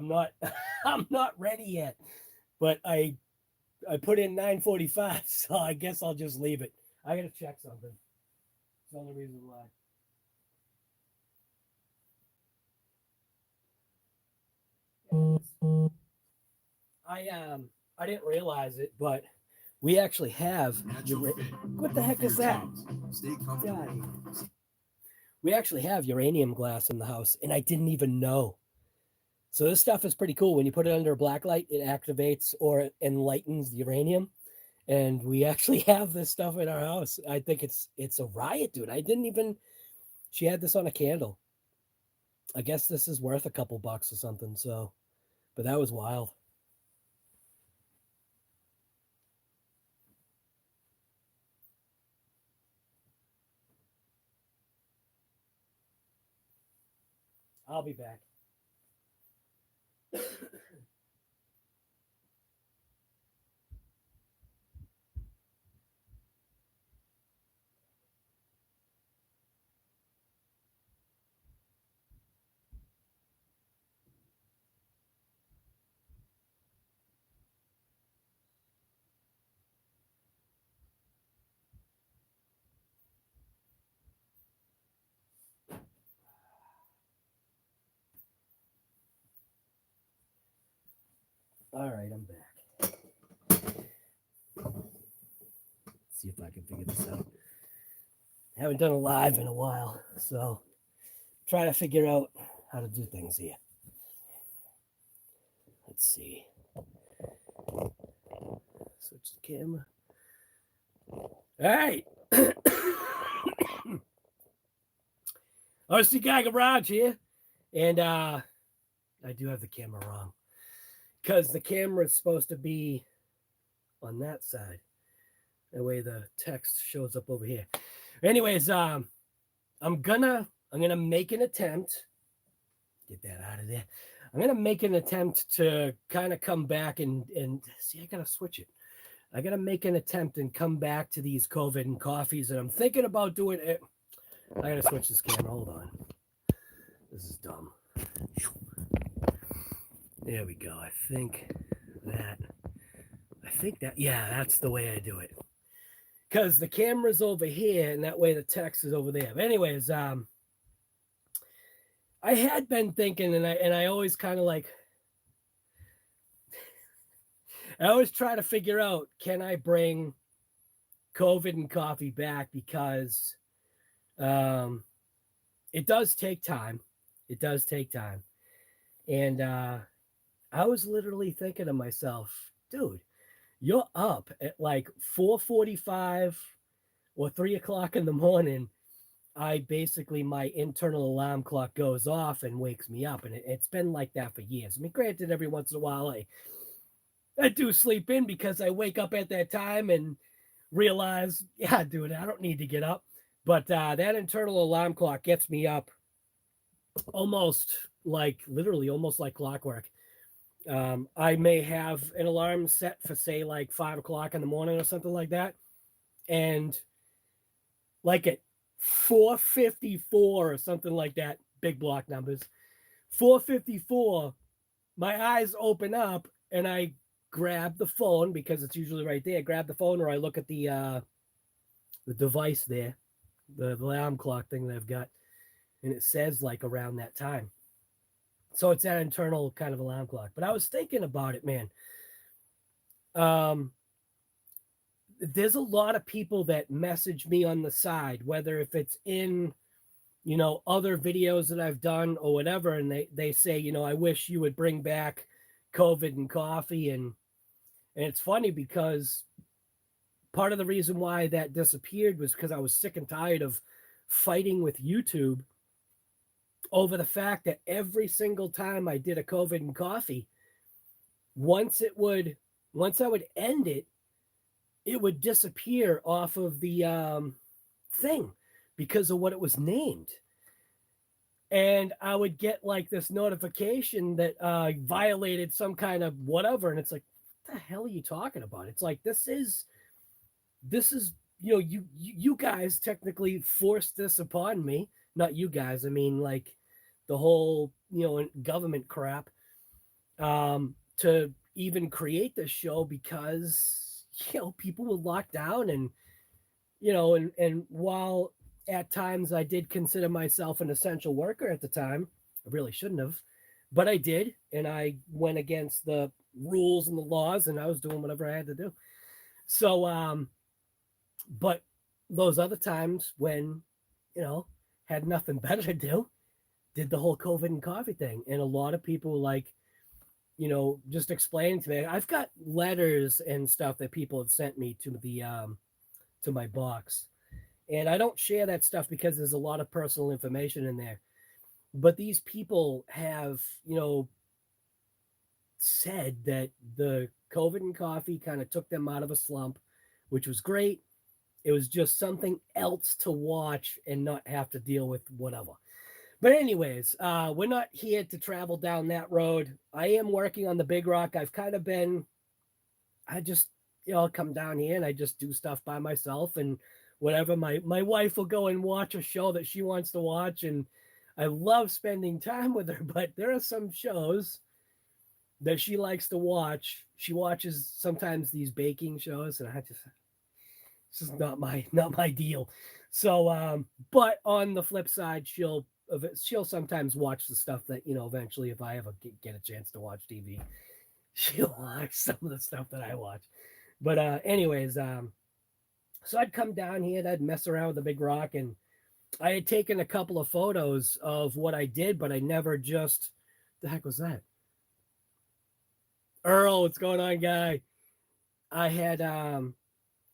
I'm not I'm not ready yet. But I put in 9:45, so I guess I'll just leave it. I gotta check something. It's the only reason why. I didn't realize it, but we actually have. What the heck is that? Stay comfortable. We actually have uranium glass in the house, and I didn't even know. So this stuff is pretty cool. When you put it under a black light, it activates or enlightens the uranium. And we actually have this stuff in our house. I think it's a riot, dude. I didn't even. She had this on a candle. I guess this is worth a couple bucks or something. So, but that was wild. I'll be back. All right, I'm back. Let's see if I can figure this out. I haven't done a live in a while, so try to figure out how to do things here. Let's see. Switch the camera. All right. rcguygarage here. And I do have the camera wrong. Because the camera is supposed to be on that side. That way the text shows up over here. Anyways, I'm gonna make an attempt. Get that out of there. I'm gonna make an attempt to kind of come back and see. I gotta switch it. I gotta make an attempt and come back to these COVID and coffees, and I'm thinking about doing it. I gotta switch this camera. Hold on. This is dumb. There we go. I think that, yeah, that's the way I do it. Because the camera's over here, and that way the text is over there. But anyways, I had been thinking, and I always kind of like, I always try to figure out, can I bring COVID and coffee back? Because it does take time. It does take time. And I was literally thinking to myself, dude, you're up at like 4:45 or 3 o'clock in the morning. I basically, my internal alarm clock goes off and wakes me up. And it's been like that for years. I mean, granted, every once in a while, I do sleep in because I wake up at that time and realize, yeah, dude, I don't need to get up. But that internal alarm clock gets me up almost like, literally almost like clockwork. I may have an alarm set for, say, like 5 o'clock in the morning or something like that. And like at 4:54 or something like that, big block numbers, 4:54, my eyes open up and I grab the phone because it's usually right there. Grab the phone, or I look at the device there, the alarm clock thing that I've got, and it says like around that time. So it's that internal kind of alarm clock. But I was thinking about it, man. There's a lot of people that message me on the side, whether if it's in, other videos that I've done or whatever, and they say, I wish you would bring back COVID and coffee. And it's funny because part of the reason why that disappeared was because I was sick and tired of fighting with YouTube over the fact that every single time I did a COVID and coffee, once I would end it, it would disappear off of the thing because of what it was named. And I would get like this notification that violated some kind of whatever. And it's like, what the hell are you talking about? It's like, this is, you guys technically forced this upon me. Not you guys. I mean, like the whole, government crap. to even create this show because, people were locked down and, and while at times I did consider myself an essential worker at the time, I really shouldn't have, but I did. And I went against the rules and the laws and I was doing whatever I had to do. So, but those other times when, had nothing better to do, did the whole COVID and coffee thing. And a lot of people like, just explaining to me, I've got letters and stuff that people have sent me to my box. And I don't share that stuff because there's a lot of personal information in there. But these people have, said that the COVID and coffee kind of took them out of a slump, which was great. It was just something else to watch and not have to deal with whatever. But anyways, we're not here to travel down that road. I am working on the Big Rock. I've kind of been, I just, I'll come down here and I just do stuff by myself and whatever. My wife will go and watch a show that she wants to watch. And I love spending time with her, but there are some shows that she likes to watch. She watches sometimes these baking shows and this is not my deal. So, but on the flip side, she'll sometimes watch the stuff that, eventually if I ever get a chance to watch TV, she'll watch some of the stuff that I watch. But anyways, so I'd come down here and I'd mess around with the Big Rock, and I had taken a couple of photos of what I did, but I never just, the heck was that? Earl, what's going on, guy? I had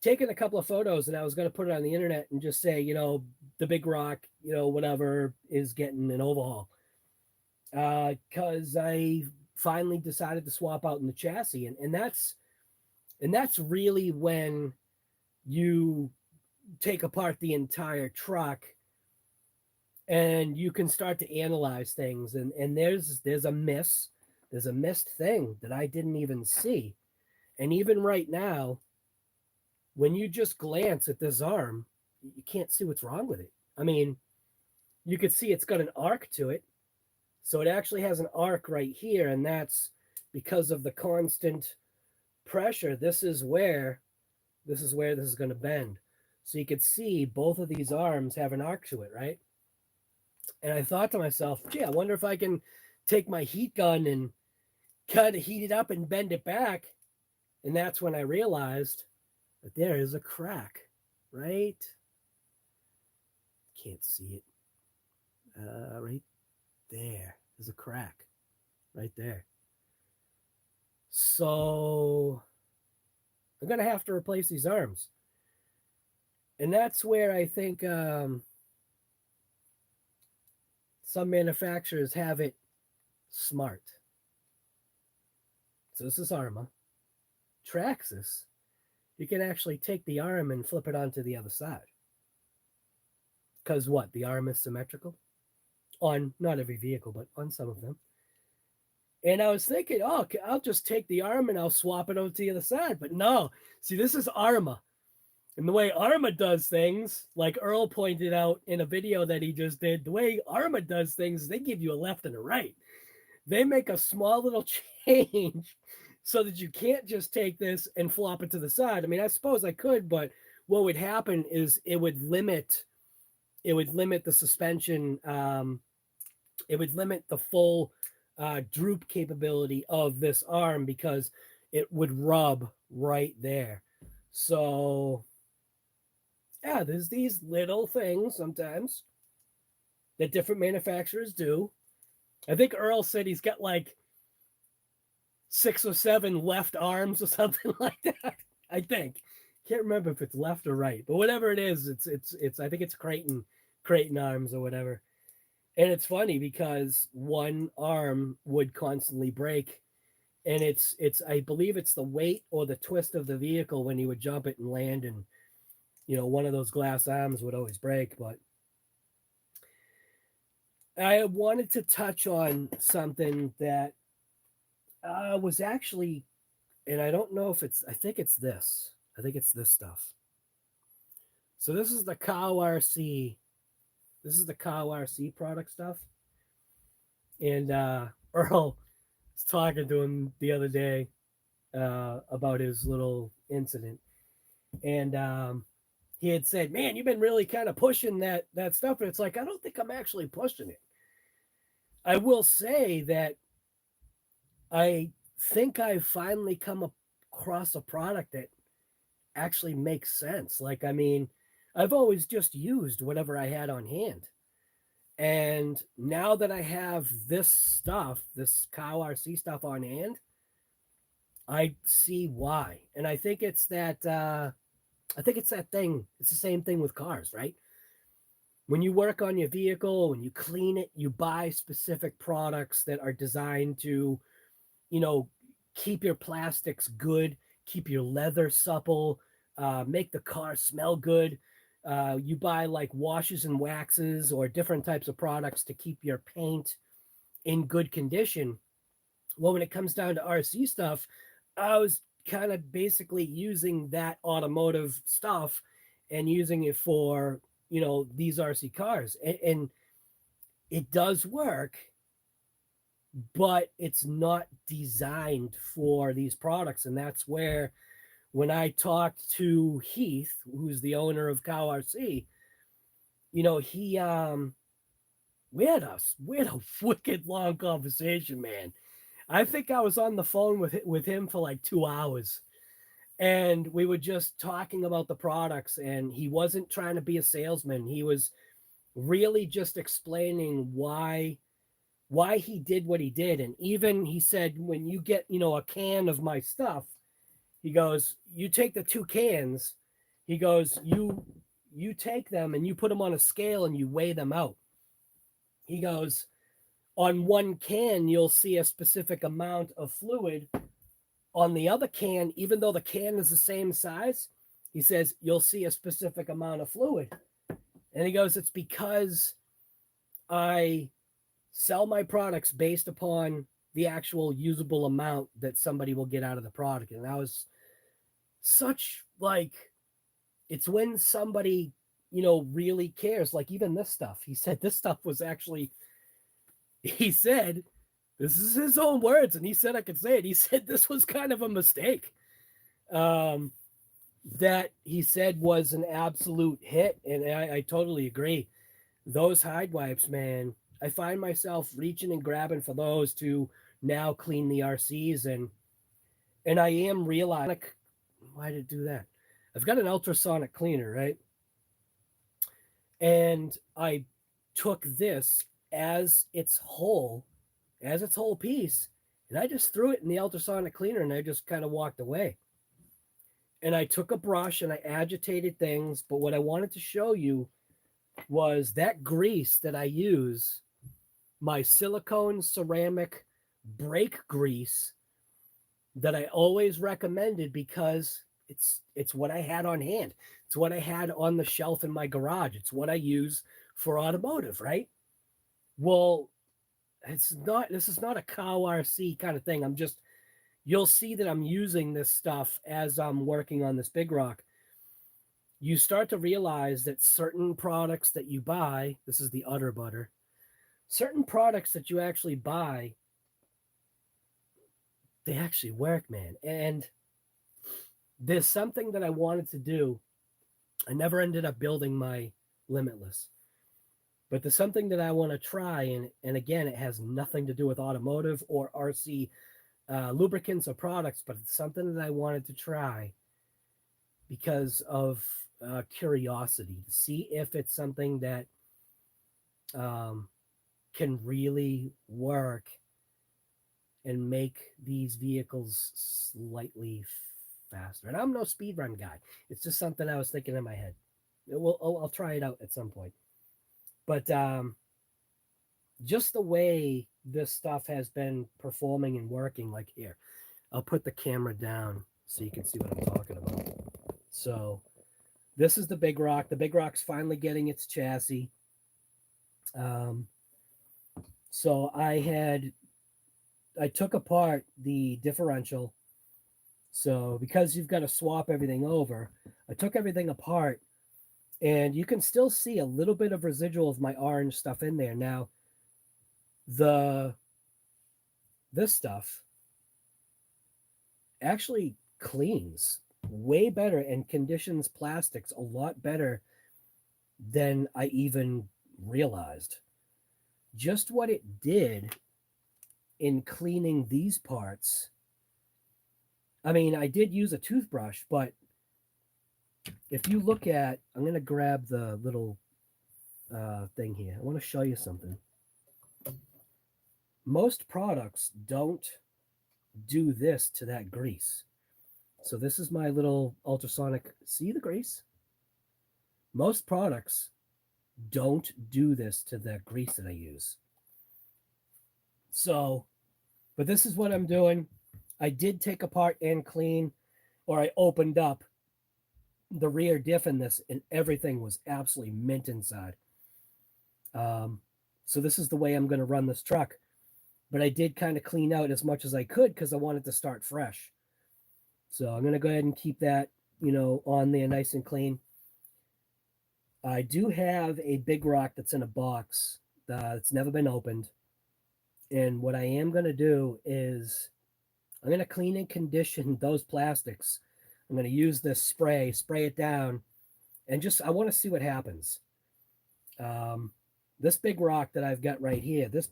taken a couple of photos and I was going to put it on the internet and just say, the Big Rock, whatever is getting an overhaul. Because I finally decided to swap out in the chassis. And that's really when you take apart the entire truck and you can start to analyze things. And there's a missed thing that I didn't even see. And even right now, when you just glance at this arm, you can't see what's wrong with it. I mean, you could see it's got an arc to it. So it actually has an arc right here, and that's because of the constant pressure. This is where this is going to bend. So you could see both of these arms have an arc to it, right? And I thought to myself, gee, I wonder if I can take my heat gun and kind of heat it up and bend it back. And that's when I realized that there is a crack, right? Can't see it. Right there. There's a crack right there. So I'm going to have to replace these arms. And that's where I think some manufacturers have it smart. So this is Arrma. Traxxas, you can actually take the arm and flip it onto the other side. Because what? The arm is symmetrical? On not every vehicle, but on some of them. And I was thinking, oh, I'll just take the arm and I'll swap it over to the other side. But no, see, this is Arrma. And the way Arrma does things, like Earl pointed out in a video that he just did, the way Arrma does things, they give you a left and a right. They make a small little change so that you can't just take this and flop it to the side. I mean, I suppose I could, but what would happen is it would limit the suspension. It would limit the full droop capability of this arm because it would rub right there. So yeah, there's these little things sometimes that different manufacturers do. I think Earl said he's got like 6 or 7 left arms or something like that. I think. Can't remember if it's left or right, but whatever it is, it's I think it's Kraton arms or whatever. And it's funny because one arm would constantly break, and it's I believe it's the weight or the twist of the vehicle when you would jump it and land, and one of those glass arms would always break. But I wanted to touch on something that was actually, and I don't know if I think it's this stuff. So this is the Cow RC. This is the Cow RC product stuff. And Earl was talking to him the other day about his little incident, and he had said, "Man, you've been really kind of pushing that stuff." And it's like, I don't think I'm actually pushing it. I will say that I think I've finally come across a product that actually makes sense. Like, I mean, I've always just used whatever I had on hand. And now that I have this stuff, this Cow RC stuff on hand, I see why. And I think it's that thing. It's the same thing with cars, right? When you work on your vehicle, when you clean it, you buy specific products that are designed to, you know, keep your plastics good, keep your leather supple, make the car smell good. You buy like washes and waxes or different types of products to keep your paint in good condition. Well, when it comes down to RC stuff, I was kind of basically using that automotive stuff and using it for, you know, these RC cars. And it does work, but it's not designed for these products. And that's where, when I talked to Heath, who's the owner of Cow RC, you know, we had a wicked long conversation, man. I think I was on the phone with him for like 2 hours, and we were just talking about the products, and he wasn't trying to be a salesman. He was really just explaining why he did what he did. And even he said, when you get, you know, a can of my stuff, he goes, you take the 2 cans, he goes, you take them and you put them on a scale and you weigh them out. He goes, on one can, you'll see a specific amount of fluid. On the other can, even though the can is the same size, he says, you'll see a specific amount of fluid. And he goes, it's because I sell my products based upon the actual usable amount that somebody will get out of the product. And that was such, like, it's when somebody, you know, really cares. Like, even this stuff, he said this stuff was actually, he said, this is his own words, and he said I could say it. He said this was kind of a mistake. That he said was an absolute hit, and I totally agree. Those hide wipes, man, I find myself reaching and grabbing for those to now clean the RCs, and I am realizing, why did it do that? I've got an ultrasonic cleaner, right? And I took this as its whole piece, and I just threw it in the ultrasonic cleaner, and I just kind of walked away. And I took a brush and I agitated things, but what I wanted to show you was that grease that I use, my silicone ceramic brake grease that I always recommended, because it's what I had on hand. It's what I had on the shelf in my garage. It's what I use for automotive, right? Well, this is not a Cow RC kind of thing. You'll see that I'm using this stuff as I'm working on this big rock. You start to realize that certain products that you buy, this is the Utter Butter, certain products that you actually buy, they actually work, man. And there's something that I wanted to do. I never ended up building my Limitless, but there's something that I want to try. And again, it has nothing to do with automotive or RC lubricants or products, but it's something that I wanted to try because of curiosity, to see if it's something that can really work and make these vehicles slightly faster. And I'm no speed run guy. It's just something I was thinking in my head. I'll try it out at some point. But just the way this stuff has been performing and working, like here, I'll put the camera down so you can see what I'm talking about. So this is the big rock. The big rock's finally getting its chassis. So I took apart the differential. So because you've got to swap everything over, I took everything apart, and you can still see a little bit of residual of my orange stuff in there. Now, the this stuff actually cleans way better and conditions plastics a lot better than I even realized. Just what it did in cleaning these parts. I mean, I did use a toothbrush, but if you look at, I'm going to grab the little thing here. I want to show you something. Most products don't do this to that grease. So this is my little ultrasonic. See the grease? Most products don't do this to the grease that I use. So, but this is what I'm doing. I did take apart and clean, or I opened up the rear diff in this, and everything was absolutely mint inside. So this is the way I'm going to run this truck. But I did kind of clean out as much as I could because I wanted to start fresh. So I'm going to go ahead and keep that, on there nice and clean. I do have a big rock that's in a box that's never been opened. And what I am going to do is I'm going to clean and condition those plastics. I'm going to use this spray it down, and I want to see what happens. This big rock that I've got right here, this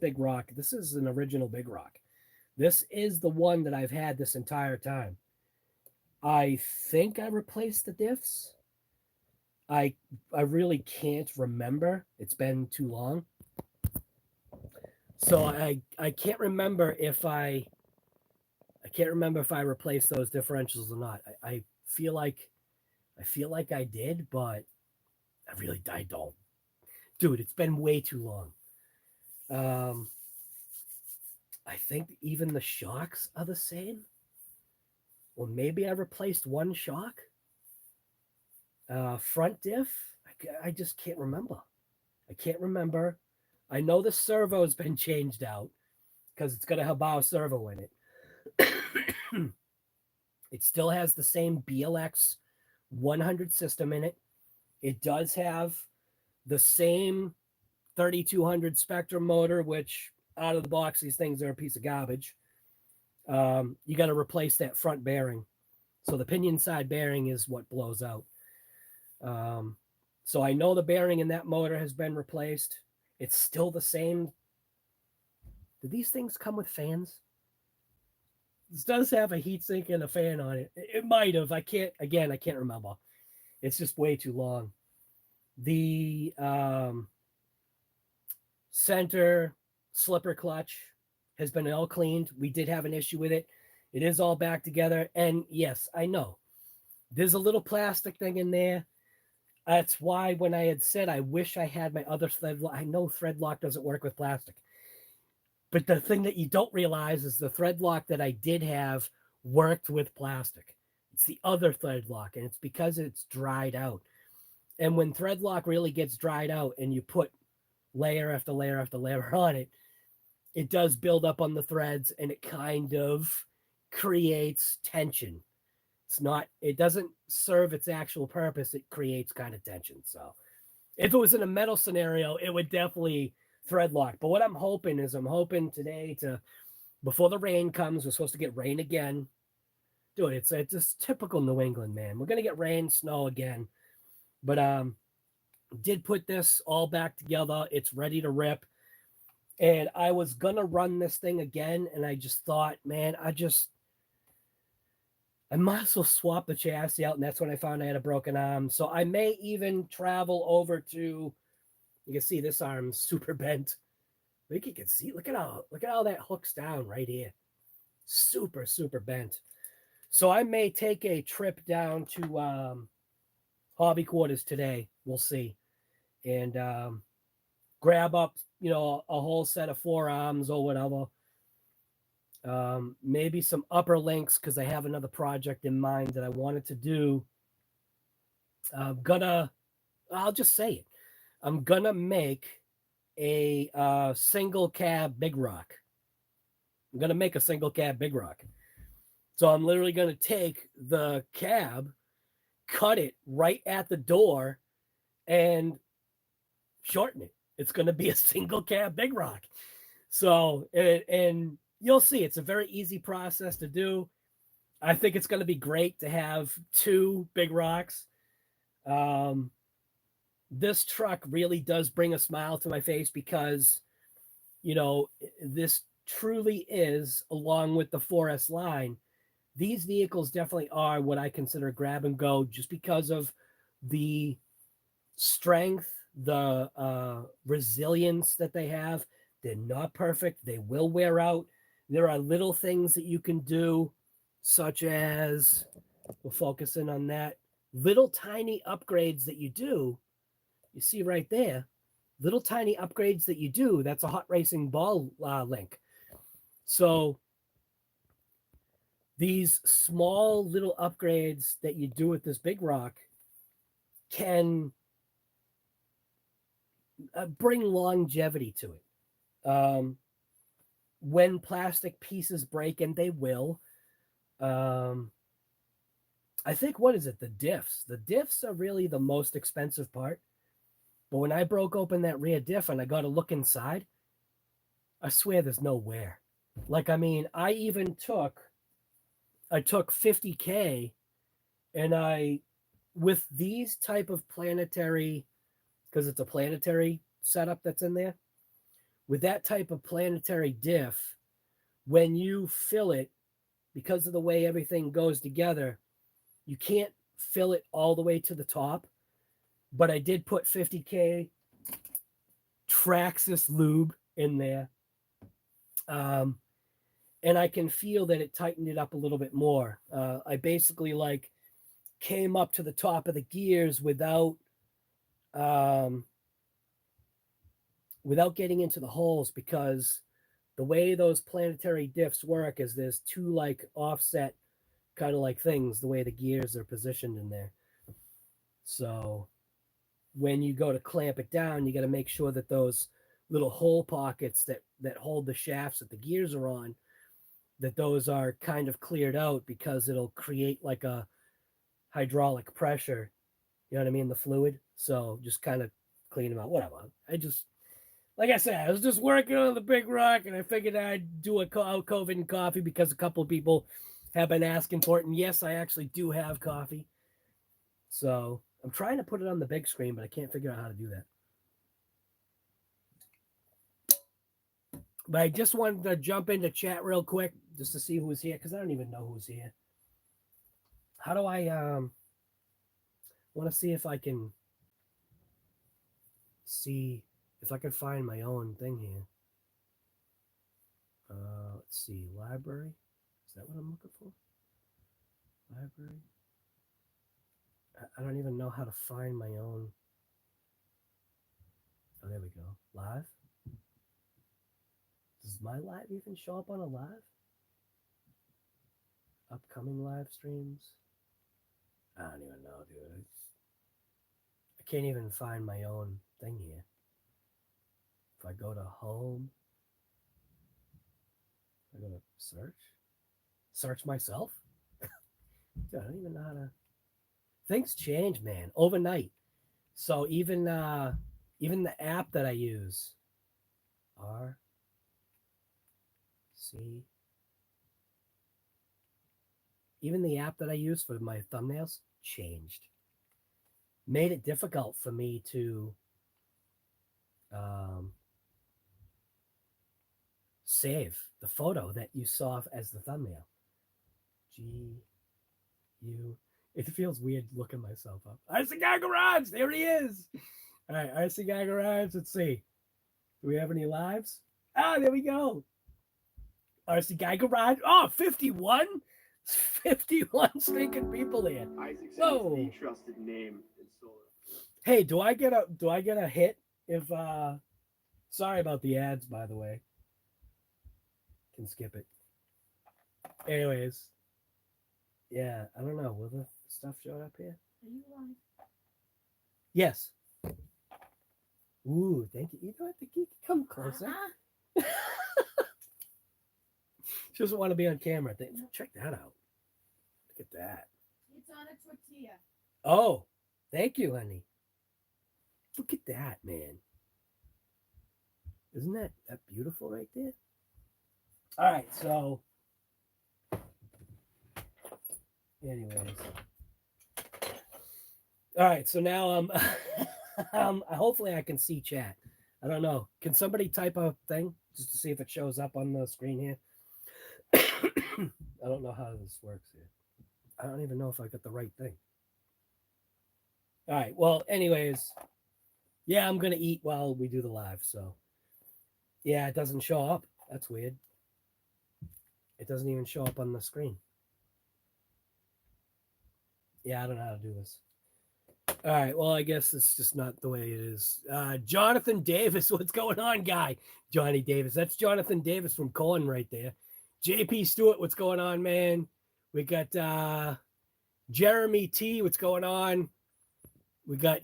is an original big rock. This is the one that I've had this entire time. I think I replaced the diffs. I really can't remember. It's been too long. So I can't remember if I replaced those differentials or not. I feel like I did, but I don't. Dude, it's been way too long. I think even the shocks are the same. Or maybe I replaced one shock. Front diff, I just can't remember. I know the servo's been changed out because it's got a Hobao servo in it. It still has the same BLX 100 system in it. It does have the same 3200 SPEKTRUM motor, which out of the box, these things are a piece of garbage. You got to replace that front bearing. So the pinion side bearing is what blows out. So I know the bearing in that motor has been replaced. It's still the same. Do these things come with fans? This does have a heatsink and a fan on it. It might have. I can't remember. It's just way too long. The center slipper clutch has been all cleaned. We did have an issue with it. It is all back together. And yes, I know there's a little plastic thing in there. That's why when I had said I wish I had my other thread lock, I know thread lock doesn't work with plastic. But the thing that you don't realize is the thread lock that I did have worked with plastic. It's the other thread lock, and it's because it's dried out. And when thread lock really gets dried out and you put layer after layer after layer on it, it does build up on the threads, and it kind of creates tension. It doesn't serve its actual purpose. It creates kind of tension. So if it was in a metal scenario, it would definitely thread lock. But what I'm hoping today before the rain comes, we're supposed to get rain again. Dude, it's just typical New England, man. We're going to get rain, snow again. But did put this all back together. It's ready to rip. And I was going to run this thing again. And I just thought, man, I might as well swap the chassis out, and that's when I found I had a broken arm. So I may even travel over to, you can see this arm's super bent. I think you can see, look at how that hooks down right here. Super, super bent. So I may take a trip down to hobby quarters today. We'll see. And grab up, a whole set of forearms or whatever. Maybe some upper links because I have another project in mind that I wanted to do. I'll just say it. I'm gonna make a single cab big rock. I'm gonna make a single cab big rock. So I'm literally gonna take the cab, cut it right at the door, and shorten it. It's gonna be a single cab big rock. So and you'll see. It's a very easy process to do. I think it's going to be great to have 2 big rocks. This truck really does bring a smile to my face because, you know, this truly is, along with the 4S line, these vehicles definitely are what I consider grab and go, just because of the strength, the resilience that they have. They're not perfect. They will wear out. There are little things that you can do, such as, we'll focus in on that, little tiny upgrades that you do. You see right there, little tiny upgrades that you do. That's a hot racing ball link. So these small little upgrades that you do with this big rock can bring longevity to it. When plastic pieces break, and they will, I think, what is it? The diffs. The diffs are really the most expensive part. But when I broke open that rear diff and I got to look inside, I swear there's no wear. Like, I mean, I took $50K, and with these type of planetary, because it's a planetary setup that's in there, with that type of planetary diff, when you fill it, because of the way everything goes together, you can't fill it all the way to the top. But I did put $50K Traxxas lube in there. And I can feel that it tightened it up a little bit more. I basically like came up to the top of the gears without getting into the holes, because the way those planetary diffs work is there's 2 like offset kind of like things, the way the gears are positioned in there. So when you go to clamp it down, you got to make sure that those little hole pockets that hold the shafts that the gears are on, that those are kind of cleared out, because it'll create like a hydraulic pressure. You know what I mean? The fluid. So just kind of clean them out. Whatever. Like I said, I was just working on the big rock, and I figured I'd do a COVID and coffee, because a couple of people have been asking for it. And yes, I actually do have coffee. So I'm trying to put it on the big screen, but I can't figure out how to do that. But I just wanted to jump into chat real quick just to see who's here, because I don't even know who's here. How do I want to see if I can find my own thing here. Let's see, library. Is that what I'm looking for? Library. I don't even know how to find my own. Oh, there we go. Live. Does my live even show up on a live? Upcoming live streams? I don't even know, dude. I can't even find my own thing here. If I go to home, I go to search myself. Dude, I don't even know how to. Things change, man, overnight. So even the app that I use, RC, even the app that I use for my thumbnails changed. Made it difficult for me to save the photo that you saw as the thumbnail. It feels weird looking myself up. RC Guy Garage, there he is. All right, RC Guy Garage, let's see. Do we have any lives? Ah, there we go. RC Guy Garage. Oh, 51? 51 stinking people there. Isaac's the trusted name in solar. Hey, do I get a hit if sorry about the ads, by the way. Can skip it. Anyways. Yeah, I don't know. Will the stuff show up here? Are you live? Yes. Ooh, thank you. You don't have to come closer. She doesn't want to be on camera. Check that out. Look at that. It's on a tortilla. Oh, thank you, honey. Look at that, man. Isn't that beautiful right there? All right, so anyways. All right, so now hopefully I can see chat. I don't know. Can somebody type a thing just to see if it shows up on the screen here? I don't know how this works here. I don't even know if I got the right thing. All right, well, anyways, yeah, I'm gonna eat while we do the live, so yeah, it doesn't show up. That's weird. It doesn't even show up on the screen. Yeah, I don't know how to do this. All right, well, I guess it's just not the way it is. Jonathan Davis, what's going on, guy? Johnny Davis. That's Jonathan Davis from Corn right there. JP Stewart, what's going on, man? We got Jeremy T, what's going on? We got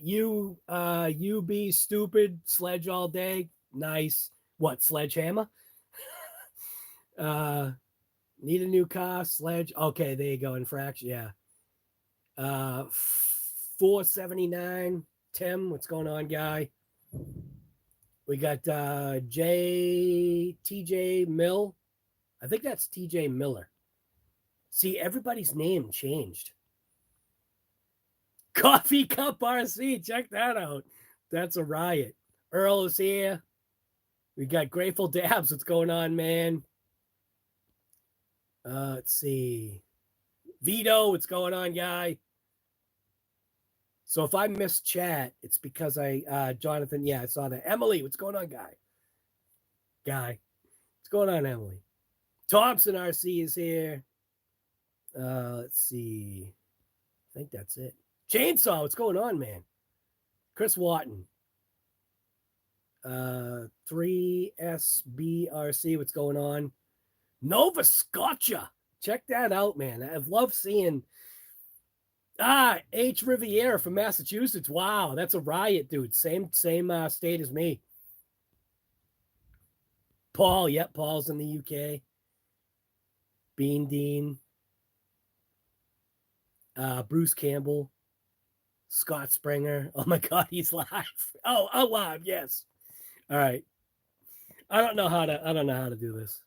UB Stupid, Sledge all day. Nice. What, Sledgehammer? Need a new car, Sledge. Okay, there you go, infraction, yeah. 479, Tim, what's going on, guy? We got TJ Mill. I think that's TJ Miller. See, everybody's name changed. Coffee Cup RC, check that out. That's a riot. Earl is here. We got Grateful Dabs, what's going on, man? Let's see. Vito, what's going on, guy? So if I missed chat, it's because Jonathan, yeah, I saw that. Emily, what's going on, guy? What's going on, Emily? Thompson RC is here. Let's see. I think that's it. Chainsaw, what's going on, man? Chris Watton. 3SBRC, what's going on? Nova Scotia. Check that out, man. I've loved seeing H. Riviera from Massachusetts. Wow, that's a riot, dude. Same state as me. Paul, yep, Paul's in the UK. Bean Dean. Bruce Campbell. Scott Springer. Oh my God, he's live. Oh, live, yes. All right. I don't know how to do this.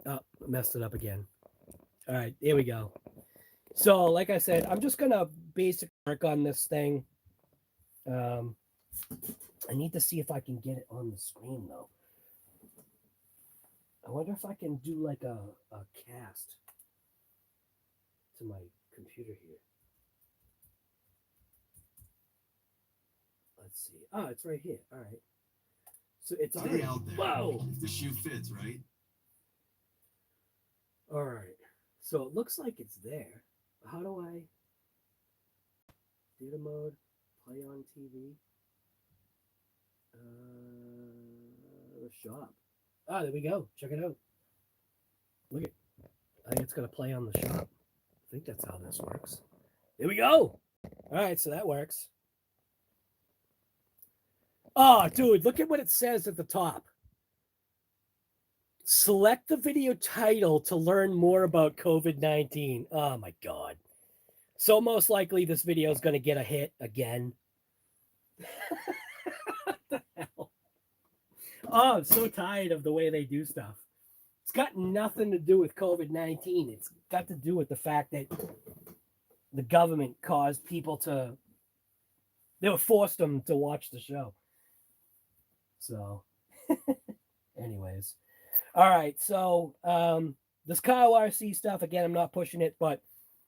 Oh, messed it up again. All right, here we go. So, like I said, I'm just gonna basically work on this thing. I need to see if I can get it on the screen though. I wonder if I can do like a cast to my computer here. Let's see. Oh, it's right here. All right. So it's already out there. Whoa! If the shoe fits, right? All right. So it looks like it's there. How do I theater mode, play on TV? Shop. Ah, there we go. Check it out. Look at. I think it's gonna play on the shop. I think that's how this works. There we go. All right, so that works. Oh, dude, look at what it says at the top. Select the video title to learn more about COVID-19. Oh my God. So most likely this video is going to get a hit again. What the hell? Oh, I'm so tired of the way they do stuff. It's got nothing to do with COVID-19. It's got to do with the fact that the government caused people they were forced them to watch the show. So anyways. All right, so this Kyle RC stuff, again, I'm not pushing it, but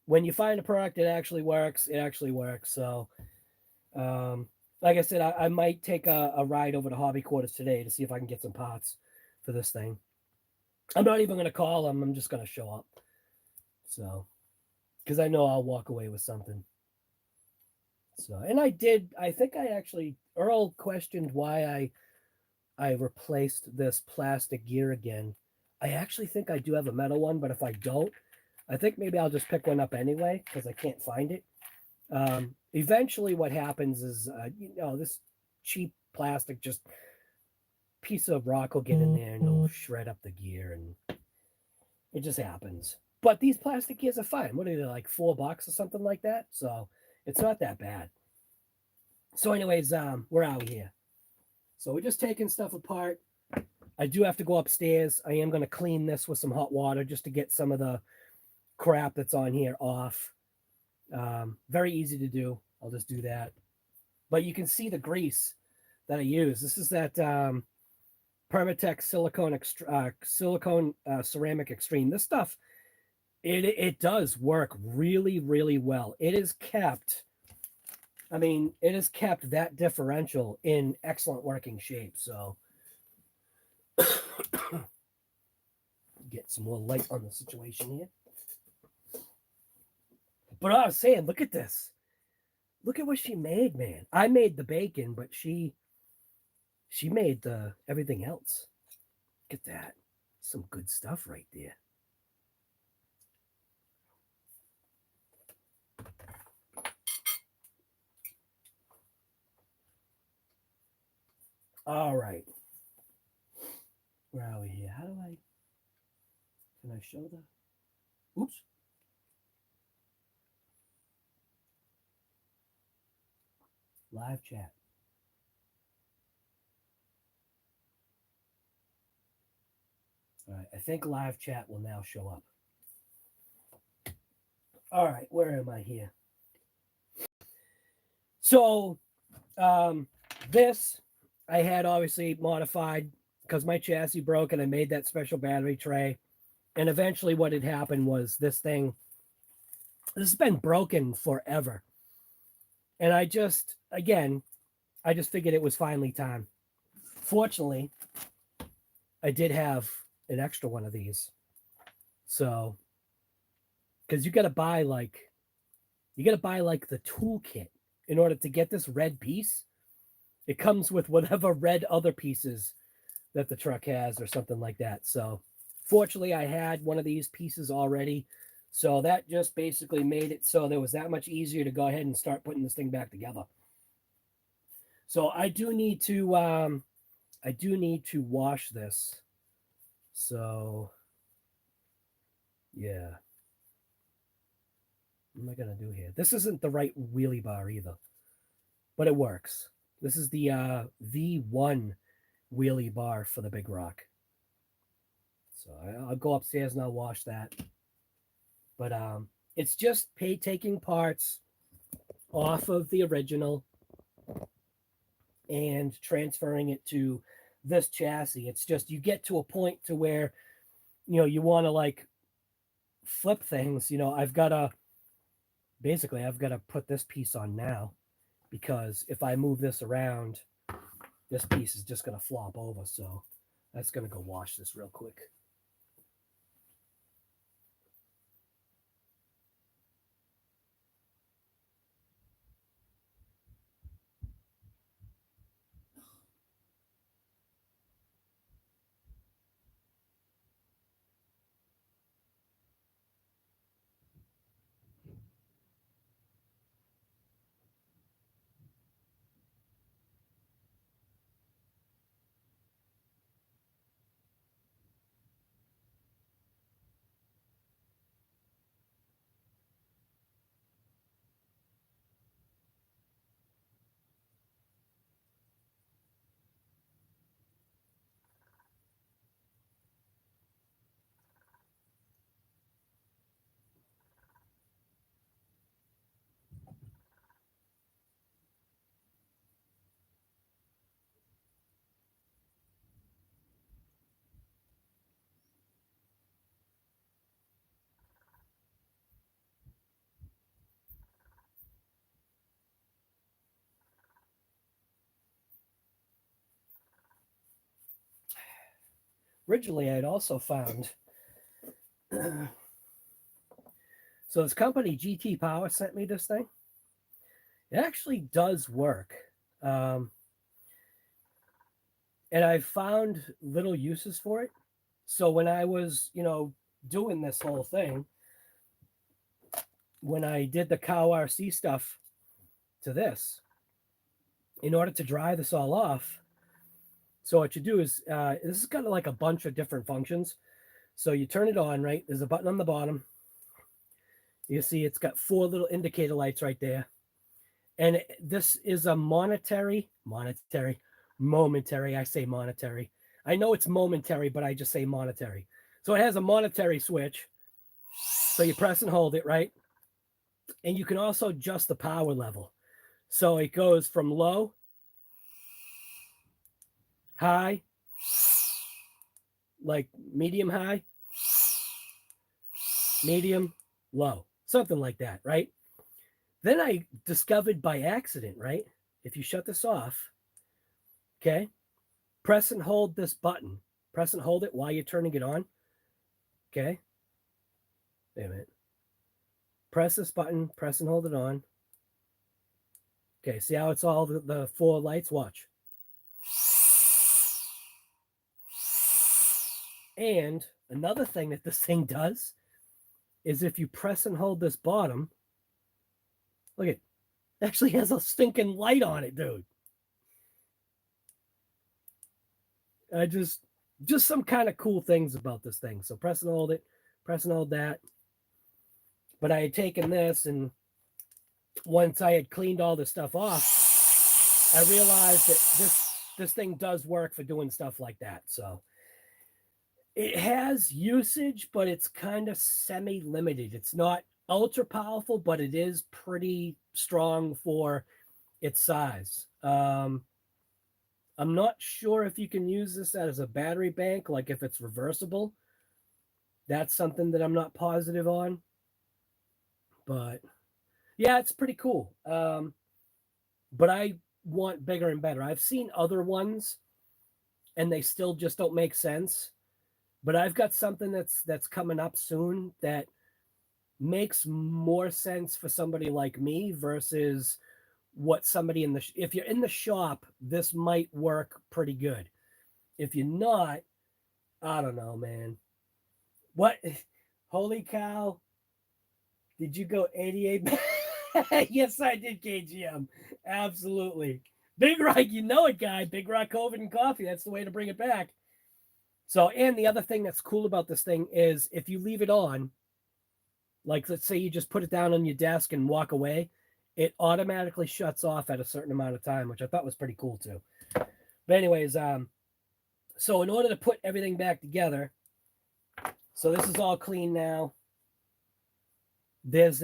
when you find a product that actually works, it actually works. So, like I said, I might take a ride over to Hobby Quarters today to see if I can get some parts for this thing. I'm not even going to call them. I'm just going to show up. So, because I know I'll walk away with something. So, and I think Earl questioned why I replaced this plastic gear again. I actually think I do have a metal one, but if I don't, I think maybe I'll just pick one up anyway because I can't find it. Eventually what happens is, this cheap plastic, just piece of rock will get in there and it'll shred up the gear, and it just happens. But these plastic gears are fine. What are they, like $4 or something like that? So it's not that bad. So anyways, where are we here? So we're just taking stuff apart. I do have to go upstairs. I am going to clean this with some hot water just to get some of the crap that's on here off. Very easy to do. I'll just do that. But you can see the grease that I use. This is that Permatex silicone ceramic extreme. This stuff, it does work really, really well. It is kept, I mean, it has kept that differential in excellent working shape. So get some more light on the situation here. But I was saying, look at this. Look at what she made, man. I made the bacon, but she made the everything else. Look at that. Some good stuff right there. All right. Where are we here? How do I... Can I show the... Oops. Live chat. All right. I think live chat will now show up. All right. Where am I here? So, this I had obviously modified because my chassis broke and I made that special battery tray. And eventually what had happened was this has been broken forever. And I just figured it was finally time. Fortunately, I did have an extra one of these. So, because you got to buy like the toolkit in order to get this red piece. It comes with whatever red other pieces that the truck has or something like that. So fortunately, I had one of these pieces already. So that just basically made it so that was that much easier to go ahead and start putting this thing back together. So I do need to wash this. So yeah. What am I going to do here? This isn't the right wheelie bar either, but it works. This is the V1 wheelie bar for the Big Rock. So I'll go upstairs and I'll wash that. But it's just taking parts off of the original and transferring it to this chassis. It's just you get to a point to where, you want to like flip things. I've got to put this piece on now, because if I move this around, this piece is just going to flop over. So that's going to go wash this real quick. Originally, I'd also found, so this company, GT Power, sent me this thing. It actually does work. And I found little uses for it. So when I was, doing this whole thing, when I did the cow RC stuff to this, in order to dry this all off, so what you do is, this has got like a bunch of different functions. So you turn it on, right? There's a button on the bottom. You see it's got 4 little indicator lights right there. And momentary. I say monetary. I know it's momentary, but I just say monetary. So it has a monetary switch. So you press and hold it, right? And you can also adjust the power level. So it goes from low, high, like medium high, medium, low, something like that, right? Then I discovered by accident, right? If you shut this off, okay, press and hold this button. Press and hold it while you're turning it on. Okay. Wait a minute. Press this button, press and hold it on. Okay, see how it's all the 4 lights? Watch. And another thing that this thing does is if you press and hold this bottom, look, it actually has a stinking light on it, dude. I just some kind of cool things about this thing. So press and hold it, press and hold that. But I had taken this, and once I had cleaned all the stuff off, I realized that this thing does work for doing stuff like that. So it has usage, but it's kind of semi-limited. It's not ultra powerful, but it is pretty strong for its size. I'm not sure if you can use this as a battery bank, like if it's reversible. That's something that I'm not positive on. But yeah, it's pretty cool. But I want bigger and better. I've seen other ones and they still just don't make sense. But I've got something that's coming up soon that makes more sense for somebody like me versus what somebody if you're in the shop, this might work pretty good. If you're not, I don't know, man. What? Holy cow. Did you go 88? Yes, I did, KGM. Absolutely. Big Rock, you know it, guy. Big Rock COVID and coffee. That's the way to bring it back. So, and the other thing that's cool about this thing is if you leave it on, like let's say you just put it down on your desk and walk away, it automatically shuts off at a certain amount of time, which I thought was pretty cool too. But anyways, so in order to put everything back together, so this is all clean now. There's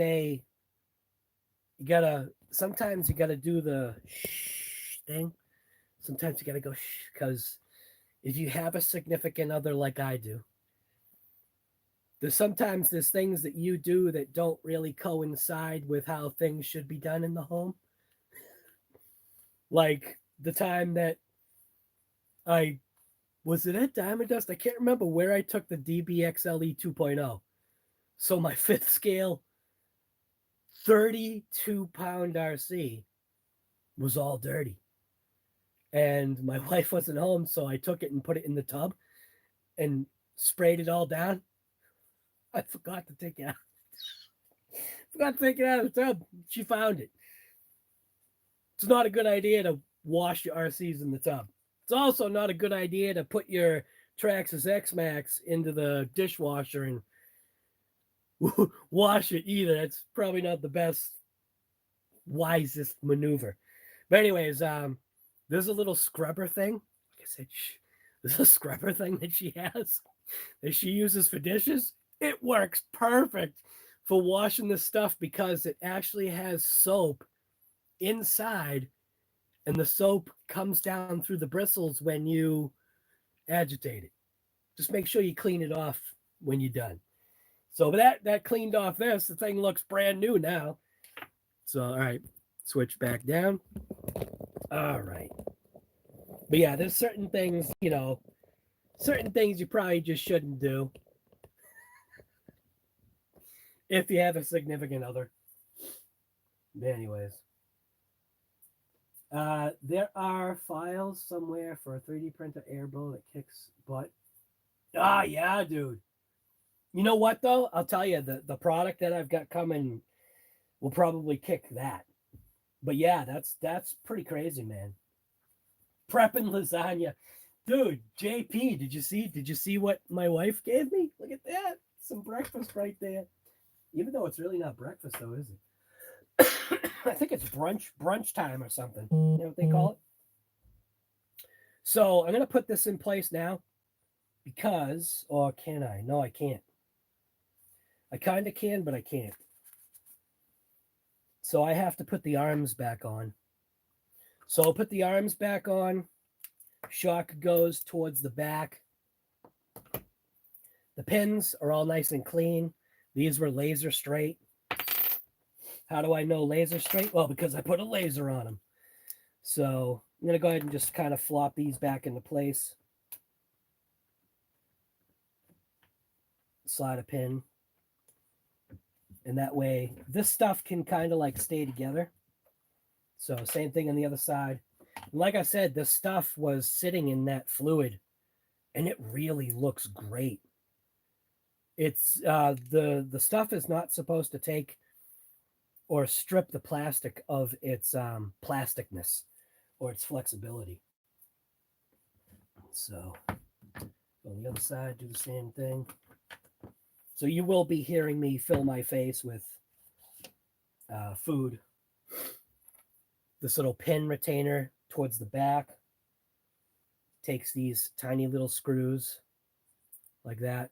sometimes you gotta do the shh thing. Sometimes you gotta go shh, because if you have a significant other like I do, there's things that you do that don't really coincide with how things should be done in the home. Like the time that was it at Diamond Dust? I can't remember where I took the DBXLE 2.0. So my 5th scale 32-pound RC was all dirty. And my wife wasn't home, so I took it and put it in the tub and sprayed it all down. I forgot to take it out. Forgot to take it out of the tub. She found it. It's not a good idea to wash your RCs in the tub. It's also not a good idea to put your Traxxas X-Max into the dishwasher and wash it either. It's probably not the best, wisest maneuver. But anyways, there's a little scrubber thing. Like I said, there's a scrubber thing that she has that she uses for dishes. It works perfect for washing this stuff because it actually has soap inside, and the soap comes down through the bristles when you agitate it. Just make sure you clean it off when you're done. So that cleaned off this. The thing looks brand new now. So, all right, switch back down. All right. But yeah, there's certain things, certain things you probably just shouldn't do if you have a significant other. But anyways. There are files somewhere for a 3D printer airbow that kicks butt. Ah, yeah, dude. You know what, though? I'll tell you, the product that I've got coming will probably kick that. But yeah, that's pretty crazy, man. Prepping lasagna. Dude, JP, did you see what my wife gave me? Look at that. Some breakfast right there. Even though it's really not breakfast, though, is it? I think it's brunch time or something. You know what they call it? So I'm going to put this in place now because, or can I? No, I can't. I kind of can, but I can't. So I have to put the arms back on. So I'll put the arms back on. Shock goes towards the back. The pins are all nice and clean. These were laser straight. How do I know laser straight? Well, because I put a laser on them. So I'm going to go ahead and just kind of flop these back into place. Slide a pin. And that way, this stuff can kind of like stay together. So same thing on the other side. And like I said, this stuff was sitting in that fluid, and it really looks great. It's the stuff is not supposed to take or strip the plastic of its plasticness or its flexibility. So on the other side, do the same thing. So you will be hearing me fill my face with food. This little pin retainer towards the back takes these tiny little screws like that,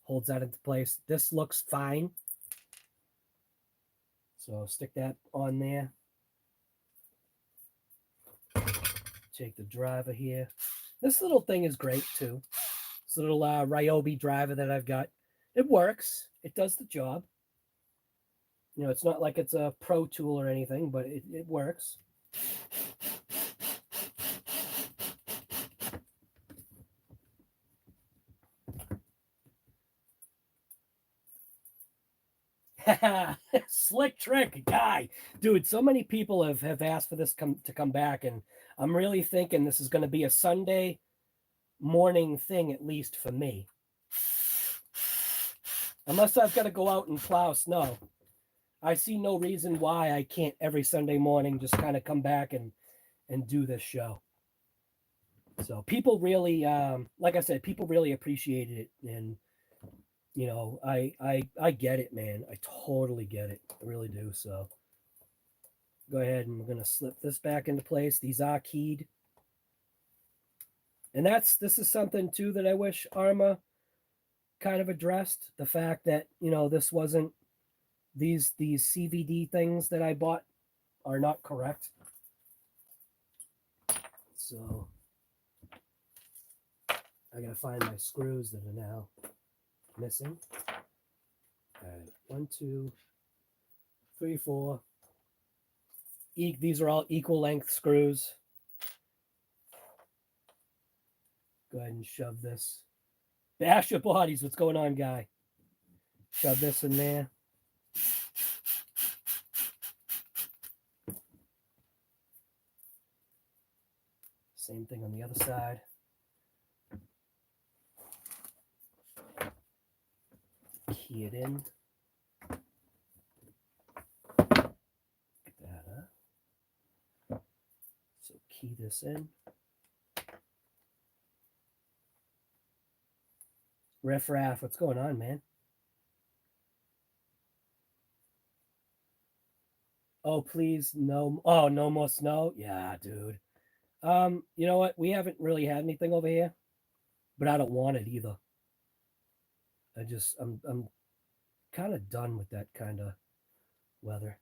holds that into place. This looks fine. So stick that on there. Take the driver here. This little thing is great too. This little Ryobi driver that I've got. It works. It does the job. You know, it's not like it's a pro tool or anything, but it works. Slick trick, guy. Dude, so many people have asked for this to come back, and I'm really thinking this is going to be a Sunday morning thing, at least for me. Unless I've got to go out and plow snow. I see no reason why I can't every Sunday morning just kind of come back and do this show. So people really, like I said, people really appreciated it. And, you know, I get it, man. I totally get it. I really do. So go ahead and we're going to slip this back into place. These are keyed. And this is something too that I wish Arrma kind of addressed. The fact that, you know, this wasn't, these CVD things that I bought are not correct. So I gotta find my screws that are now missing. All right, 1, 2, 3, 4. These are all equal length screws. Go ahead and shove this. Bash your bodies. What's going on, guy? Shove this in there. Same thing on the other side. Key it in. Get that up. So key this in. Riff Raff, what's going on, man? Oh, please, no. Oh, no more snow? Yeah, dude. You know what? We haven't really had anything over here, but I don't want it either. I'm kind of done with that kind of weather.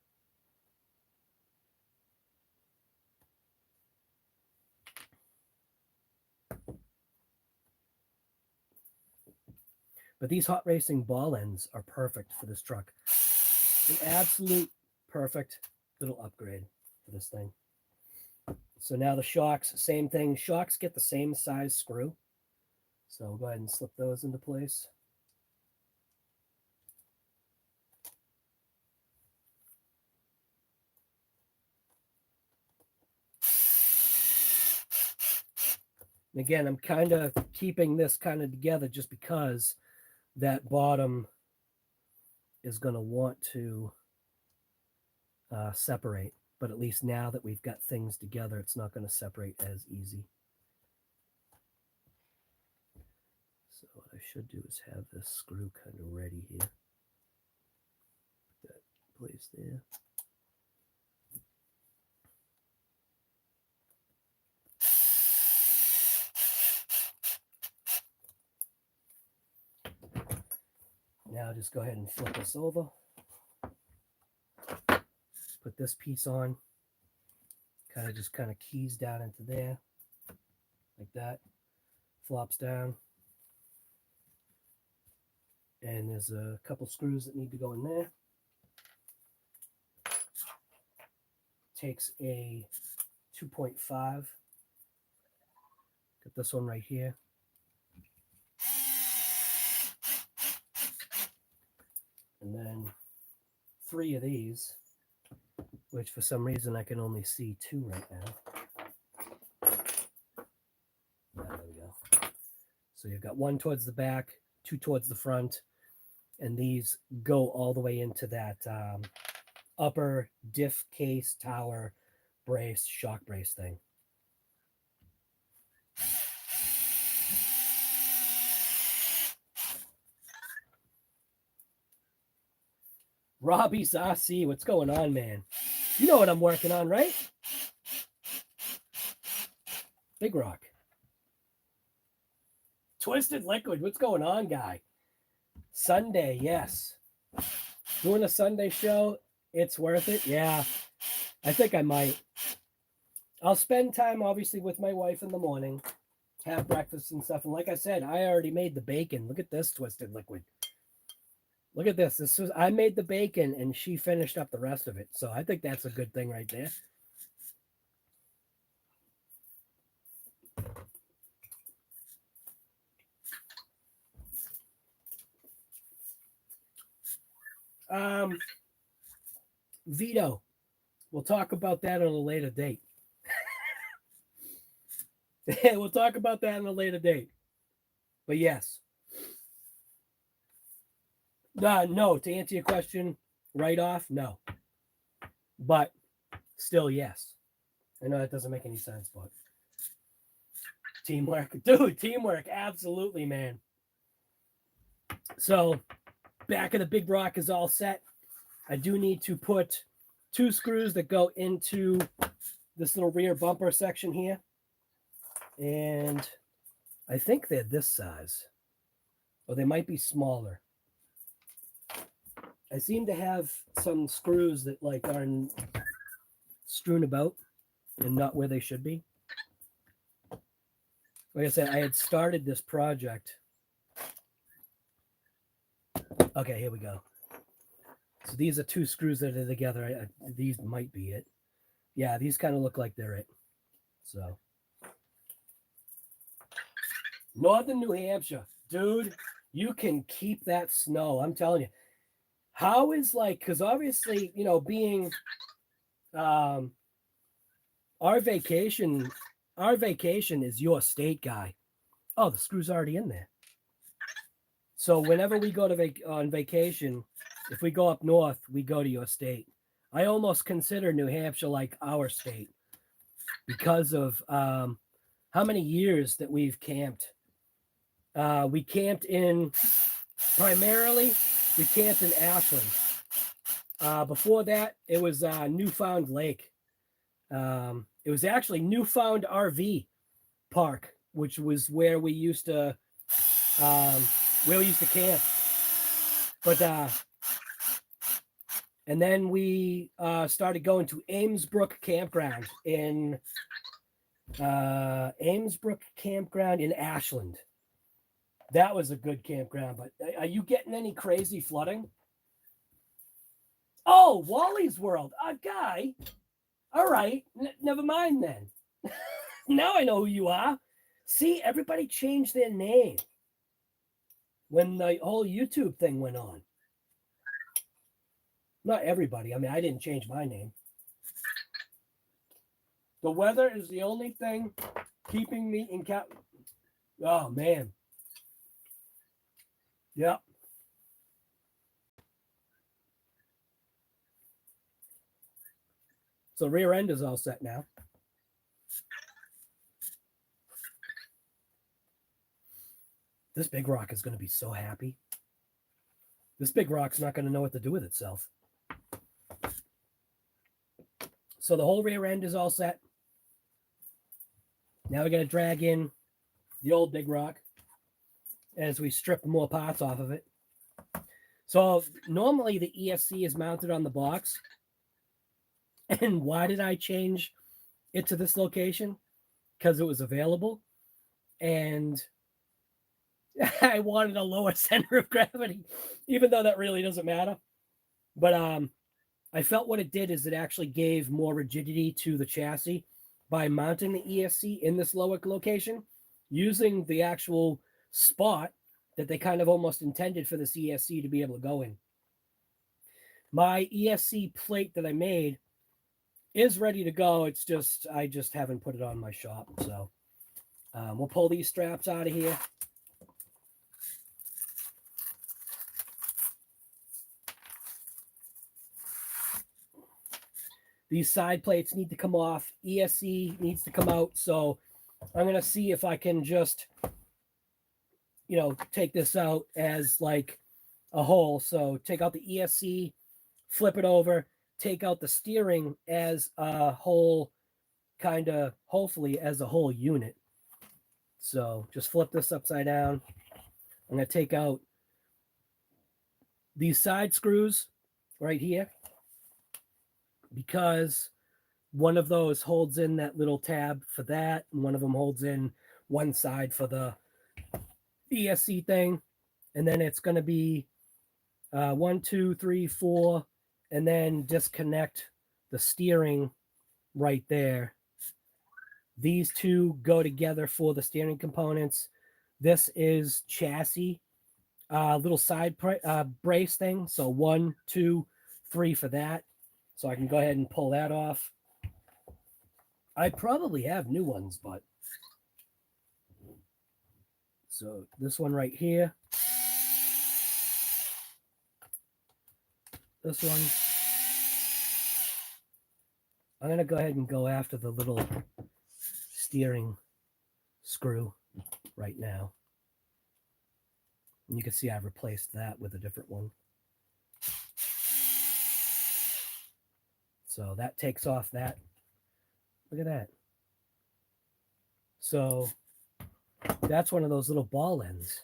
But these hot racing ball ends are perfect for this truck. An absolute perfect little upgrade for this thing. So now the shocks, same thing. Shocks get the same size screw. So we'll go ahead and slip those into place. And again, I'm kind of keeping this kind of together just because that bottom is going to want to separate. But at least now that we've got things together, it's not going to separate as easy. So what I should do is have this screw kind of ready here. Put that in place there. I'll just go ahead and flip this over. Put this piece on. Kind of keys down into there. Like that. Flops down. And there's a couple screws that need to go in there. Takes a 2.5. Got this one right here. And then 3 of these, which for some reason I can only see 2 right now. There we go. So you've got 1 towards the back, 2 towards the front, and these go all the way into that upper diff case tower brace, shock brace thing. Robbie's RC, what's going on, man? You know what I'm working on, right? Big Rock. Twisted Liquid, what's going on, guy? Sunday, yes. Doing a Sunday show, it's worth it. Yeah, I think I might. I'll spend time, obviously, with my wife in the morning, have breakfast and stuff. And like I said, I already made the bacon. Look at this Twisted Liquid. Look at this. I made the bacon and she finished up the rest of it. So I think that's a good thing right there. Vito. We'll talk about that on a later date. We'll talk about that on a later date. But yes. No, to answer your question right off, no. But still, yes. I know that doesn't make any sense, but teamwork. Dude, teamwork. Absolutely, man. So, back of the big rock is all set. I do need to put 2 screws that go into this little rear bumper section here. And I think they're this size. Or they might be smaller. I seem to have some screws that like are strewn about and not where they should be. Like I said, I had started this project. Okay, here we go. So these are 2 screws that are together. These might be it. Yeah, these kind of look like they're it. So. Northern New Hampshire. Dude, you can keep that snow. I'm telling you. How is like, because obviously, you know, being our vacation is your state, guy. Oh, the screw's already in there. So whenever we go to on vacation, if we go up north, we go to your state. I almost consider New Hampshire like our state because of how many years that we've camped. We camped in primarily. We camped in Ashland. Before that, it was Newfound Lake. It was actually Newfound RV Park, which was where we used to camp. But and then we started going to Amesbrook Campground in Ashland. That was a good campground, but are you getting any crazy flooding? Oh, Wally's World. Guy. All right. Never mind then. Now I know who you are. See, everybody changed their name when the whole YouTube thing went on. Not everybody. I mean, I didn't change my name. The weather is the only thing keeping me in cap. Oh, man. Yep. So rear end is all set now. This big rock is going to be so happy. This big rock's not going to know what to do with itself. So the whole rear end is all set. Now we're going to drag in the old big rock as we strip more parts off of it. So normally the ESC is mounted on the box. And why did I change it to this location? Because it was available. And I wanted a lower center of gravity, even though that really doesn't matter. But I felt what it did is it actually gave more rigidity to the chassis by mounting the ESC in this lower location, using the actual spot that they kind of almost intended for this ESC to be able to go in. My ESC plate that I made is ready to go. It's just, I just haven't put it on my shop. So we'll pull these straps out of here. These side plates need to come off. ESC needs to come out. So I'm going to see if I can just, you know, take this out as like a whole. So take out the ESC, flip it over, take out the steering as a whole, kind of, hopefully as a whole unit. So just flip this upside down. I'm going to take out these side screws right here, because one of those holds in that little tab for that, and one of them holds in one side for the ESC thing. And then it's going to be 1, 2, 3, 4, and then disconnect the steering right there. These two go together for the steering components. This is chassis, little side brace thing. So 1, 2, 3 for that. So I can go ahead and pull that off. I probably have new ones, but so this one right here. This one. I'm going to go ahead and go after the little steering screw right now. And you can see I've replaced that with a different one. So that takes off that. Look at that. So that's one of those little ball ends.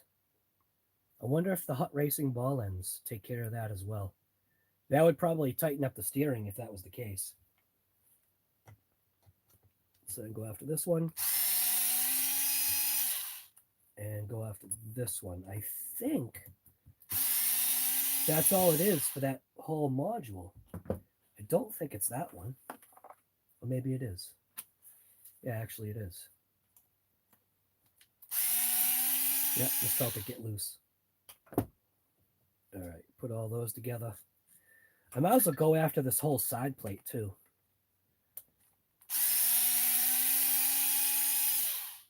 I wonder if the hot racing ball ends take care of that as well. That would probably tighten up the steering if that was the case. So go after this one. And go after this one. I think that's all it is for that whole module. I don't think it's that one. Or maybe it is. Yeah, actually it is. Yep, just felt it get loose. All right, put all those together. I might as well go after this whole side plate too.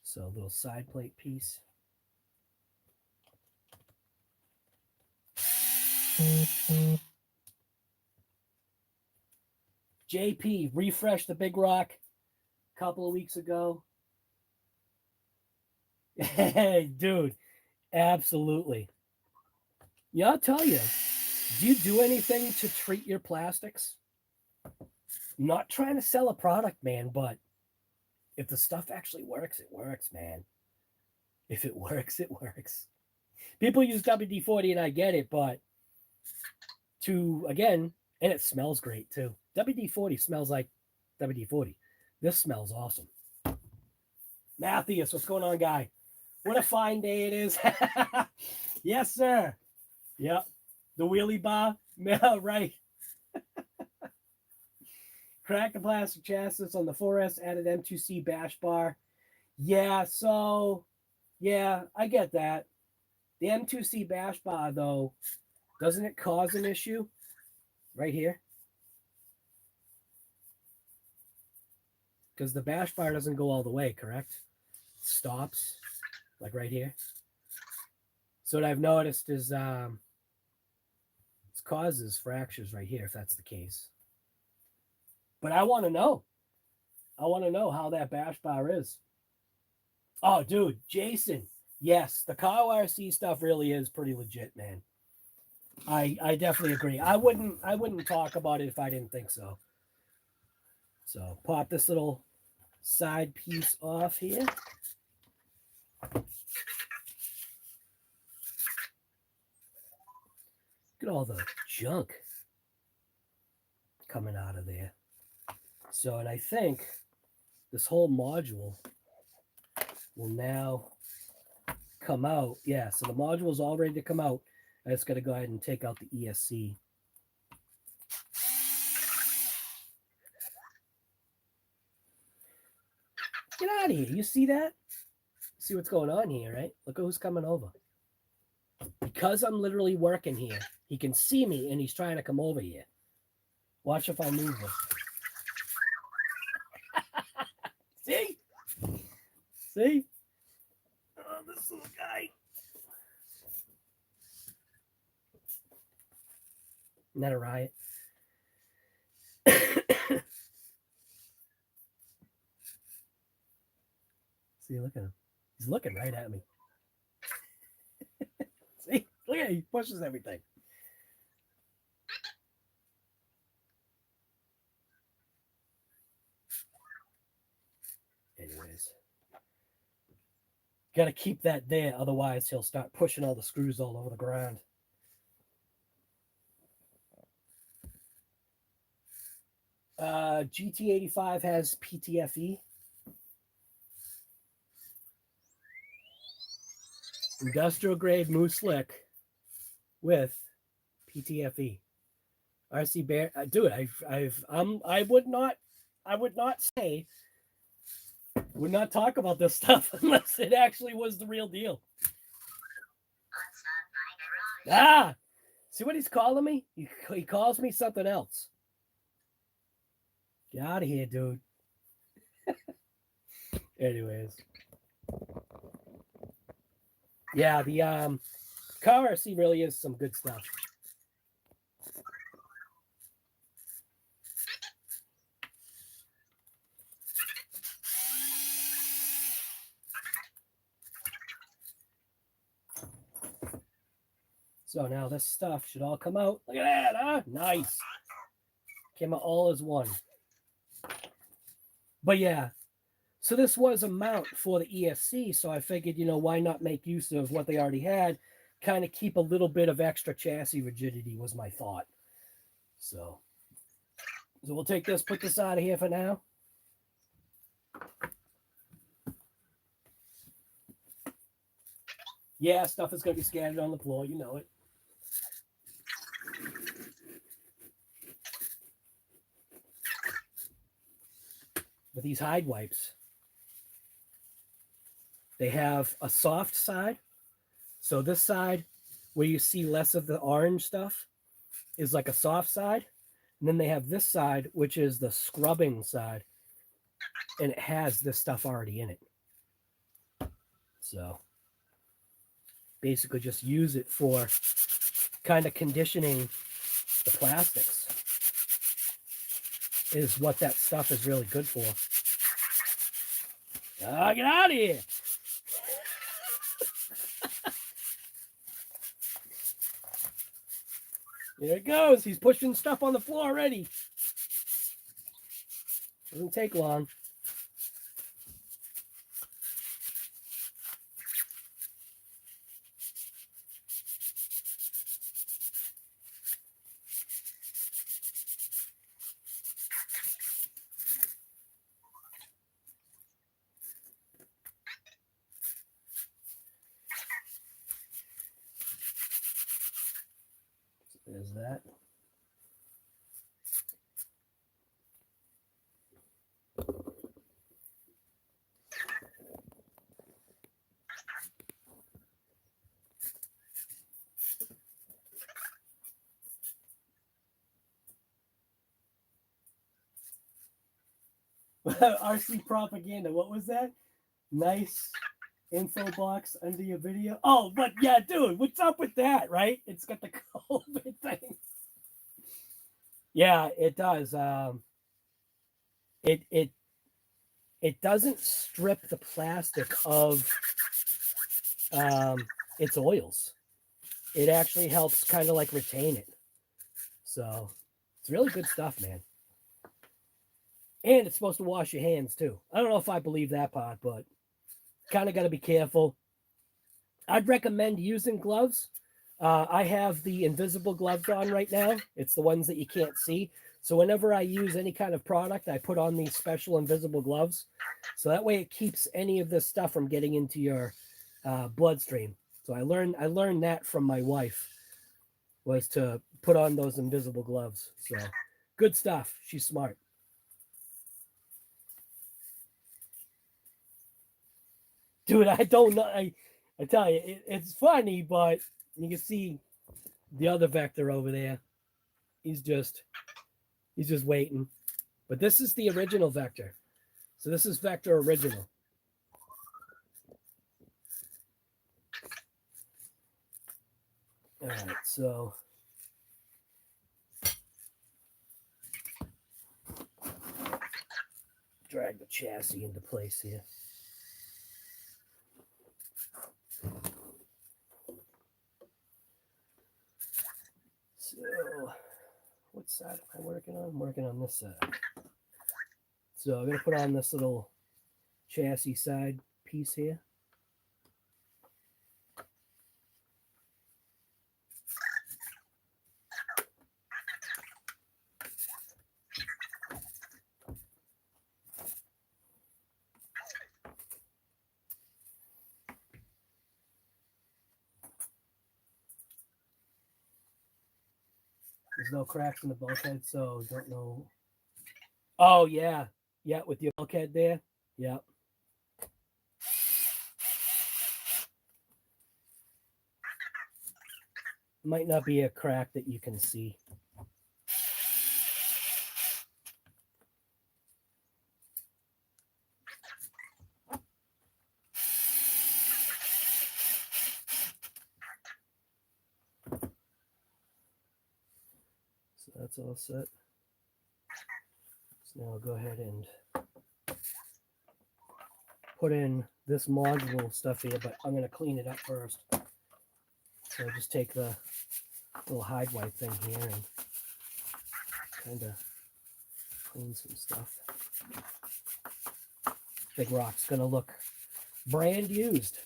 So a little side plate piece. JP refreshed the Big Rock a couple of weeks ago. Hey, dude, absolutely. Yeah, I'll tell you. Do you do anything to treat your plastics? I'm not trying to sell a product, man, but if the stuff actually works, it works, man. If it works, it works. People use WD-40 and I get it, but again, and it smells great too. WD-40 smells like WD-40. This smells awesome. Matthias, what's going on, guy? What a fine day it is. Yes, sir. Yep. The wheelie bar. Yeah, right. Crack the plastic chassis on the 4S, added M2C bash bar. Yeah, so, yeah, I get that. The M2C bash bar, though, doesn't it cause an issue? Right here. Because the bash bar doesn't go all the way, correct? It stops, like right here. So what I've noticed is it causes fractures right here, if that's the case. But I want to know. I want to know how that bash bar is. Oh, dude, Jason. Yes, the Kyle RC stuff really is pretty legit, man. I definitely agree. I wouldn't talk about it if I didn't think so. So pop this little side piece off here. Look at all the junk coming out of there. So, and I think this whole module will now come out. Yeah, so the module is all ready to come out. I just got to go ahead and take out the ESC. Get out of here. You see that? See what's going on here, right? Look at who's coming over. Because I'm literally working here, he can see me and he's trying to come over here. Watch if I move him. See? See? Oh, this little guy. Isn't that a riot? See, look at him. He's looking right at me. See? Look at him. He pushes everything. Anyways. Got to keep that there. Otherwise, he'll start pushing all the screws all over the ground. GT85 has PTFE. Industrial grade moose slick with PTFE. RC Bear, dude, I would not say, would not talk about this stuff unless it actually was the real deal. Ah, see what he's calling me? He calls me something else. Get out of here, dude. Anyways. Yeah, the car RC really is some good stuff. So now this stuff should all come out. Look at that, huh? Nice. Came out all as one. But yeah, so this was a mount for the ESC, so I figured, you know, why not make use of what they already had, kind of keep a little bit of extra chassis rigidity was my thought. So we'll take this, put this out of here for now. Yeah, stuff is going to be scattered on the floor, you know it. But these hide wipes, they have a soft side. So this side where you see less of the orange stuff is like a soft side. And then they have this side, which is the scrubbing side. And it has this stuff already in it. So basically just use it for kind of conditioning the plastics is what that stuff is really good for. Ah, get out of here. There it goes. He's pushing stuff on the floor already. Doesn't take long. There's that. RC propaganda. What was that? Nice info box under your video. Oh, but yeah, dude, what's up with that, right? It's got the COVID thing. Yeah, it does. It doesn't strip the plastic of its oils. It actually helps kind of like retain it. So it's really good stuff, man. And it's supposed to wash your hands too. I don't know if I believe that part, but kind of got to be careful. I'd recommend using gloves. I have the invisible gloves on right now. It's the ones that you can't see. So whenever I use any kind of product, I put on these special invisible gloves. So that way it keeps any of this stuff from getting into your bloodstream. So I learned that from my wife, was to put on those invisible gloves. So good stuff. She's smart. Dude, I don't know. I tell you, it's funny, but you can see the other Vector over there. He's just waiting. But this is the original Vector. So this is Vector original. All right, so drag the chassis into place here. So what side am I working on? I'm working on this side. So I'm going to put on this little chassis side piece here. There's no cracks in the bulkhead, so don't know. Oh, yeah. Yeah, with your bulkhead there. Yeah. Might not be a crack that you can see. So that's all set. So now I'll go ahead and put in this module stuff here, but I'm going to clean it up first. So I just take the little hide wipe thing here and kind of clean some stuff. Big rock's going to look brand used.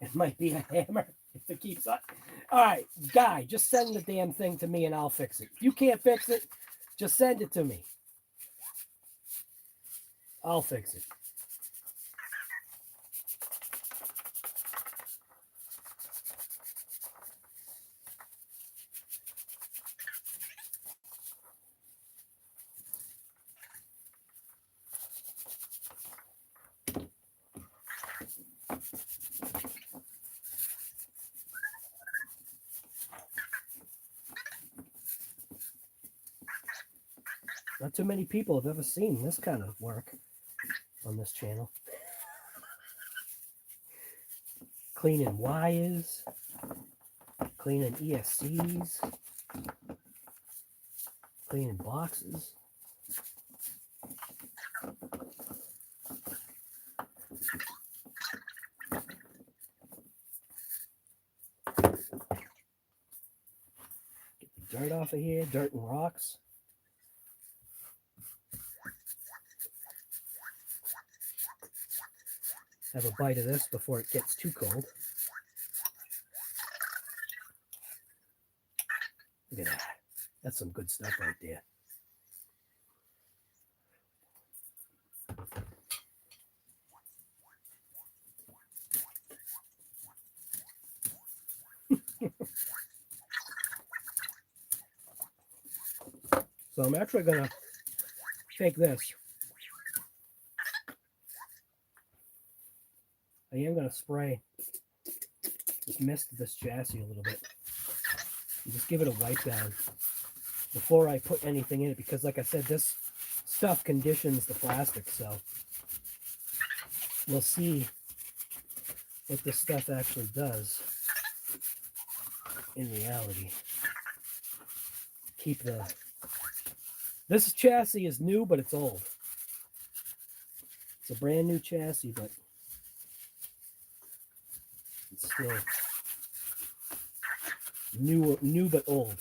It might be a hammer if it keeps on. All right, Guy, just send the damn thing to me and I'll fix it. If you can't fix it, just send it to me. I'll fix it. Not too many people have ever seen this kind of work on this channel. Cleaning wires, cleaning ESCs, cleaning boxes. Get the dirt off of here, dirt and rocks. Have a bite of this before it gets too cold. Look at that. That's some good stuff right there. So I'm actually going to take this. I am going to spray this mist of this chassis a little bit. And just give it a wipe down before I put anything in it, because like I said, this stuff conditions the plastic, so we'll see what this stuff actually does in reality. Keep the... This chassis is new, but it's old. It's a brand new chassis, but it's still new but old.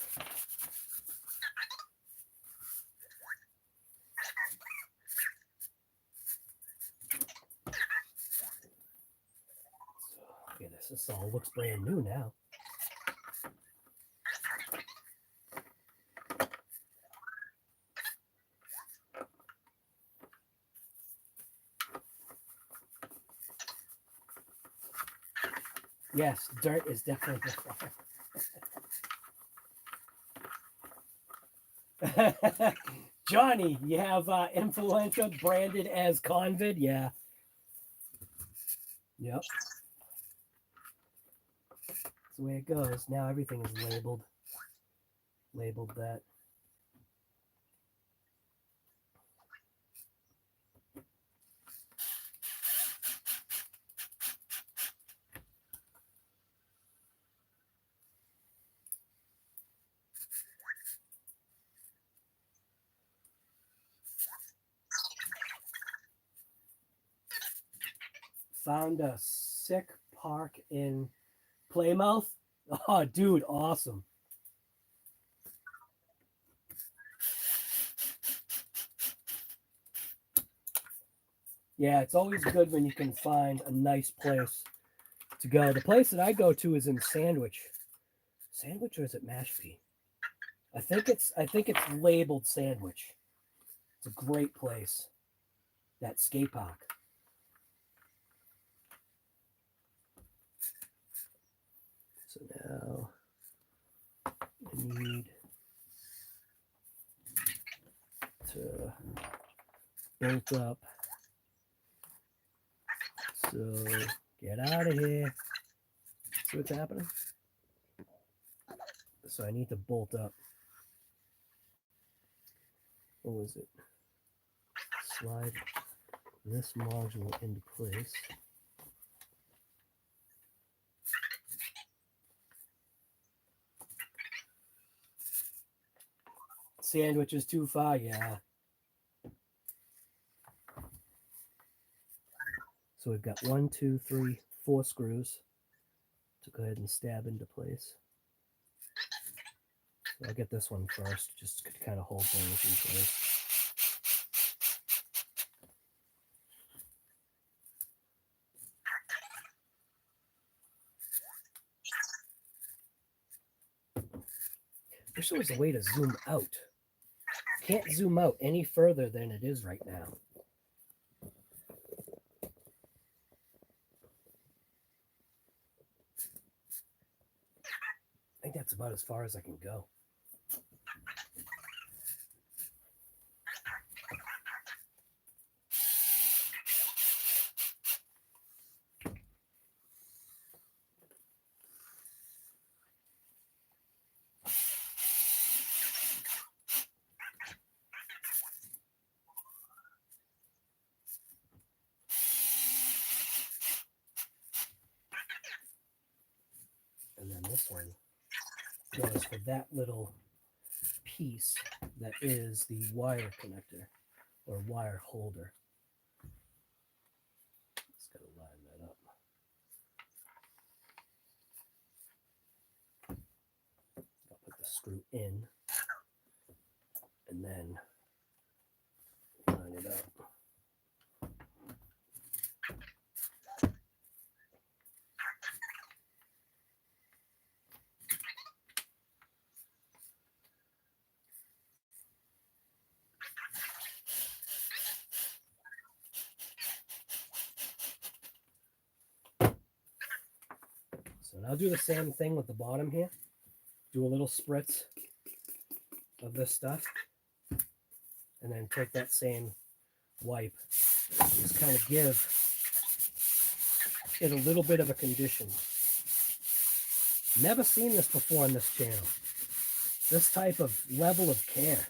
This all looks brand new now. Yes, dirt is definitely the Johnny, you have influencer branded as Convid? Yeah. Yep. That's the way it goes. Now everything is labeled. Labeled that. Found a sick park in Plymouth. Oh, dude, awesome. Yeah, it's always good when you can find a nice place to go. The place that I go to is in Sandwich. Sandwich, or is it Mashpee? I think it's labeled Sandwich. It's a great place. That skate park. So now I need to bolt up. So get out of here. See what's happening? So I need to bolt up. What was it? Slide this module into place. Sandwich is too far, yeah. So we've got 1, 2, 3, 4 screws to go ahead and stab into place. So I'll get this one first, just to kind of hold things in place. Wish there was a way to zoom out. Can't zoom out any further than it is right now. I think that's about as far as I can go. And then this one goes for that little piece that is the wire connector or wire holder. Just gotta line that up. I'll put the screw in and then line it up. So now do the same thing with the bottom here. Do a little spritz of this stuff. And then take that same wipe. Just kind of give it a little bit of a condition. Never seen this before on this channel. This type of level of care.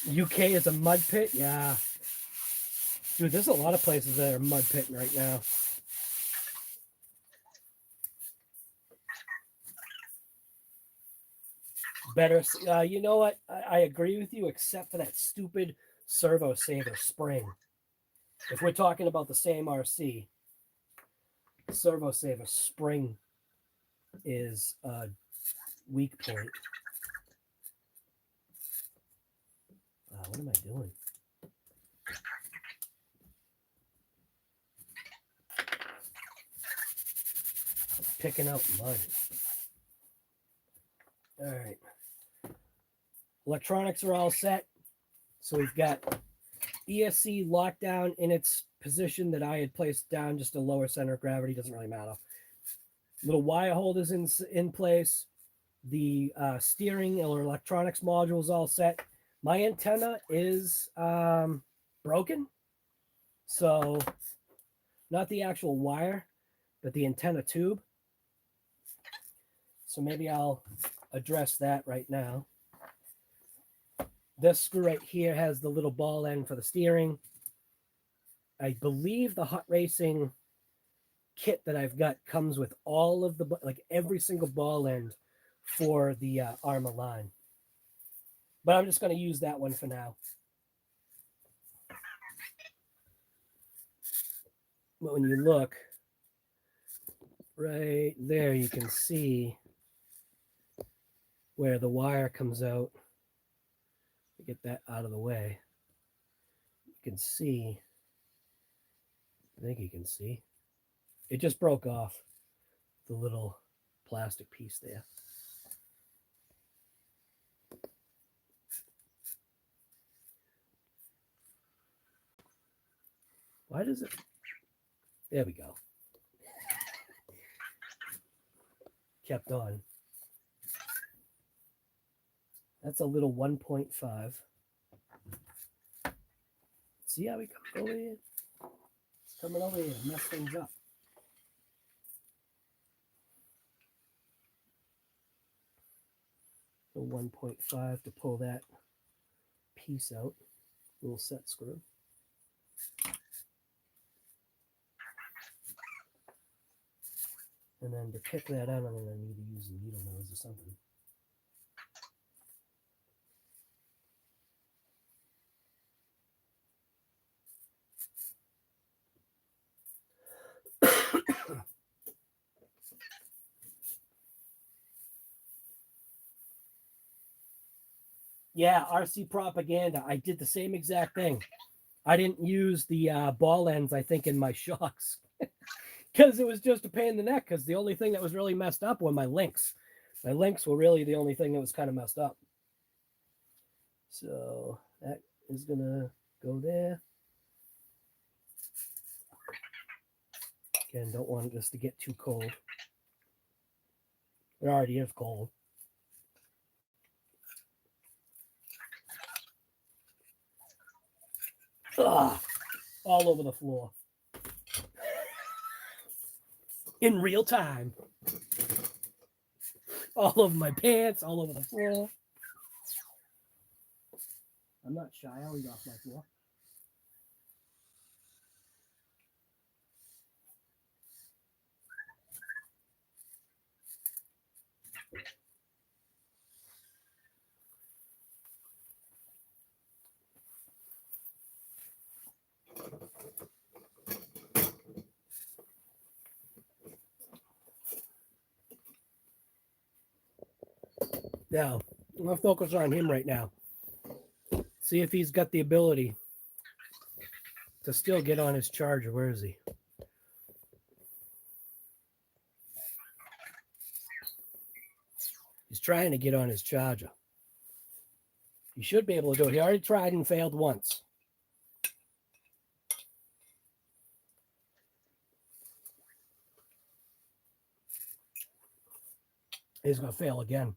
UK is a mud pit? Yeah. Dude, there's a lot of places that are mud pitting right now. Better, you know what? I agree with you, except for that stupid servo saver spring. If we're talking about the same RC, servo saver spring is a weak point. What am I doing? picking out mud. All right. Electronics are all set. So we've got ESC locked down in its position that I had placed down, just a lower center of gravity. Doesn't really matter. Little wire holders in place. The steering or electronics module is all set. My antenna is broken. So not the actual wire, but the antenna tube. So maybe I'll address that right now. This screw right here has the little ball end for the steering. I believe the Hot Racing kit that I've got comes with all of the, like every single ball end for the Arrma line. But I'm just going to use that one for now. But when you look right there, you can see where the wire comes out. Get that out of the way. You can see, I think you can see, it just broke off the little plastic piece there. Why does it? There we go. Kept on. That's a little 1.5. See how we come over here? Coming over here, mess things up. So 1.5 to pull that piece out. Little set screw. And then to pick that out, I'm going to need to use a needle nose or something. Yeah, RC propaganda. I did the same exact thing. I didn't use the ball ends, I think, in my shocks. Because it was just a pain in the neck. Because the only thing that was really messed up were my links. My links were really the only thing that was kind of messed up. So that is going to go there. Again, don't want this to get too cold. It already is cold. Ugh, all over the floor. In real time. All over my pants, all over the floor. I'm not shy, I always off my floor. Now, I'm going to focus on him right now. See if he's got the ability to still get on his charger. Where is he? He's trying to get on his charger. He should be able to do it. He already tried and failed once. He's going to fail again.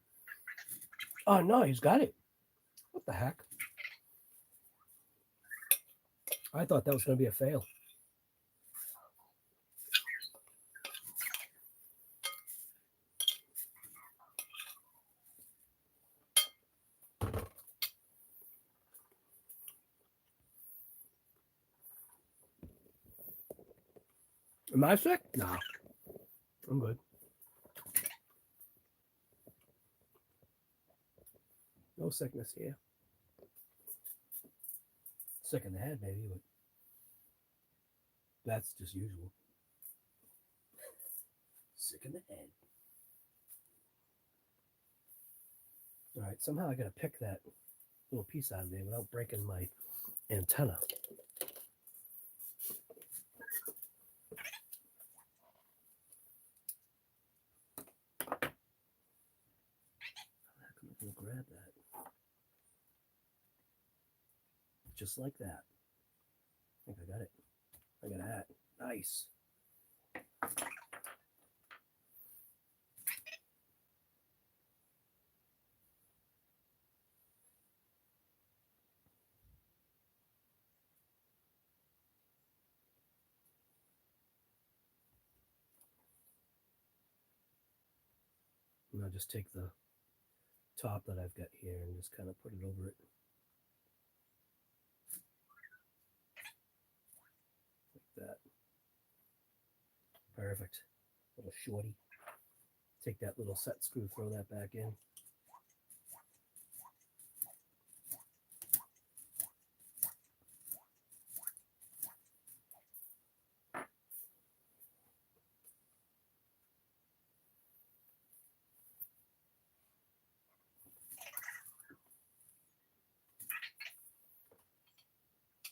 Oh, no, he's got it. What the heck? I thought that was going to be a fail. Am I sick? No. I'm good. No sickness here. Sick in the head, maybe, but that's just usual. Sick in the head. All right, somehow I got to pick that little piece out of there without breaking my antenna. just like that. I think I got it. Look at that. Nice. And I'll just take the top that I've got here and just kind of put it over it. Like that. Perfect. Little shorty. Take that little set screw, throw that back in.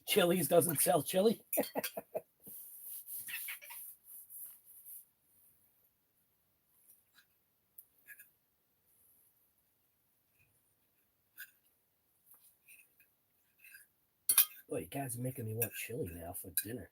Chili's doesn't sell chili. Oh, you guys are making me want chili now for dinner.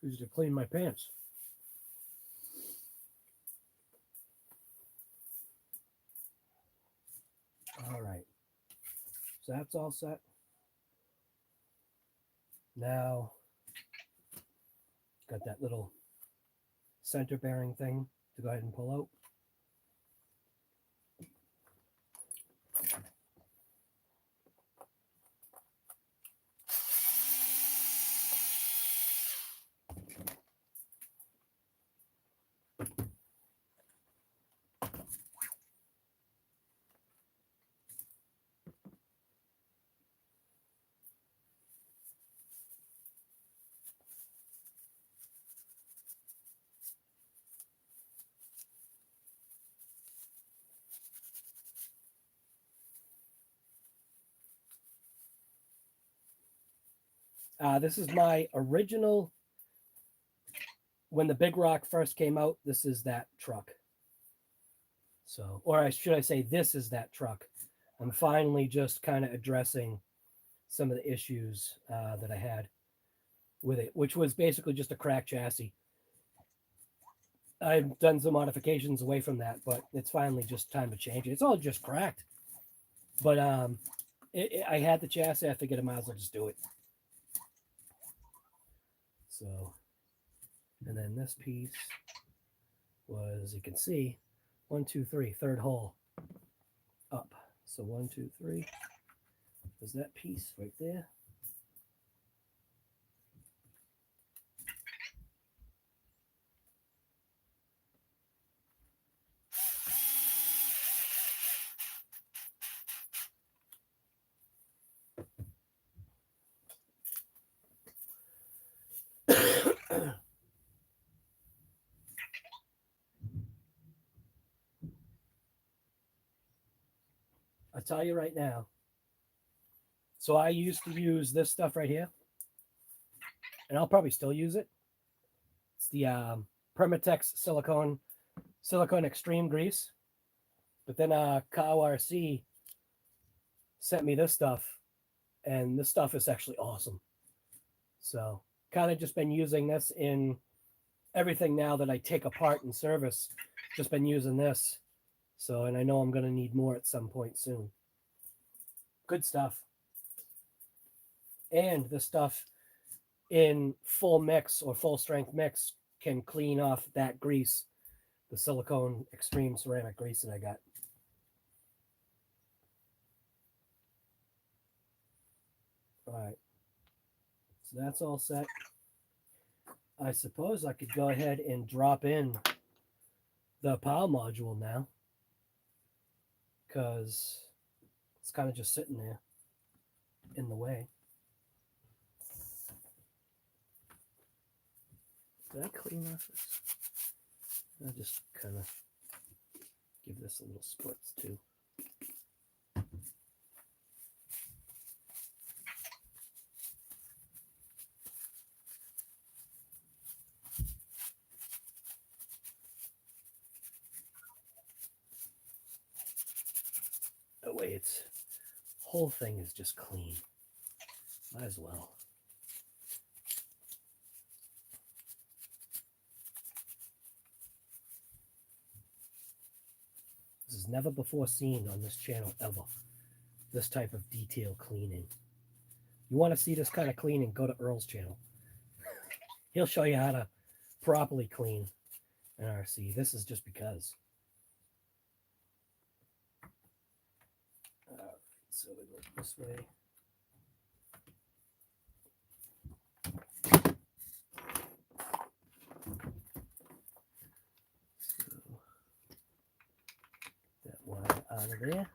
Used to clean my pants. All right. So that's all set. Now, got that little center bearing thing to go ahead and pull out. This is my original, when the Big Rock first came out, this is that truck. So, or should I say, this is that truck. I'm finally just kind of addressing some of the issues that I had with it, which was basically just a cracked chassis. I've done some modifications away from that, but it's finally just time to change it. It's all just cracked. But I had the chassis. I figured I might as well just do it. So, and then this piece was, you can see, 1, 2, 3, third hole up. So 1, 2, 3. There's that piece right there. I'll tell you right now. So I used to use this stuff right here, and I'll probably still use it. It's the Permatex silicone extreme grease. But then SKYRC RC sent me this stuff, and this stuff is actually awesome. So kind of just been using this in everything now that I take apart in service. Just been using this. So, and I know I'm going to need more at some point soon. Good stuff. And the stuff in full mix or full strength mix can clean off that grease, the silicone extreme ceramic grease that I got. All right. So that's all set. I suppose I could go ahead and drop in the power module now, because it's kind of just sitting there in the way. Did I clean off this? I'll just kind of give this a little spritz too. Oh wait, it's whole thing is just clean. Might as well. This is never before seen on this channel ever. This type of detail cleaning. You want to see this kind of cleaning, go to Earl's channel. He'll show you how to properly clean an RC. This is just because. Alright, so we go this way. That wire out of there.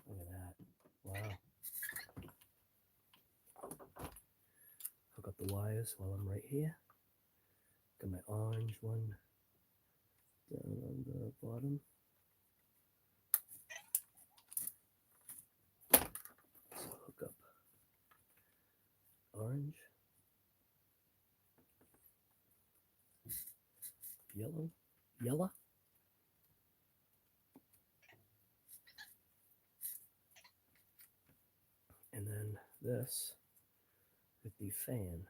Look at that. Wow. Hook up the wires while I'm right here. Got my orange one down on the bottom. So hook up orange, yellow, and then this with the fan.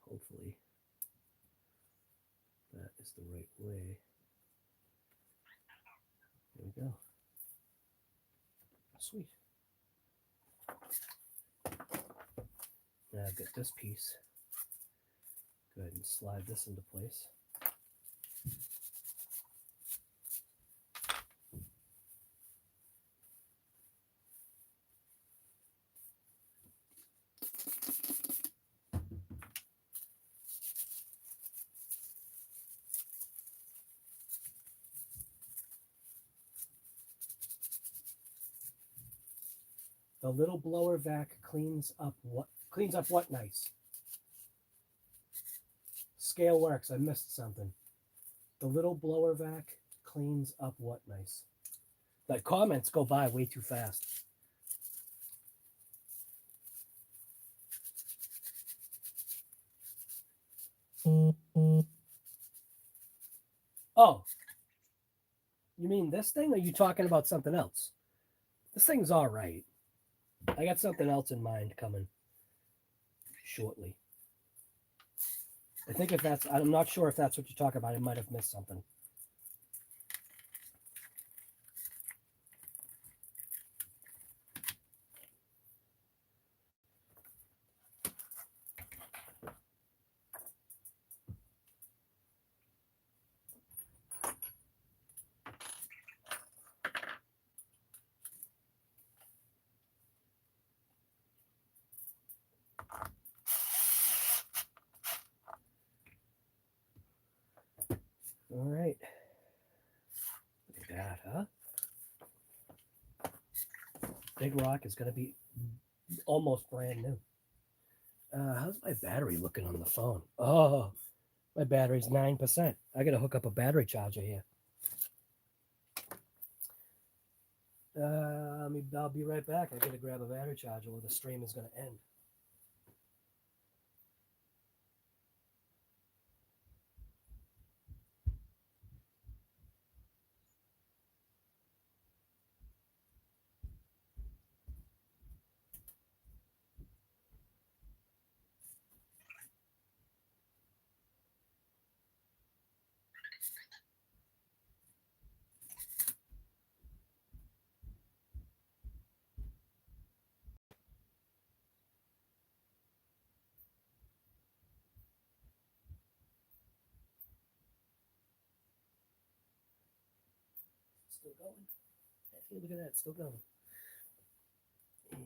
Hopefully that is the right way. There we go. Sweet. Now I've got this piece. Go ahead and slide this into place. The little blower vac cleans up what nice? Scale works. I missed something. The little blower vac cleans up what nice? The comments go by way too fast. Oh, you mean this thing, or are you talking about something else? This thing's all right. I got something else in mind coming shortly. I think if that's, I'm not sure if that's what you're talking about. I might have missed something. All right. Look at that, huh? Big Rock is going to be almost brand new. How's my battery looking on the phone? Oh, my battery's 9%. I got to hook up a battery charger here. I'll be right back. I got to grab a battery charger or the stream is going to end. Still going. Hey, look at that, still going. And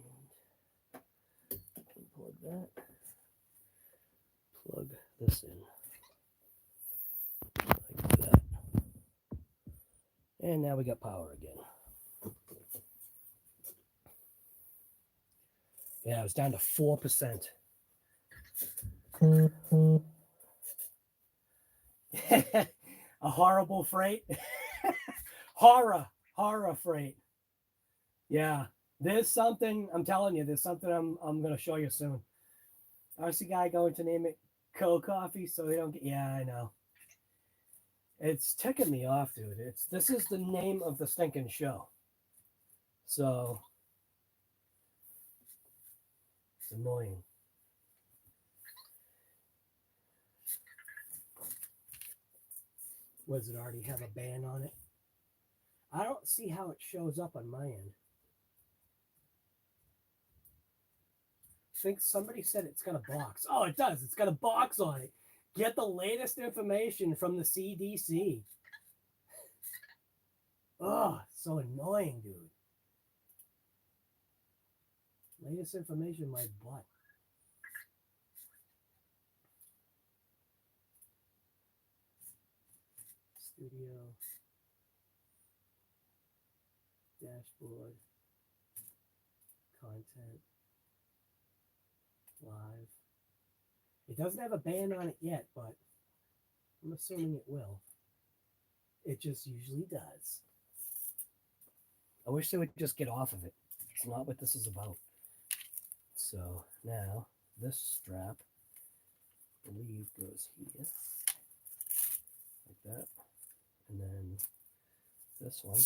plug that. Plug this in. And now we got power again. Yeah, it was down to 4%. A horrible freight. horror freight. Yeah, there's something, I'm telling you, there's something I'm going to show you soon. RC guy going to name it cold coffee so we don't get, yeah, I know. It's ticking me off, dude. This is the name of the stinking show. So it's annoying. Does it already have a ban on it? I don't see how it shows up on my end. I think somebody said it's got a box. Oh, it does. It's got a box on it. Get the latest information from the CDC. Oh, it's so annoying, dude. Latest information, my butt. Studio. Dashboard. Content. Live. It doesn't have a ban on it yet, but I'm assuming it will. It just usually does. I wish they would just get off of it. It's not what this is about. So now this strap, I believe, goes here, like that. And then this one,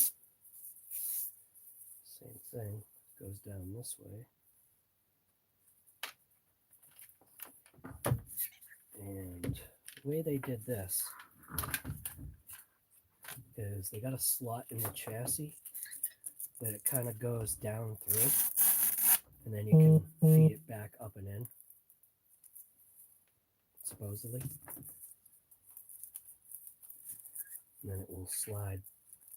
same thing, goes down this way. And the way they did this is they got a slot in the chassis that it kind of goes down through, and then you can feed it back up and in, supposedly. And then it will slide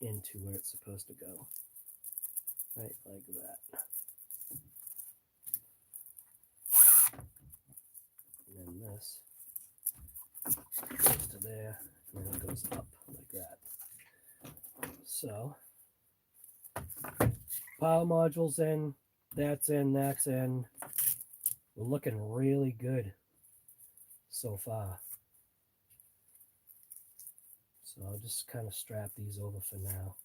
into where it's supposed to go, right like that. And then this goes to there, and then it goes up like that. So, power module's in, that's in, that's in. We're looking really good so far. So I'll just kind of strap these over for now.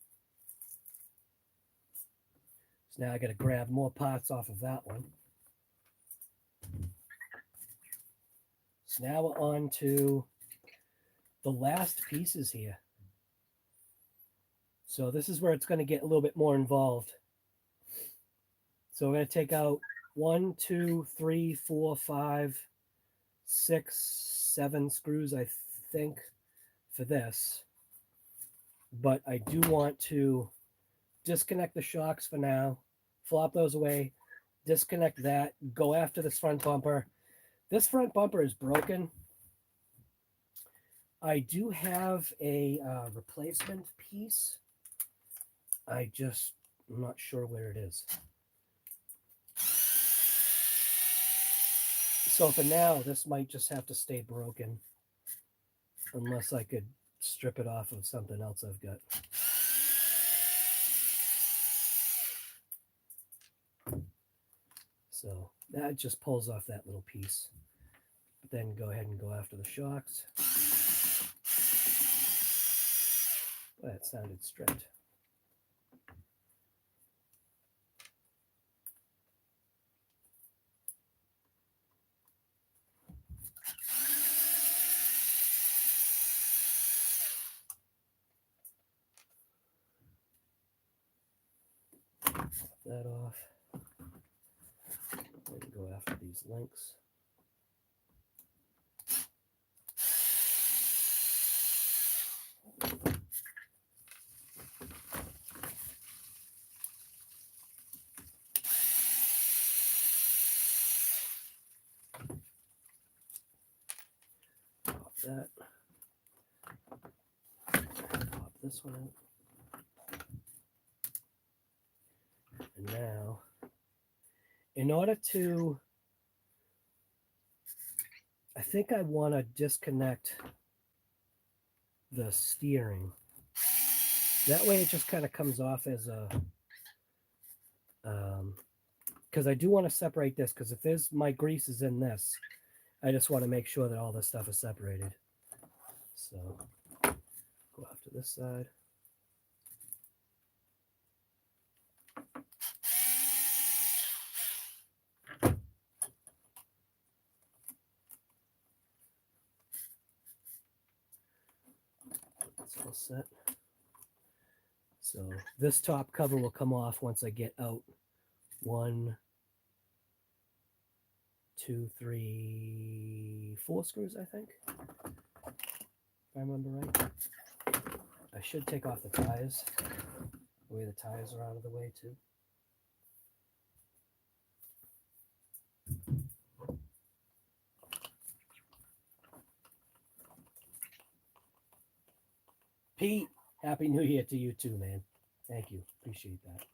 So now I got to grab more parts off of that one. So now we're on to the last pieces here. So this is where it's going to get a little bit more involved. So we're going to take out 1, 2, 3, 4, 5, 6, 7 screws, I think, for this. But I do want to disconnect the shocks for now, flop those away, disconnect that, go after this front bumper. This front bumper is broken. I do have a replacement piece. I'm not sure where it is. So for now, this might just have to stay broken unless I could strip it off of something else I've got. So that just pulls off that little piece. But then go ahead and go after the shocks. Well, that sounded stripped. That off. Then go after these links. Pop that. Pop this one out. And now, in order to, I think I want to disconnect the steering That way it just kind of comes off as a, because I do want to separate this, because if there's my grease is in this, I just want to make sure that all this stuff is separated. So go off to this side. That's all set. So this top cover will come off once I get out 1, 2, 3, 4 screws, I think, if I remember right. I should take off the tires. The way the tires are out of the way too. Pete, Happy New Year to you too, man. Thank you. Appreciate that.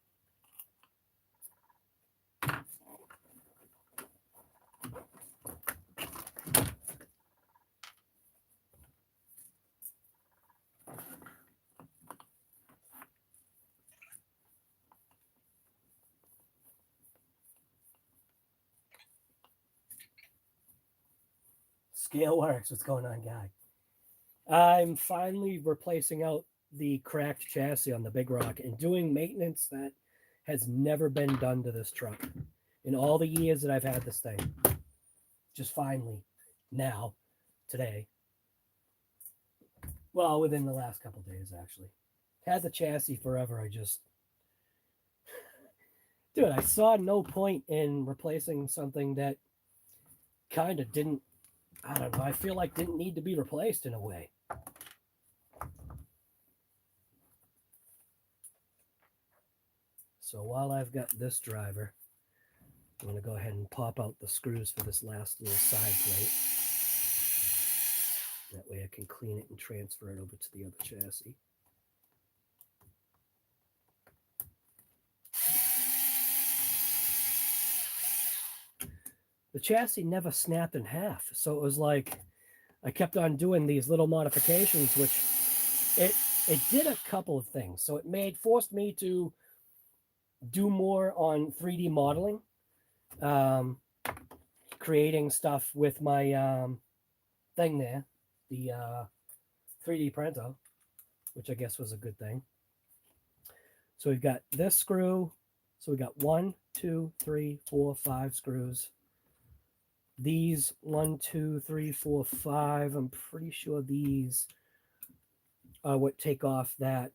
SKYRC, what's going on, guy? I'm finally replacing out the cracked chassis on the Big Rock and doing maintenance that has never been done to this truck in all the years that I've had this thing. Just finally, now, today. Well, within the last couple days, actually. Had the chassis forever. Dude, I saw no point in replacing something that kind of didn't, I don't know, I feel like didn't need to be replaced in a way. So while I've got this driver, I'm going to go ahead and pop out the screws for this last little side plate. That way I can clean it and transfer it over to the other chassis. The chassis never snapped in half, so it was like I kept on doing these little modifications, which it did a couple of things. So it forced me to do more on 3D modeling, creating stuff with my thing there, the 3D printer, which I guess was a good thing. So we've got this screw. So we got 1, 2, 3, 4, 5 screws. These 1, 2, 3, 4, 5. I'm pretty sure these are what take off that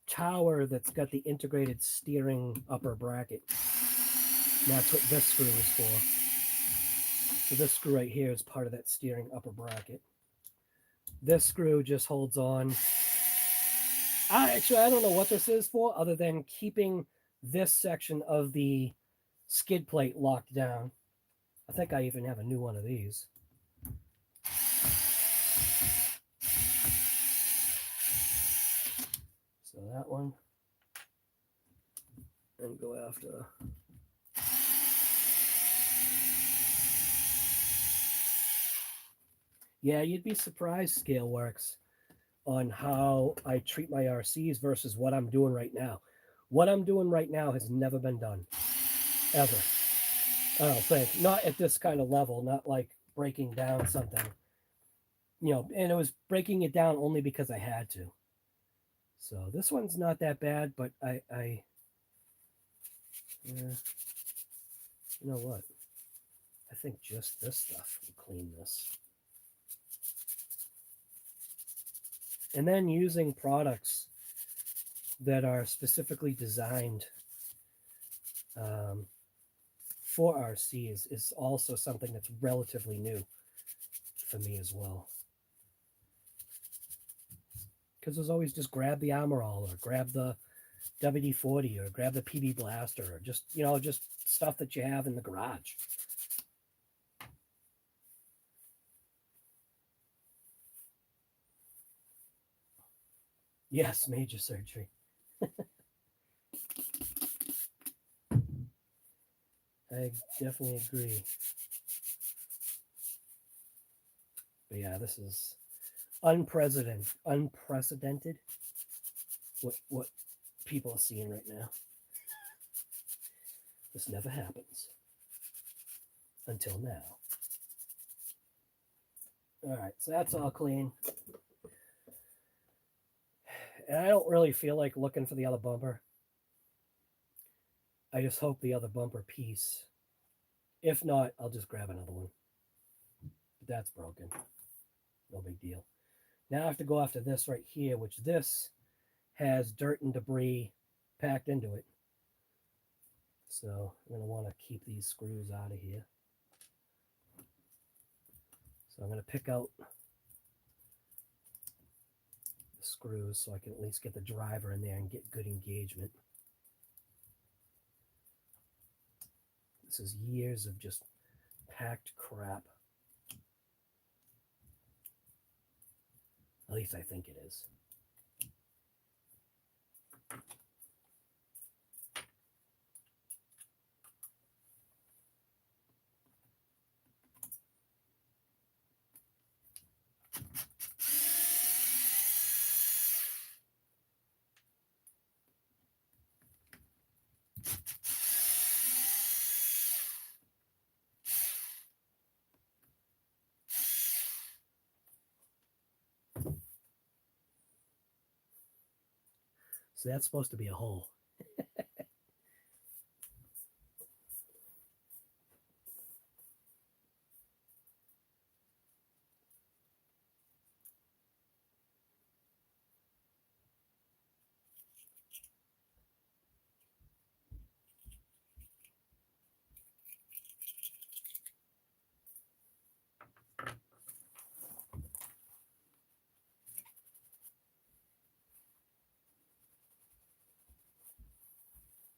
tower that's got the integrated steering upper bracket. And that's what this screw is for. So this screw right here is part of that steering upper bracket. This screw just holds on. I don't know what this is for other than keeping this section of the skid plate locked down. I think I even have a new one of these. So that one. And go after. Yeah, you'd be surprised, SKYRC, on how I treat my RCs versus what I'm doing right now. What I'm doing right now has never been done. Ever. I don't think. Not at this kind of level, not like breaking down something. You know, and it was breaking it down only because I had to. So this one's not that bad, but yeah, you know what? I think just this stuff will clean this. And then using products that are specifically designed for RC is also something that's relatively new for me as well. Because there's always just grab the Arrma or grab the WD-40 or grab the PB Blaster or just, you know, just stuff that you have in the garage. Yes, major surgery. I definitely agree. But yeah, this is unprecedented what people are seeing right now. This never happens until now. All right, so that's all clean. And I don't really feel like looking for the other bumper. I just hope the other bumper piece. If not, I'll just grab another one. But that's broken. No big deal. Now I have to go after this right here, which this has dirt and debris packed into it. So I'm going to want to keep these screws out of here. So I'm going to pick out the screws so I can at least get the driver in there and get good engagement. This is years of just packed crap. At least I think it is. So that's supposed to be a hole.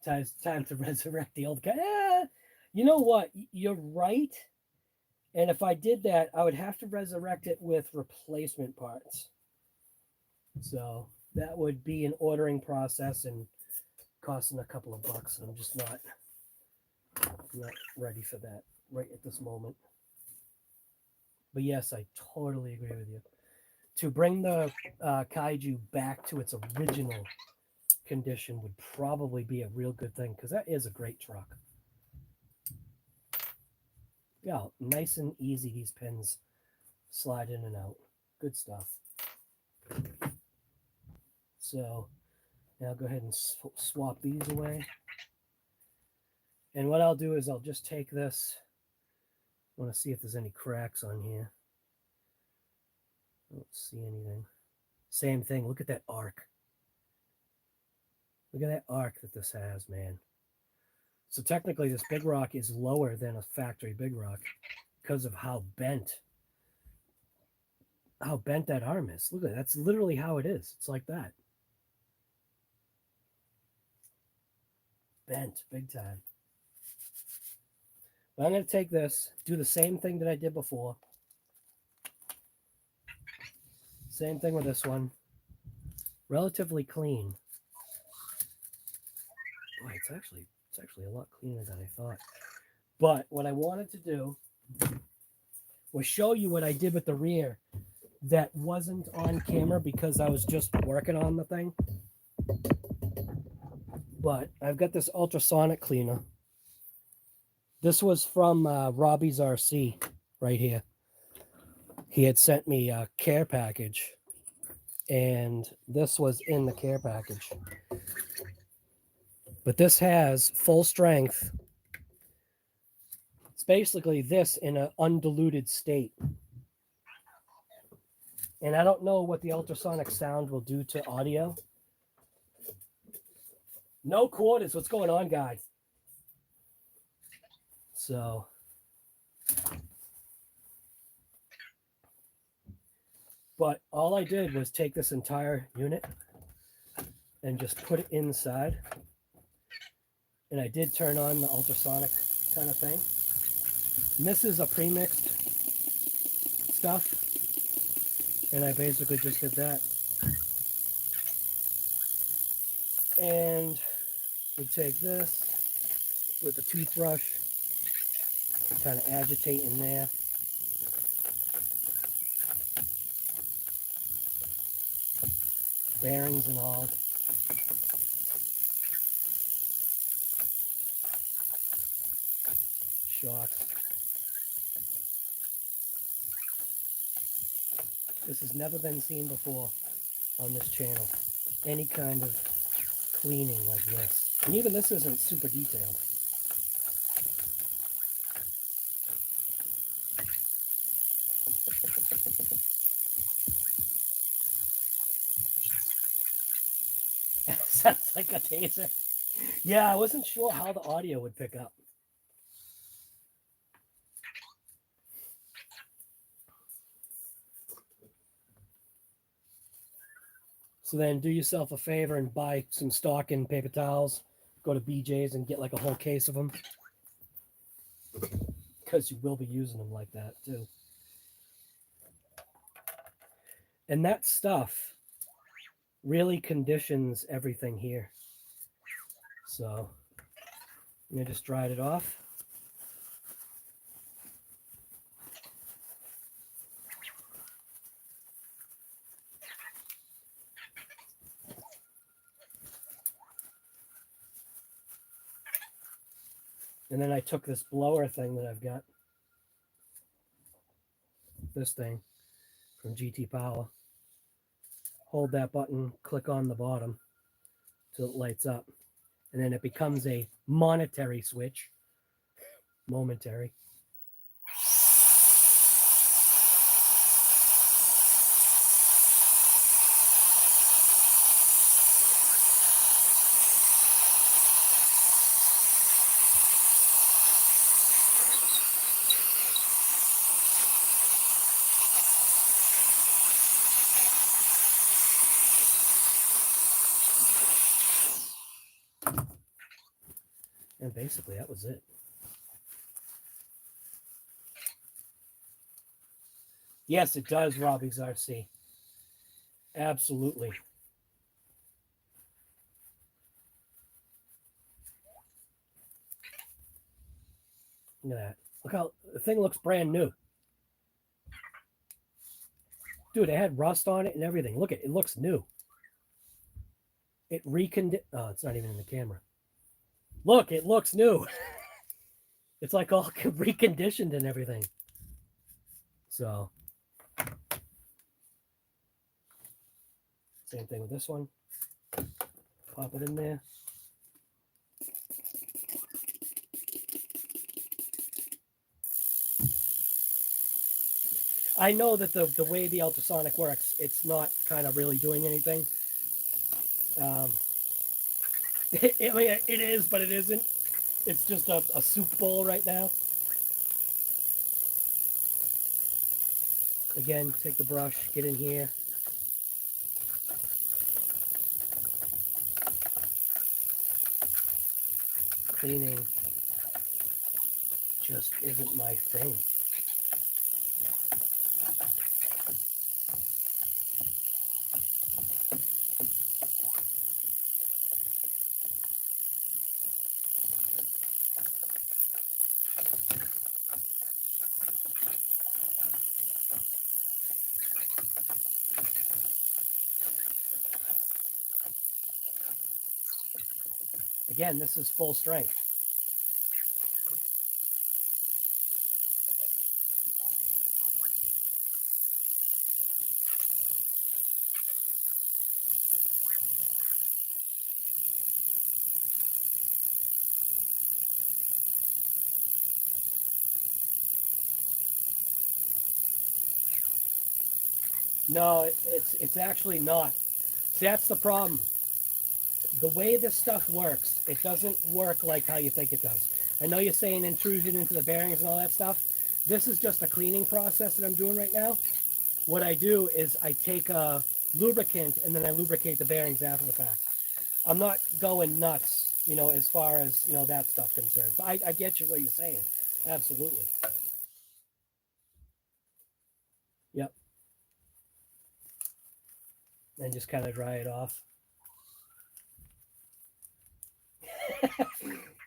It's time to resurrect the old guy. You know what? You're right. And if I did that, I would have to resurrect it with replacement parts. So that would be an ordering process and costing a couple of bucks. And I'm just not ready for that right at this moment. But yes, I totally agree with you. To bring the Kaiju back to its original condition would probably be a real good thing, because that is a great truck. Yeah, nice and easy, these pins slide in and out. Good stuff. So now I'll go ahead and swap these away. And what I'll do is I'll just take this. I want to see if there's any cracks on here. I don't see anything. Same thing. Look at that arc. Look at that arc that this has, man. So technically this big rock is lower than a factory big rock because of how bent that arm is. Look at that. That's literally how it is. It's like that. Bent big time. But I'm going to take this, do the same thing that I did before. Same thing with this one. Relatively clean. Boy, it's actually a lot cleaner than I thought. But what I wanted to do was show you what I did with the rear that wasn't on camera because I was just working on the thing. But I've got this ultrasonic cleaner. This was from Robbie's RC right here. He had sent me a care package, and this was in the care package. But this has full strength. It's basically this in an undiluted state. And I don't know what the ultrasonic sound will do to audio. No quarters. What's going on, guys? So but all I did was take this entire unit and just put it inside. And I did turn on the ultrasonic kind of thing. And this is a pre-mixed stuff. And I basically just did that. And we take this with a toothbrush, kind of agitate in there. bearings and all. Shocks. This has never been seen before on this channel. Any kind of cleaning like this. And even this isn't super detailed. Sounds like a taser. Yeah, I wasn't sure how the audio would pick up. So then do yourself a favor and buy some stock in paper towels. Go to BJ's and get like a whole case of them. Because you will be using them like that too. And that stuff really conditions everything here. So I'm going to just dry it off. And then I took this blower thing that I've got. This thing from GT Power. Hold that button, click on the bottom till it lights up. And then it becomes a monetary switch. Momentary. And basically that was it. Yes, it does, Robbie's RC. Absolutely. Look at that. Look how the thing looks brand new. Dude, it had rust on it and everything. Look at it. It looks new. It oh, it's not even in the camera. Look, it looks new. It's like all reconditioned and everything. So, same thing with this one. Pop it in there. I know that the way the ultrasonic works, it's not kind of really doing anything. I mean, it is, but it isn't. It's just a soup bowl right now. Again, take the brush, get in here. Cleaning just isn't my thing. Again, this is full strength. No, it's actually not. See, that's the problem. The way this stuff works, it doesn't work like how you think it does. I know you're saying intrusion into the bearings and all that stuff. This is just a cleaning process that I'm doing right now. What I do is I take a lubricant and then I lubricate the bearings after the fact. I'm not going nuts, you know, as far as, you know, that stuff concerns. But I get you what you're saying. Absolutely. Yep. And just kind of dry it off.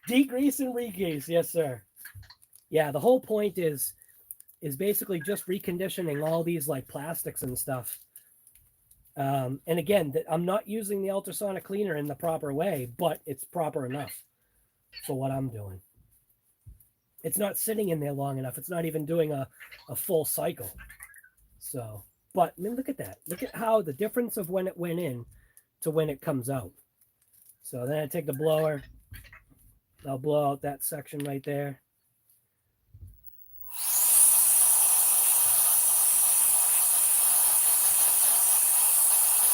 Degrease and regrease, yes sir. Yeah, the whole point is basically just reconditioning all these like plastics and stuff And again, I'm not using the ultrasonic cleaner in the proper way, but it's proper enough for what I'm doing. It's not sitting in there long enough. It's not even doing a full cycle. So, but I mean, look at that. Look at how the difference of when it went in to when it comes out. So then I take the blower. I'll blow out that section right there.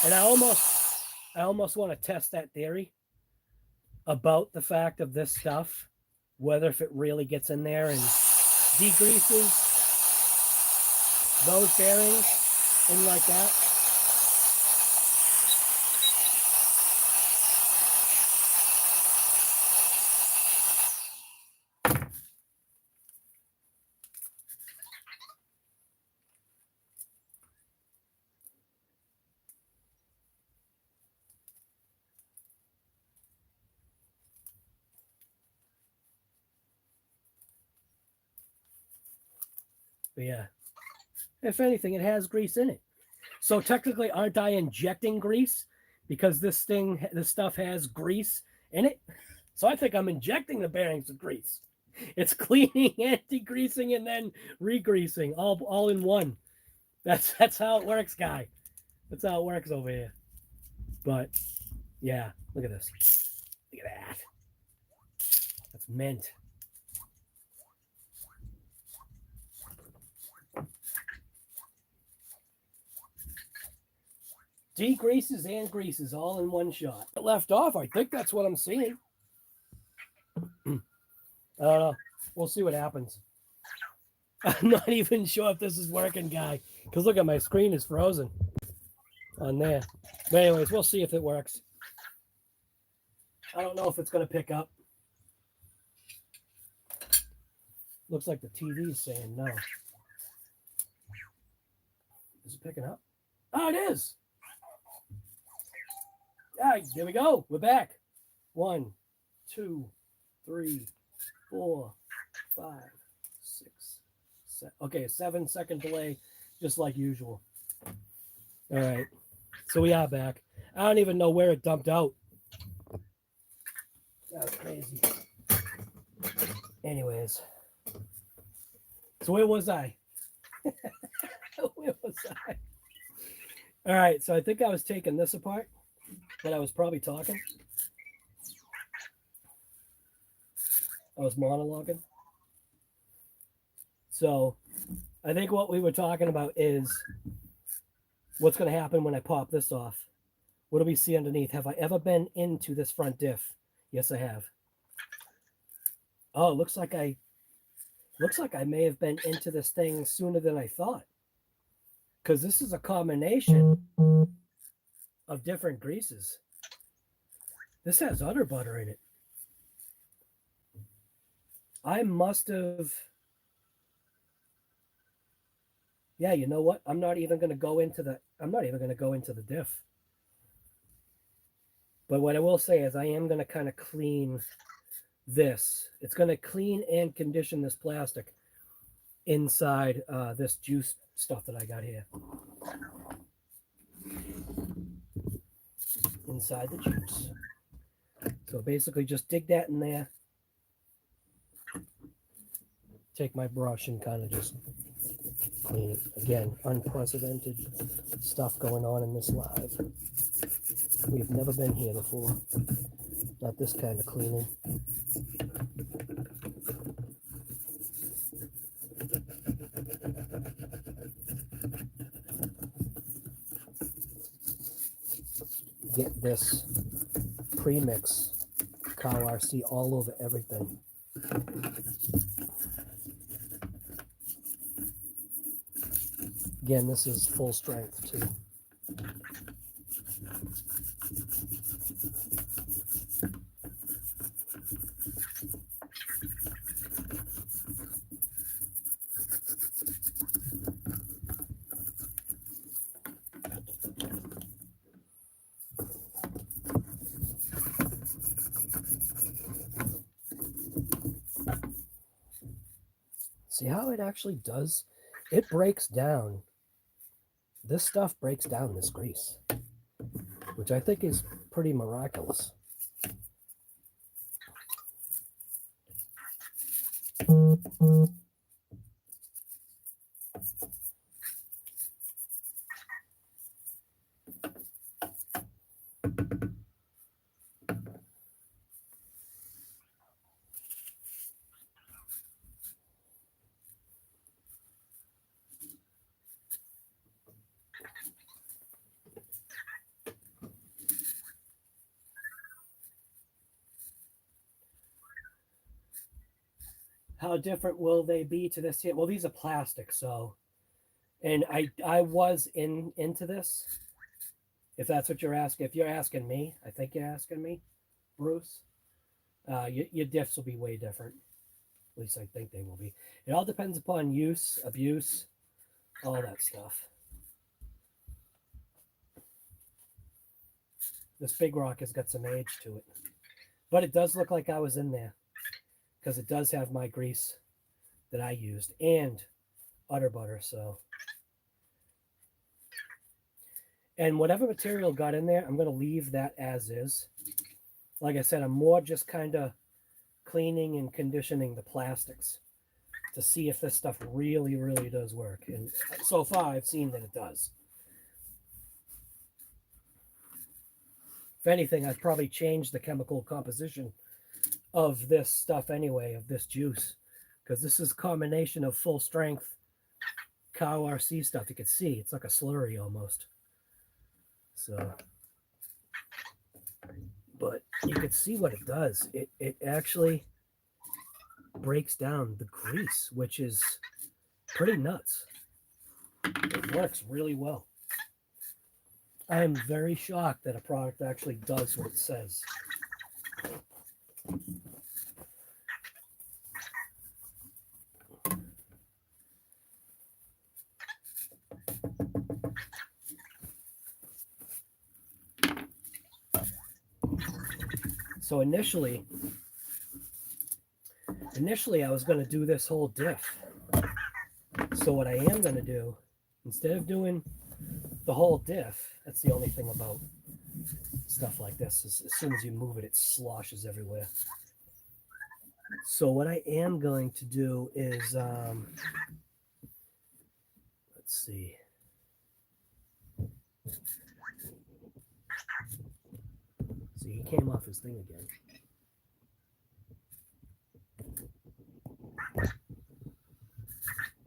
And I almost want to test that theory about the fact of this stuff, whether if it really gets in there and degreases those bearings in like that. But yeah, if anything, it has grease in it. So technically, aren't I injecting grease because this stuff has grease in it? So I think I'm injecting the bearings with grease. It's cleaning and degreasing and then re-greasing all in one. That's how it works, guy. That's how it works over here. But yeah, look at this. Look at that. That's mint. Degreases and greases all in one shot. It left off. I think that's what I'm seeing. I don't know. We'll see what happens. I'm not even sure if this is working, guy. Because look at my screen is frozen on there. But anyways, we'll see if it works. I don't know if it's going to pick up. Looks like the TV is saying no. Is it picking up? Oh, it is. Yeah, there we go. We're back. 1, 2, 3, 4, 5, 6, 7. Okay, 7-second delay, just like usual. All right. So we are back. I don't even know where it dumped out. That's crazy. Anyways. So where was I? Where was I? All right. So I think I was taking this apart. But I was probably talking. I was monologuing. So I think what we were talking about is what's going to happen when I pop this off. What do we see underneath? Have I ever been into this front diff? Yes, I have. Oh, it looks like I may have been into this thing sooner than I thought. Because this is a combination of different greases. This has udder butter in it. I must have. Yeah, you know what? I'm not even going to go into the diff. But what I will say is I am going to kind of clean this. It's going to clean and condition this plastic inside this juice stuff that I got here. Inside the juice. So basically just dig that in there. Take my brush and kind of just clean it. Again, unprecedented stuff going on in this live. We've never been here before. Not this kind of cleaning. Get this premix SKYRC all over everything. Again, this is full strength too. See how it actually does? It breaks down. This stuff breaks down this grease. which I think is pretty miraculous. How different will they be to this here? Well, these are plastic, so, and I was into this. If that's what you're asking, if you're asking me, I think you're asking me, Bruce. Your diffs will be way different. At least I think they will be. It all depends upon use, abuse, all that stuff. This big rock has got some age to it, but it does look like I was in there, because it does have my grease that I used and udder butter. So, and whatever material got in there, I'm going to leave that as is. Like I said, I'm more just kind of cleaning and conditioning the plastics to see if this stuff really, really does work. And so far, I've seen that it does. If anything, I've probably changed the chemical composition of this stuff anyway, of this juice, because this is a combination of full strength cow RC stuff. You can see it's like a slurry almost. So, but you can see what it does. It actually breaks down the grease, which is pretty nuts. It works really well. I am very shocked that a product actually does what it says. So initially I was going to do this whole diff. So what I am going to do, instead of doing the whole diff, that's the only thing about stuff like this, is as soon as you move it, it sloshes everywhere. So what I am going to do is, let's see. See, he came off his thing again.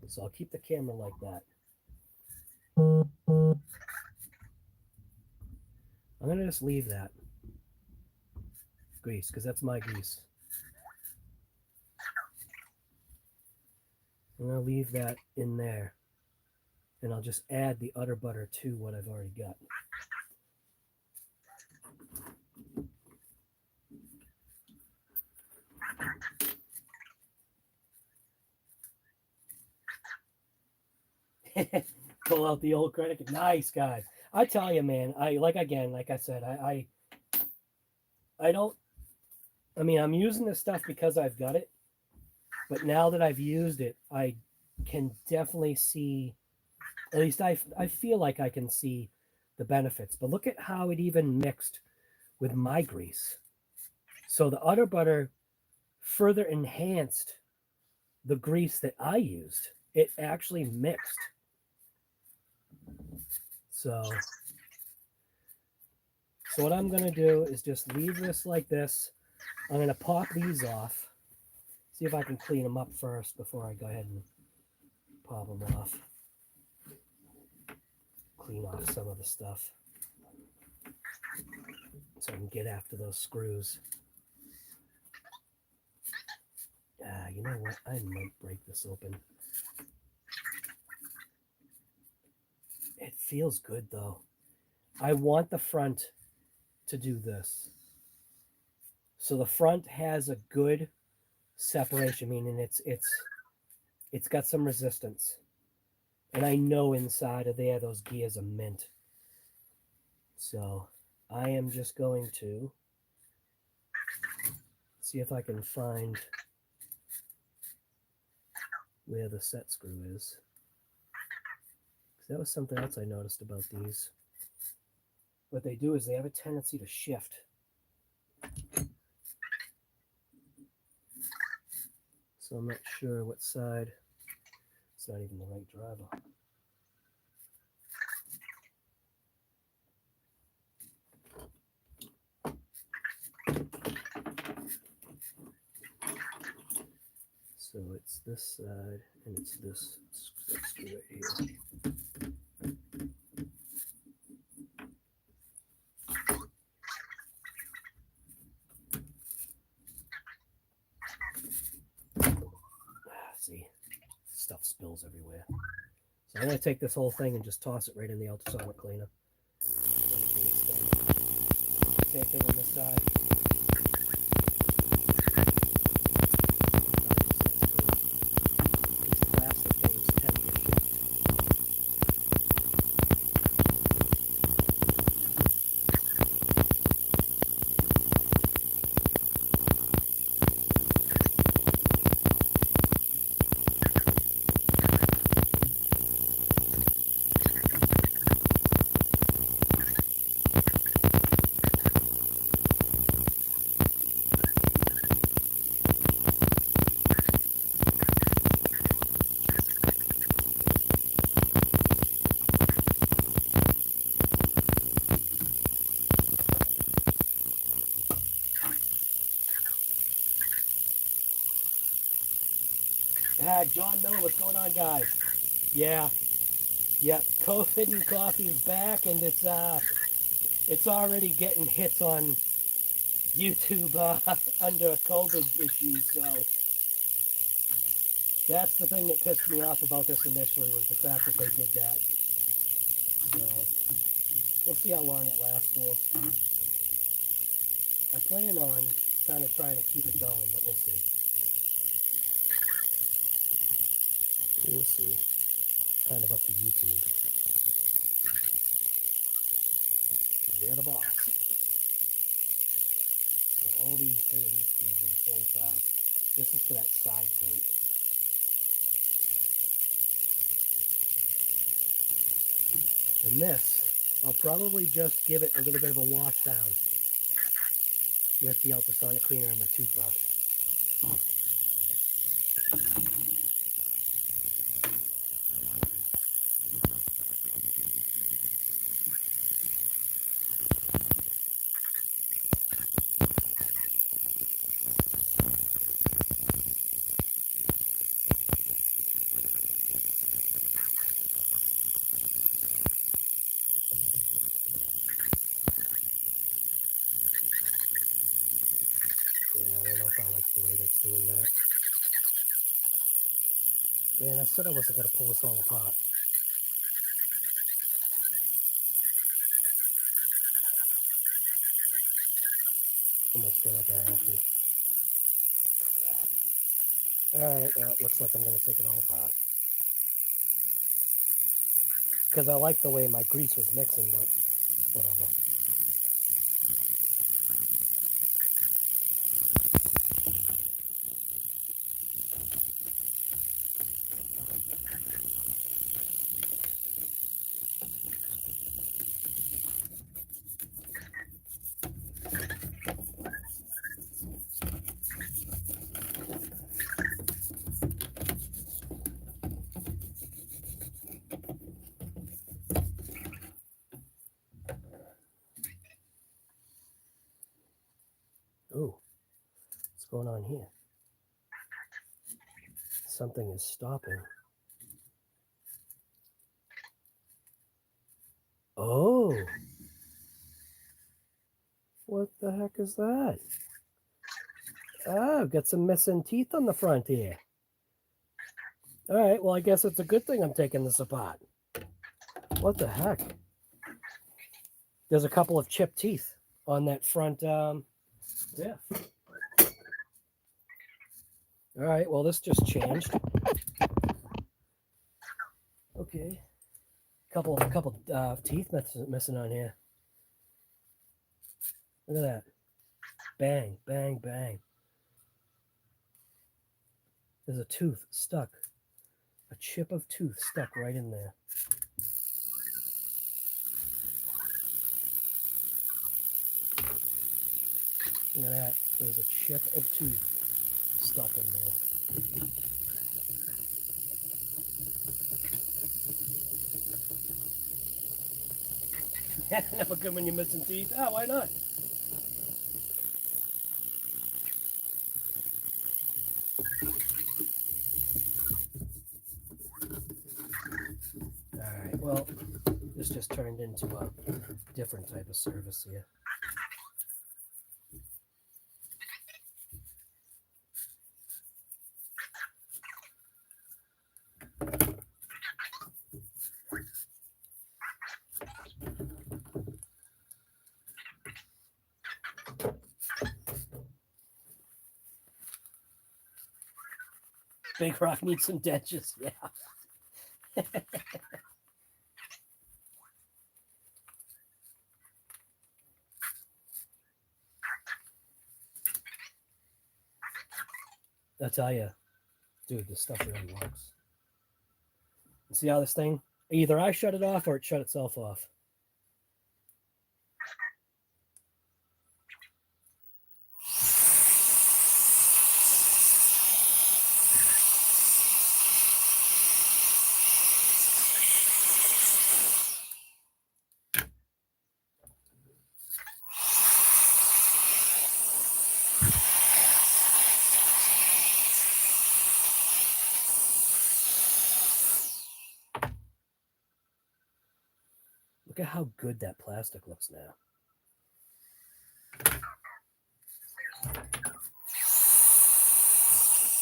So I'll keep the camera like that. I'm going to just leave that grease, because that's my grease. I'm going to leave that in there. And I'll just add the udder butter to what I've already got. Pull out the old credit. Nice, guys. I tell you, man, like I said, I mean, I'm using this stuff because I've got it, but now that I've used it, I can definitely see, at least I feel like I can see the benefits. But look at how it even mixed with my grease. So the udder butter further enhanced the grease that I used. It actually mixed. So what I'm going to do is just leave this like this. I'm going to pop these off. See if I can clean them up first before I go ahead and pop them off. Clean off some of the stuff so I can get after those screws. You know what? I might break this open. It feels good though. I want the front to do this. So the front has a good separation, meaning it's got some resistance. And I know inside of there those gears are mint. So I am just going to see if I can find where the set screw is. That was something else I noticed about these. what they do is they have a tendency to shift. So I'm not sure what side. It's not even the right driver. So it's this side and it's this screw right here. See, stuff spills everywhere. So I'm going to take this whole thing and just toss it right in the ultrasonic cleaner. Same thing on this side. These plastic things tend to shift. John Miller, what's going on, guys? Yeah, COVID and coffee is back, and it's already getting hits on YouTube under COVID issues. So that's the thing that pissed me off about this initially, was the fact that they did that. So we'll see how long it lasts for. I plan on kind of trying to keep it going, but we'll see. We'll see. Kind of up to YouTube. They're the boss. So all these three of these tubes are the same size. This is for that side plate. And this, I'll probably just give it a little bit of a wash down with the ultrasonic cleaner and the toothbrush. Doing that. Man, I said I wasn't going to pull this all apart. Almost feel like I have to. Crap. Alright, well, it looks like I'm going to take it all apart. Because I like the way my grease was mixing, but whatever. Ooh, what's going on here? Something is stopping. Oh, what the heck is that? Oh, got some missing teeth on the front here. All right, well, I guess it's a good thing I'm taking this apart. What the heck? There's a couple of chipped teeth on that front diff. All right, well, this just changed. Okay. Couple teeth missing on here. Look at that. Bang, bang, bang. There's a tooth stuck. A chip of tooth stuck right in there. Look at that. There's a chip or two stuck in there. Never good when you're missing teeth. Ah, why not? Alright, well, this just turned into a different type of service here. Big Rock needs some dentures, yeah. I tell you, dude, this stuff really works. You see how this thing, either I shut it off or it shut itself off. Look at how good that plastic looks now.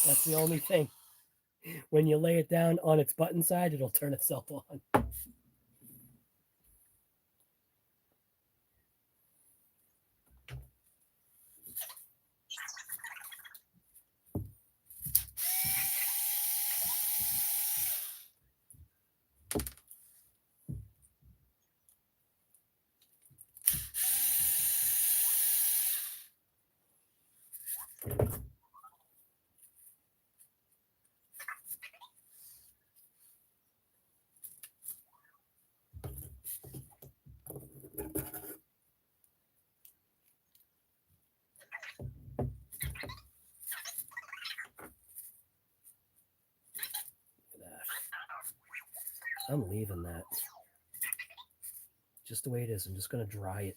That's the only thing. When you lay it down on its button side, it'll turn itself on. I'm leaving that just the way it is. I'm just going to dry it.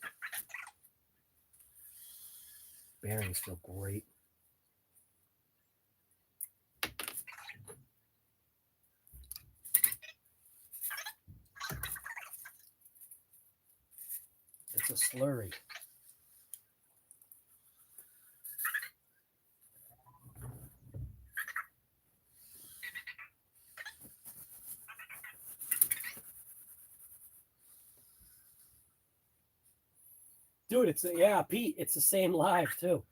Bearings feel great. It's a slurry. Dude, it's yeah, Pete, it's the same live too.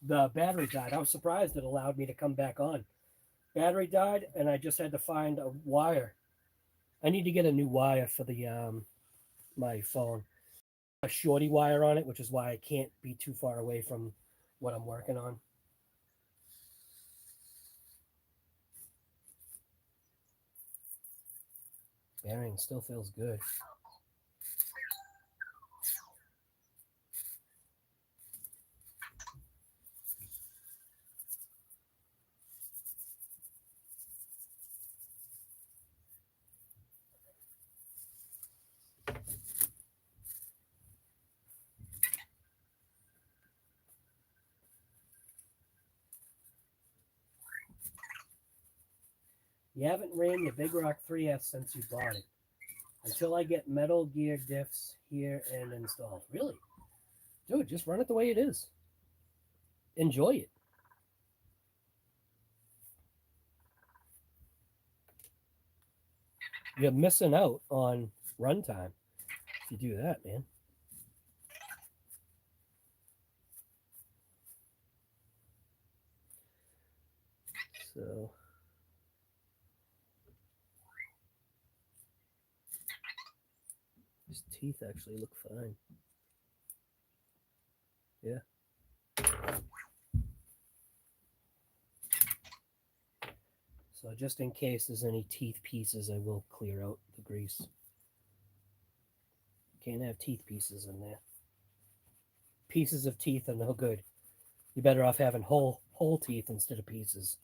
The battery died. I was surprised it allowed me to come back on. Battery died, and I just had to find a wire. I need to get a new wire for the my phone. A shorty wire on it, which is why I can't be too far away from what I'm working on. Bearing still feels good. You haven't ran your Big Rock 3S since you bought it. Until I get metal gear diffs here and installed. Really? Dude, just run it the way it is. Enjoy it. You're missing out on runtime if you do that, man. So... his teeth actually look fine. Yeah. So just in case there's any teeth pieces, I will clear out the grease. Can't have teeth pieces in there. Pieces of teeth are no good. You're better off having whole teeth instead of pieces.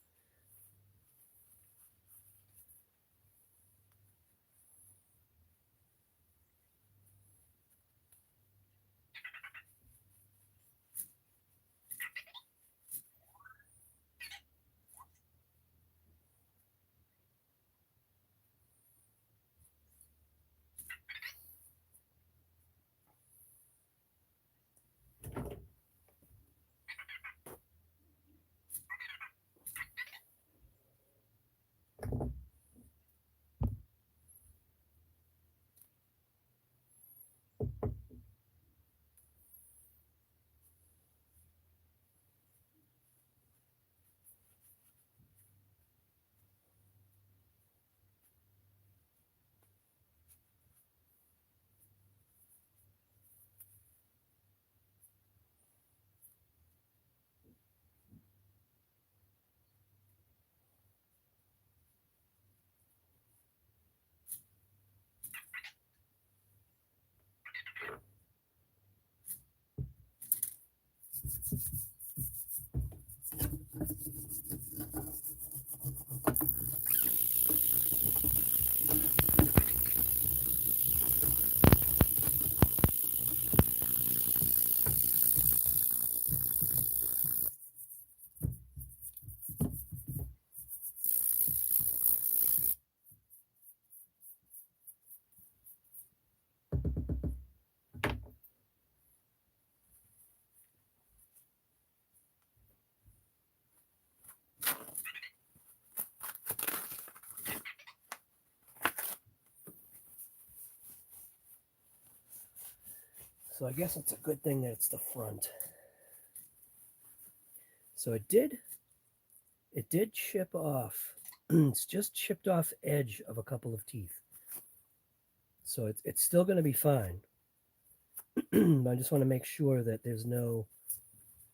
So I guess it's a good thing that it's the front. So it did chip off. It's just chipped off edge of a couple of teeth. So it's still going to be fine. I just want to make sure that there's no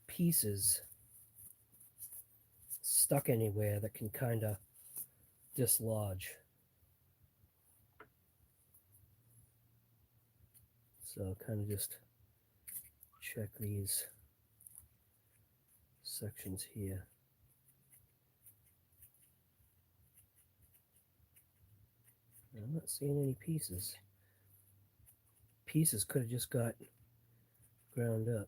pieces stuck anywhere that can kind of dislodge. So kind of just check these sections here. I'm not seeing any pieces. Pieces could have just got ground up.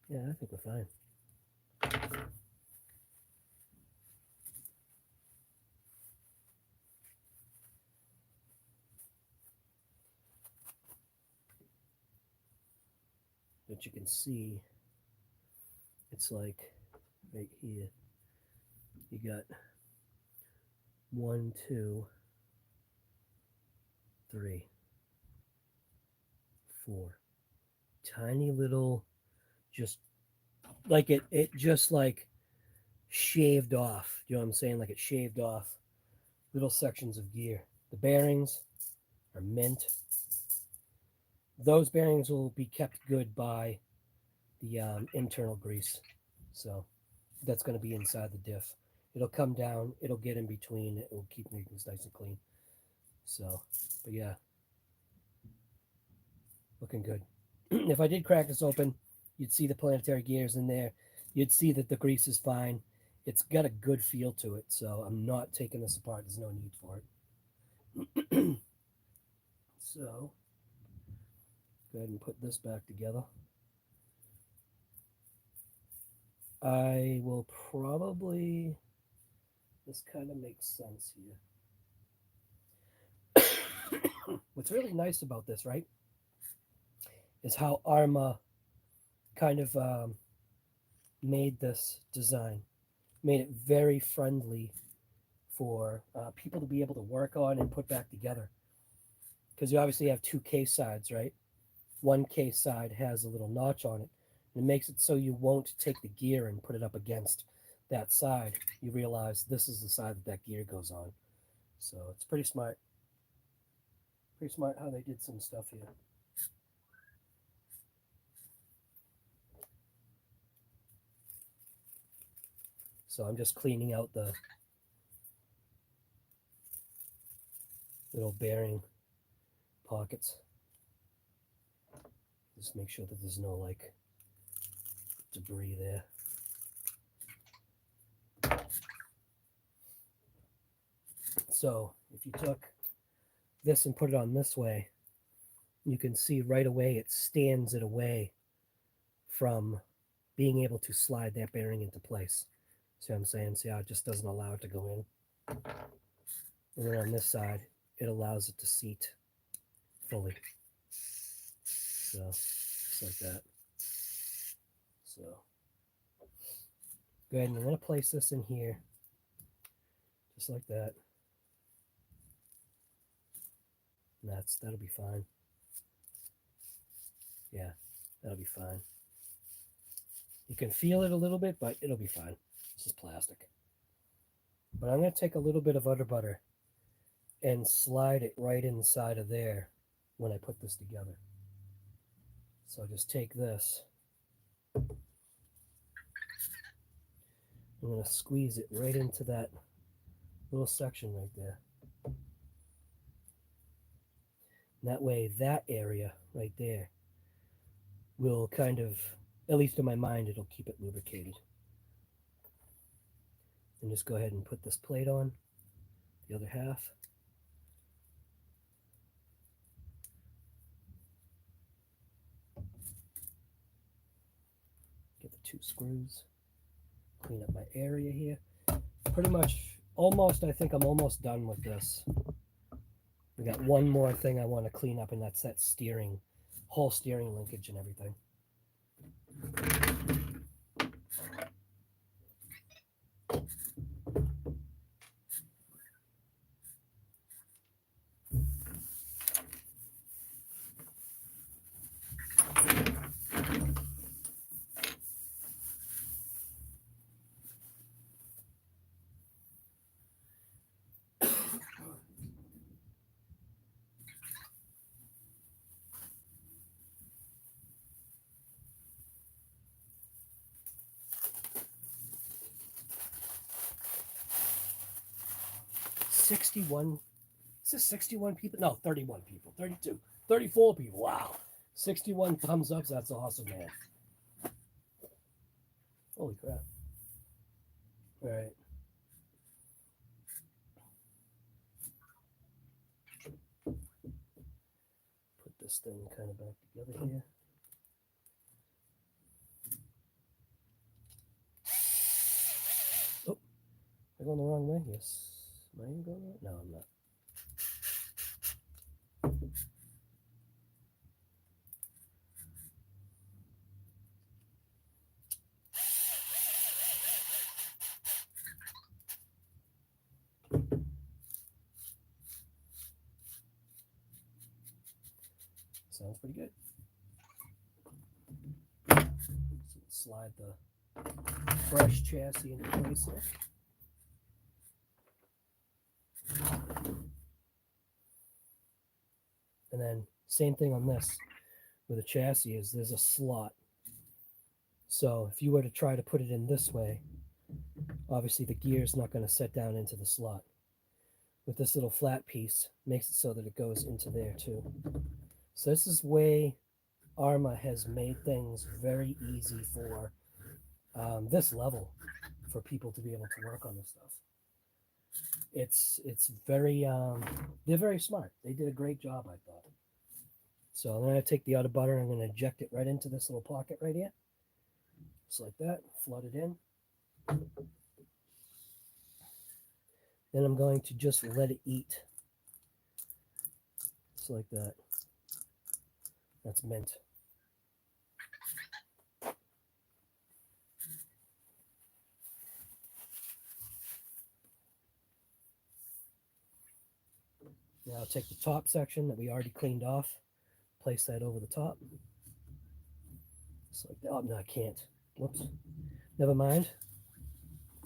Yeah, I think we're fine. But you can see, it's like right here, you got 1, 2, 3, 4. Tiny little, just like it just like shaved off. You know what I'm saying? Like it shaved off little sections of gear. The bearings are mint. Those bearings will be kept good by the internal grease. So that's going to be inside the diff. It'll come down, it'll get in between, it will keep things nice and clean. So, but yeah, looking good. If I did crack this open, you'd see the planetary gears in there. You'd see that the grease is fine. It's got a good feel to it, so I'm not taking this apart. There's no need for it. So, go ahead and put this back together. I will probably, this kind of makes sense here. What's really nice about this, right, is how Arrma kind of made this design, made it very friendly for people to be able to work on and put back together. Because you obviously have two case sides, right? One case side has a little notch on it. And it makes it so you won't take the gear and put it up against that side. You realize this is the side that gear goes on. So it's pretty smart. Pretty smart how they did some stuff here. So I'm just cleaning out the little bearing pockets. Just make sure that there's no like debris there. So if you took this and put it on this way, you can see right away it stands it away from being able to slide that bearing into place. See what I'm saying? See how it just doesn't allow it to go in? And then on this side, it allows it to seat fully. So, just like that. So, go ahead and I'm going to place this in here, just like that. And that'll be fine. Yeah, that'll be fine. You can feel it a little bit, but it'll be fine. This is plastic. But I'm going to take a little bit of udder butter and slide it right inside of there when I put this together. So I'll just take this. I'm going to squeeze it right into that little section right there. And that way, that area right there will kind of, at least in my mind, it'll keep it lubricated. And just go ahead and put this plate on, the other half. Get the 2 screws. Clean up my area here. Pretty much, almost, I think I'm almost done with this. We got one more thing I want to clean up, and that's that steering, whole steering linkage and everything. Is this 61 people? No, 31 people, 32, 34 people. Wow. 61 thumbs up. That's awesome, man. Holy crap. All right. Put this thing kind of back together here. Oh, am I going the wrong way? Yes. Am I even going right? No, I'm not. Sounds pretty good. So slide the fresh chassis into place there. And then same thing on this with the chassis is there's a slot. So if you were to try to put it in this way, obviously the gear is not going to set down into the slot. With this little flat piece, makes it so that it goes into there too. So this is way Arrma has made things very easy for this level for people to be able to work on this stuff. It's very they're very smart. They did a great job, I thought. So I'm going to take the udder butter and I'm going to inject it right into this little pocket right here. Just like that, flood it in. Then I'm going to just let it eat. Just like that. That's mint. Now I'll take the top section that we already cleaned off, place that over the top. Just like that. Oh, no, I can't. Whoops. Never mind.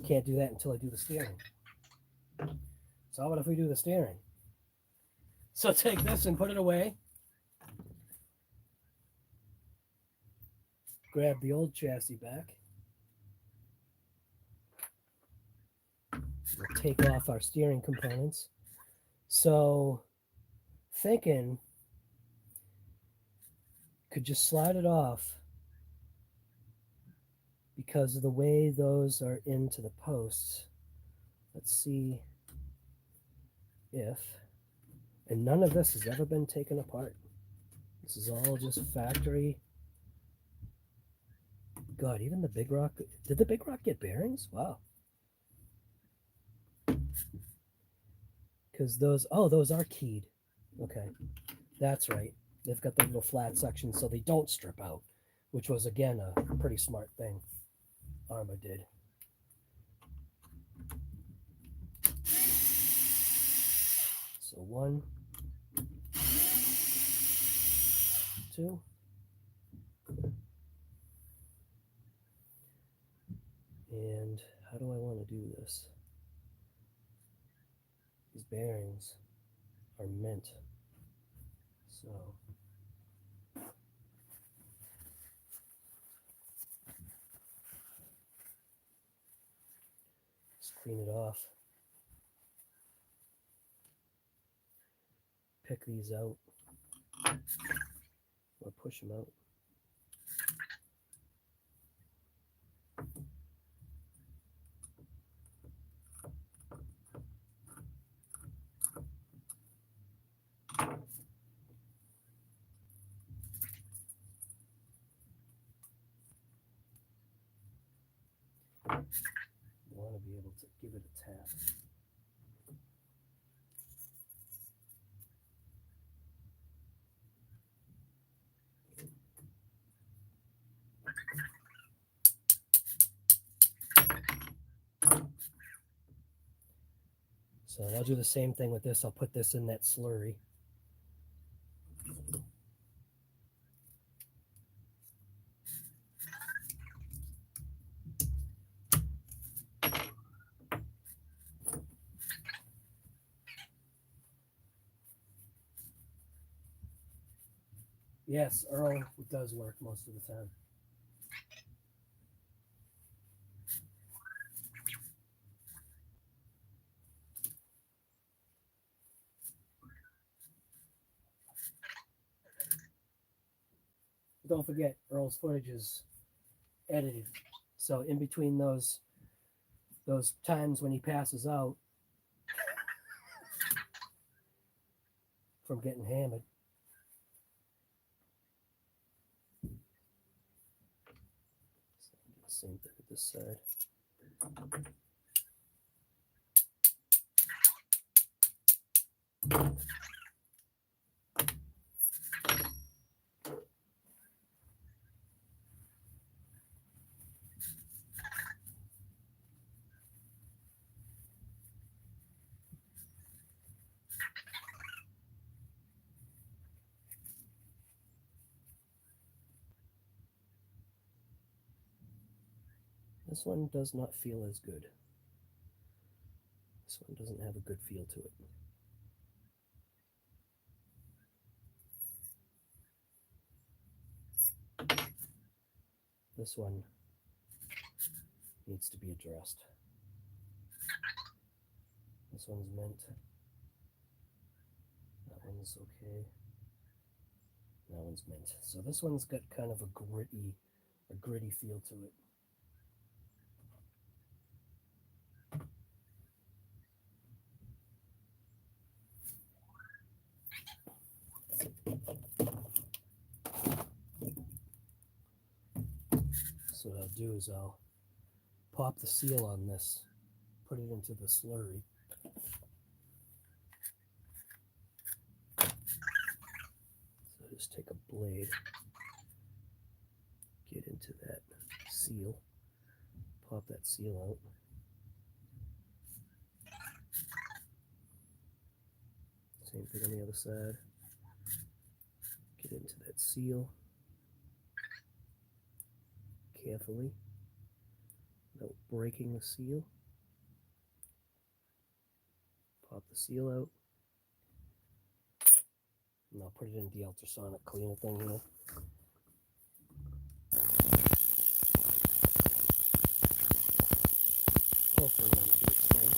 Can't do that until I do the steering. So how about if we do the steering? So take this and put it away. Grab the old chassis back. We'll take off our steering components. So thinking could just slide it off because of the way those are into the posts. Let's see if, and none of this has ever been taken apart. This is all just factory. God, even the Big Rock, did the Big Rock get bearings? Wow. Because those, oh, those are keyed. Okay, that's right. They've got the little flat section so they don't strip out, which was, again, a pretty smart thing Arrma did. So 1, 2. And how do I want to do this? These bearings are mint. So just clean it off. Pick these out or push them out. You want to be able to give it a tap. So I'll do the same thing with this. I'll put this in that slurry. Yes, Earl does work most of the time. Don't forget, Earl's footage is edited. So in between those times when he passes out from getting hammered. Same thing with this side. This one does not feel as good. This one doesn't have a good feel to it. This one needs to be addressed. This one's mint. That one's okay. That one's mint. So this one's got kind of a gritty feel to it. So what I'll do is I'll pop the seal on this, put it into the slurry. So just take a blade, get into that seal, pop that seal out. Same thing on the other side. Get into that seal carefully without breaking the seal. Pop the seal out. And I'll put it in the ultrasonic cleaner thing here. Hopefully not too extreme.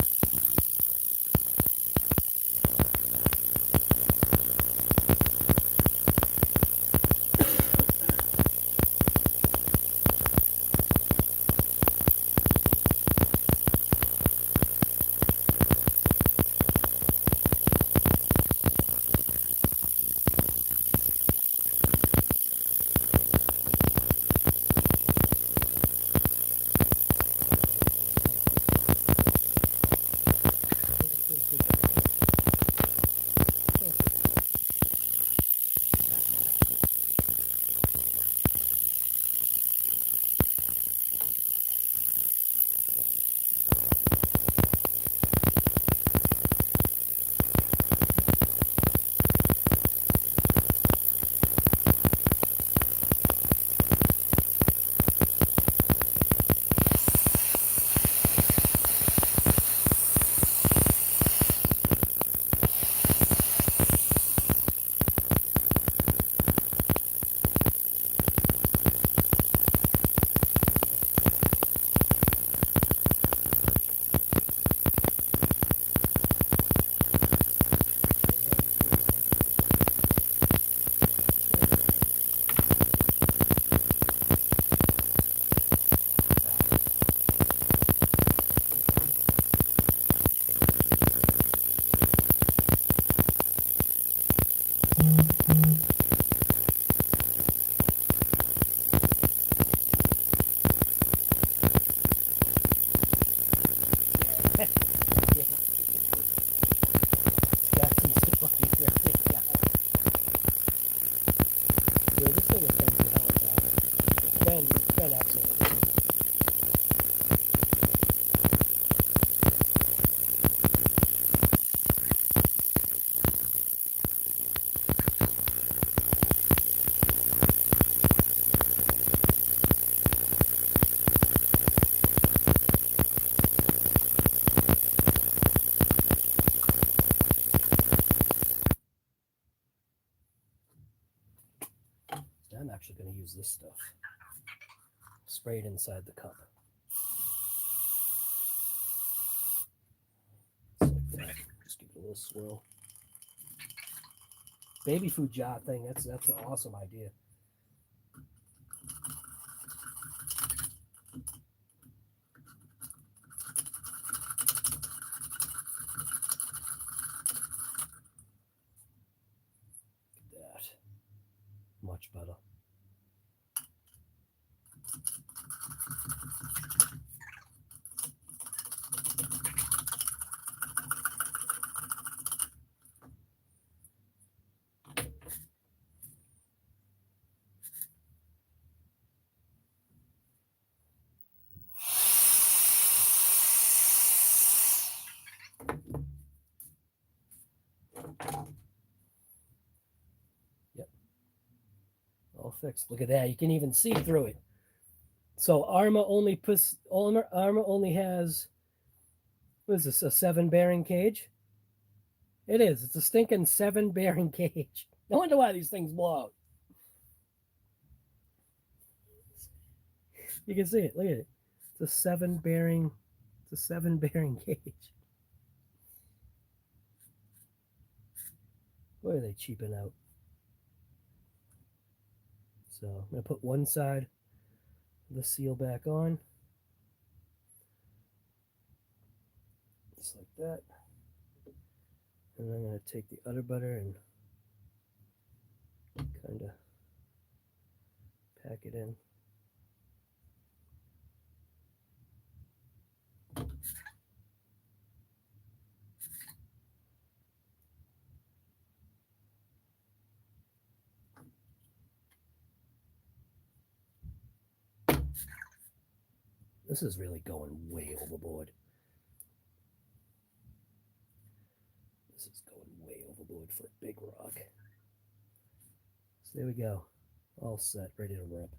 good, excellent. I'm actually going to use this stuff. Spray it inside the cup. Just like that. Just give it a little swirl. Baby food jar thing, that's an awesome idea. Look at that. Much better. All fixed. Look at that. You can even see through it. So Arrma only has, what is this, a 7 bearing cage? It is. It's a stinking 7 bearing cage. No wonder why these things blow out. You can see it. Look at it. It's a 7 bearing cage. Boy, are they cheaping out. So I'm going to put one side of the seal back on. Just like that. And I'm going to take the other butter and kind of pack it in. This is really going way overboard. This is going way overboard for a big rock. So there we go. All set, ready to rip.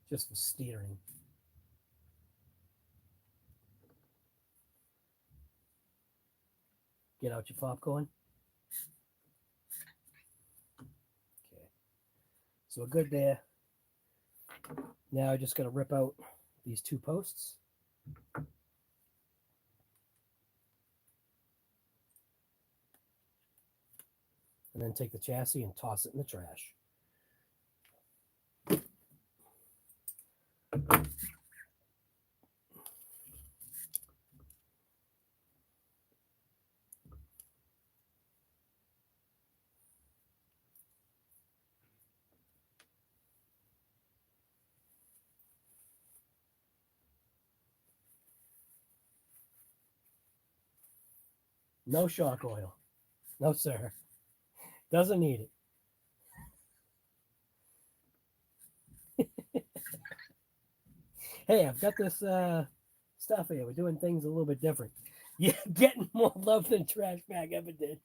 Just for steering. Get out your popcorn. Okay. So we're good there. Now I just got to rip out these 2 posts. And then take the chassis and toss it in the trash. No shock oil. No, sir. Doesn't need it. Hey, I've got this stuff here. We're doing things a little bit different. Yeah, getting more love than Trash Bag ever did.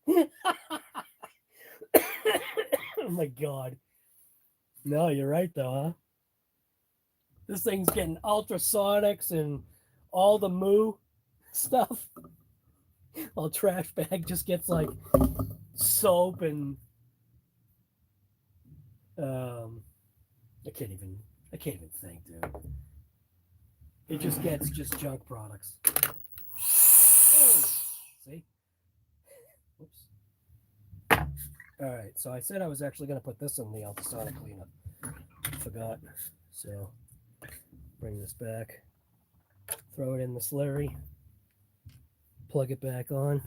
Oh my God. No, you're right though, huh? This thing's getting ultrasonics and all the moo stuff. While Trash Bag just gets like soap and I can't even think, dude. It just gets junk products. Oh, see? Oops. All right, so I said I was actually going to put this in the ultrasonic cleanup. Forgot. So bring this back, throw it in the slurry, plug it back on,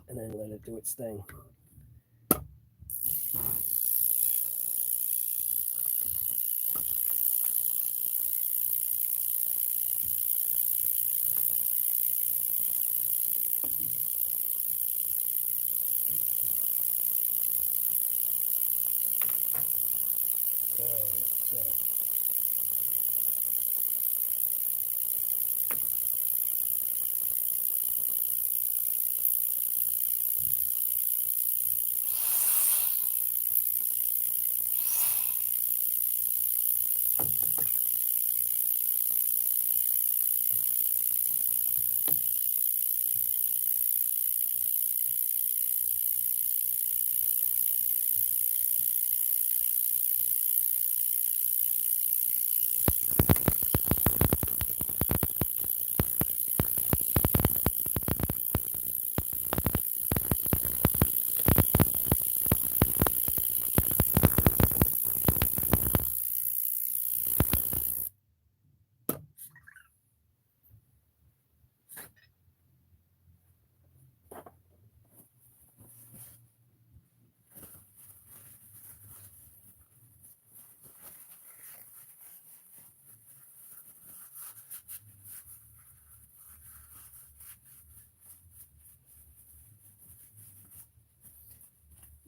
and then let it do its thing.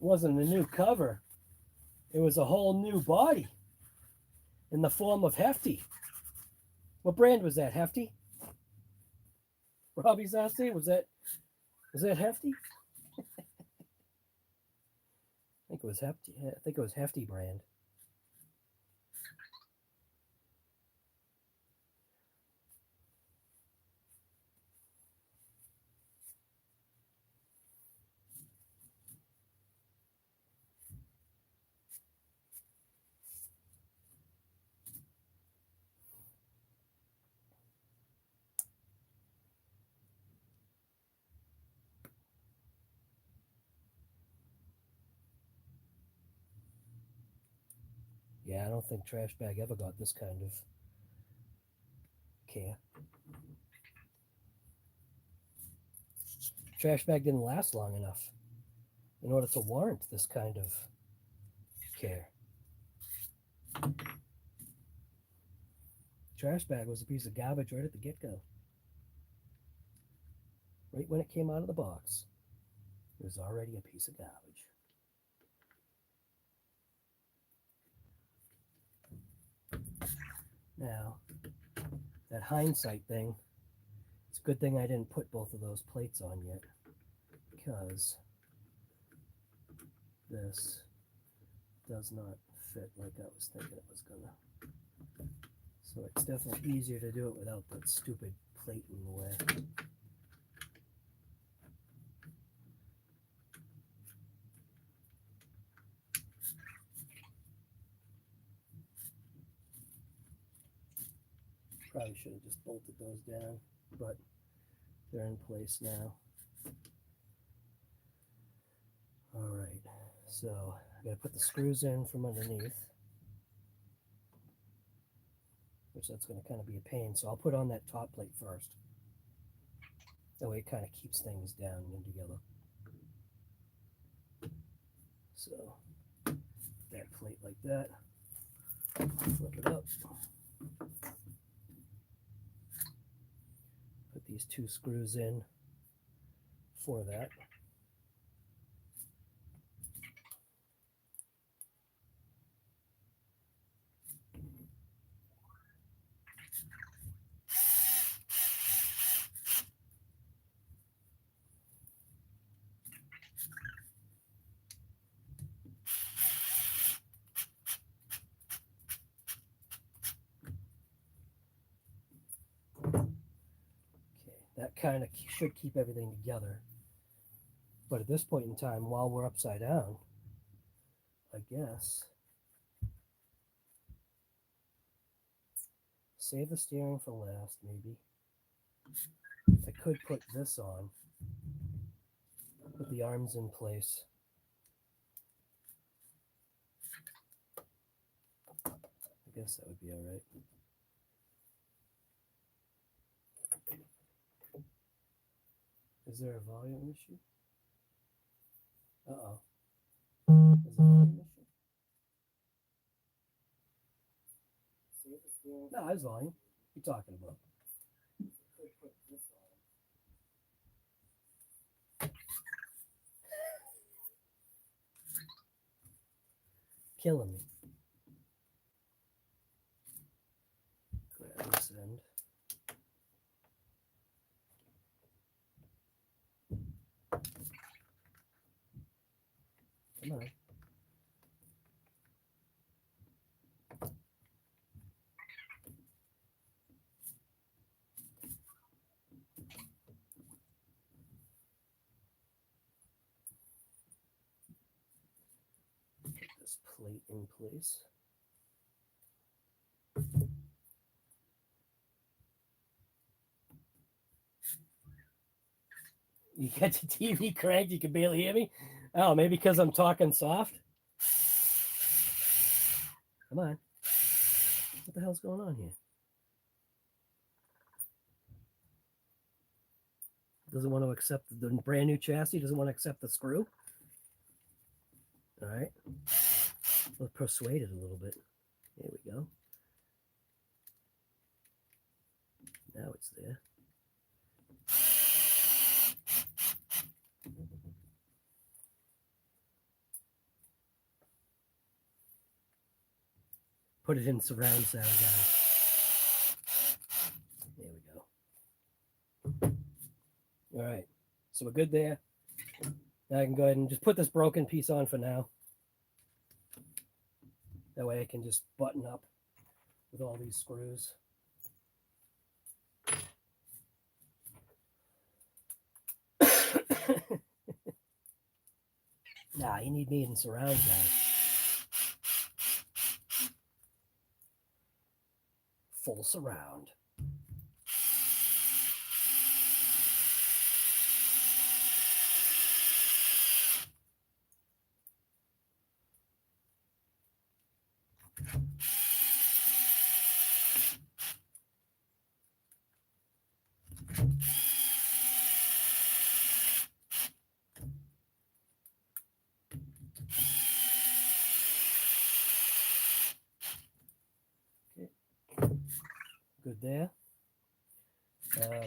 wasn't a new cover. It was a whole new body in the form of Hefty. What brand was that? Hefty? Robbie's asking, was that Hefty? I think it was Hefty. I think it was Hefty brand. Yeah, I don't think Trash Bag ever got this kind of care. Trash Bag didn't last long enough in order to warrant this kind of care. Trash Bag was a piece of garbage right at the get-go. Right when it came out of the box, it was already a piece of garbage. Now, that hindsight thing, it's a good thing I didn't put both of those plates on yet, because this does not fit like I was thinking it was gonna. So it's definitely easier to do it without that stupid plate in the way. Probably should have just bolted those down, but they're in place now. All right, so I gotta put the screws in from underneath, which that's gonna kind of be a pain. So I'll put on that top plate first. That way it kind of keeps things down and together. So that plate like that, flip it up. Put these two screws in for that. That kind of should keep everything together. But at this point in time, while we're upside down, I guess, save the steering for last, maybe. I could put this on, put the arms in place. I guess that would be all right. Is there a volume issue? Uh-oh. Is there a volume issue? No, there's volume. What are you talking about? Put this on. Killing me. Grab this end. Come on. Put this plate in place. You got the TV cranked, you can barely hear me? Oh, maybe because I'm talking soft? Come on. What the hell's going on here? Doesn't want to accept the brand new chassis, doesn't want to accept the screw. All right. Let's persuade it a little bit. There we go. Now it's there. put it in surround sound, guys. There we go. All right, so we're good there. Now I can go ahead and just put this broken piece on for now. That way I can just button up with all these screws. Nah, you need me in surround, guys. Full surround. Good there.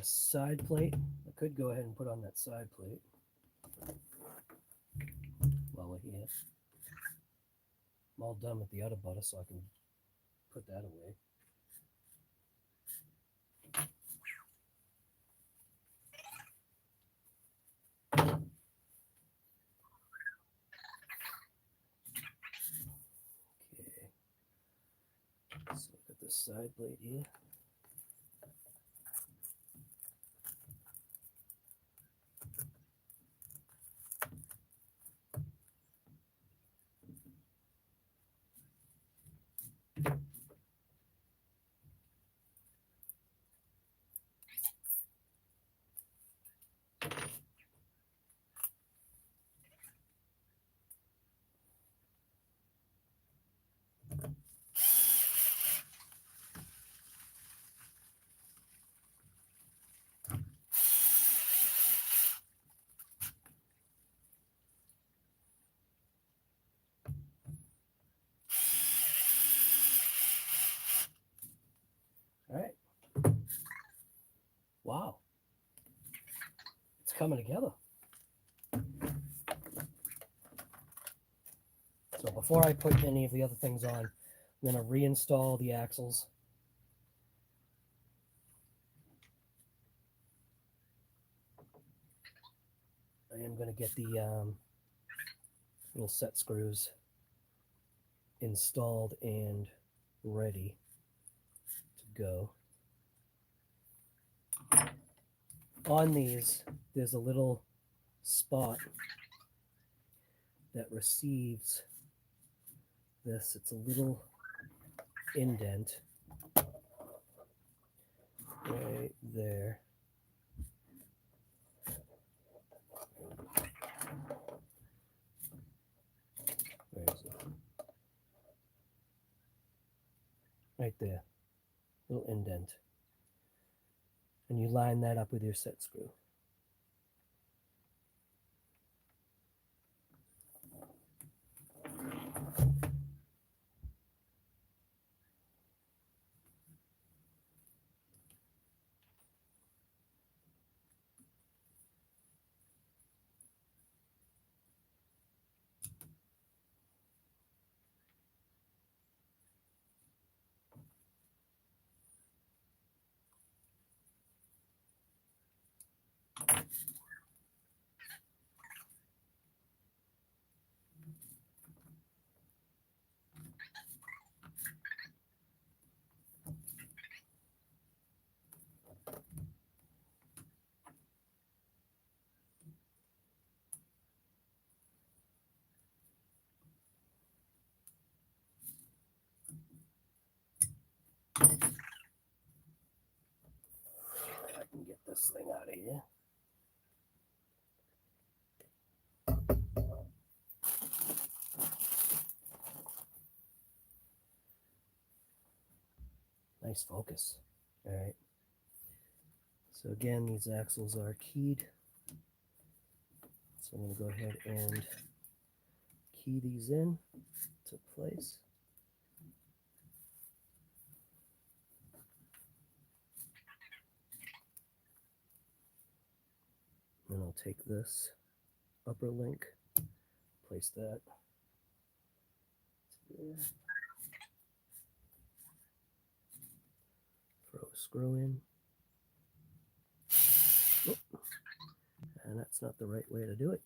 Side plate. I could go ahead and put on that side plate while we're here. I'm all done with the other butter, so I can put that away. Okay. So I've got this side plate here. All right. Wow. It's coming together. So before I put any of the other things on, I'm going to reinstall the axles. I am going to get the little set screws installed and ready to go. On these, there's a little spot that receives this. It's a little indent right there. Where is it? Right there. Little indent. And you line that up with your set screw. I can get this thing out of here. Nice focus. All right. So again, these axles are keyed. So I'm going to go ahead and key these in to place. Then I'll take this upper link, place that there. a screw in. Oh, and that's not the right way to do it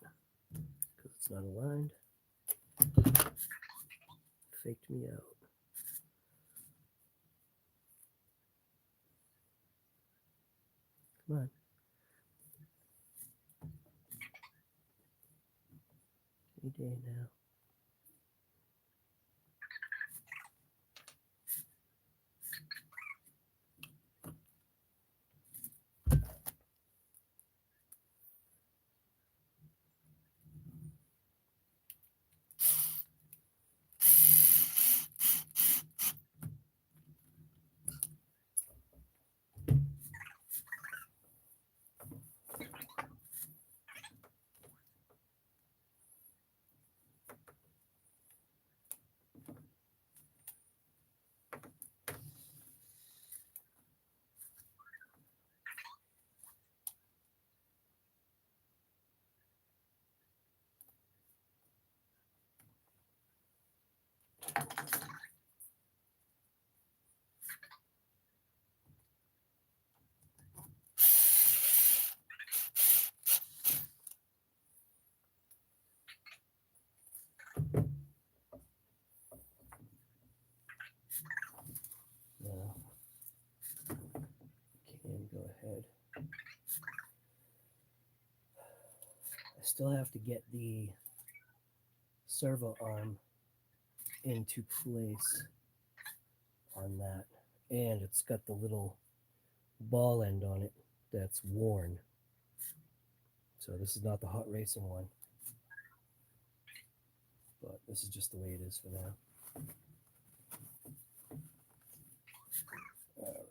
because it's not aligned. Faked me out. Come on. Any day now. Now, can go ahead. I still have to get the servo arm into place on that, and it's got the little ball end on it that's worn. So this is not the hot racing one, but this is just the way it is for now. All right.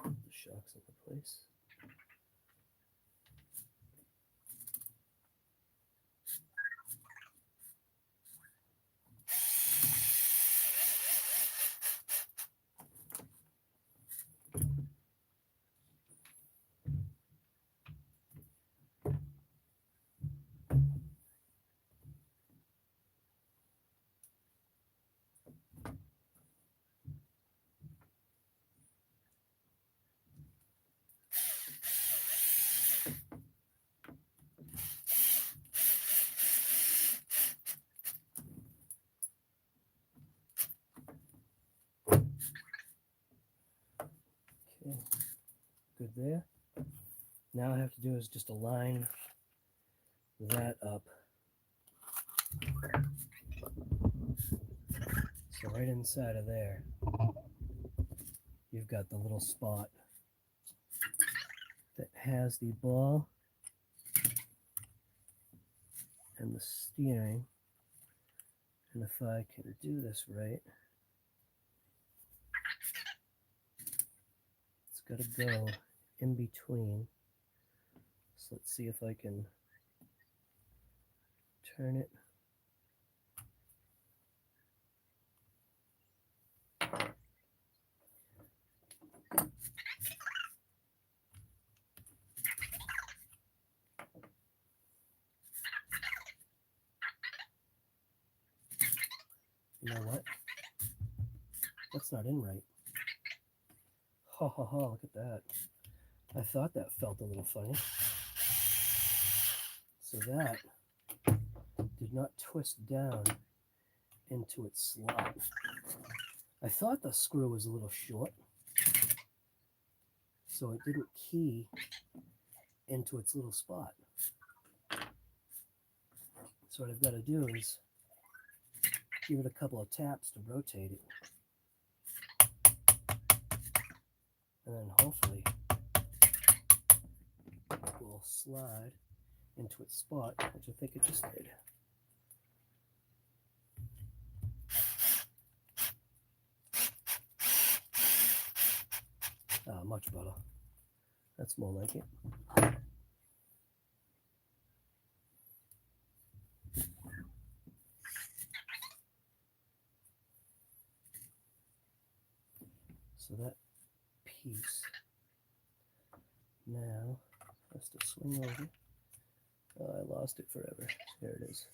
The shocks into place. Okay, good there. Now all I have to do is just align that up. So right inside of there, you've got the little spot that has the ball and the steering. And if I can do this right, it's got to go in between. So let's see if I can turn it. You know what? That's not in right. Ha ha ha, look at that. I thought that felt a little funny. So that did not twist down into its slot. I thought the screw was a little short, so it didn't key into its little spot. So what I've got to do is give it a couple of taps to rotate it. And then hopefully it will slide into its spot, which I think it just did. Ah, much better. That's more like it. So that piece now has to swing over. Oh, I lost it forever. There it is.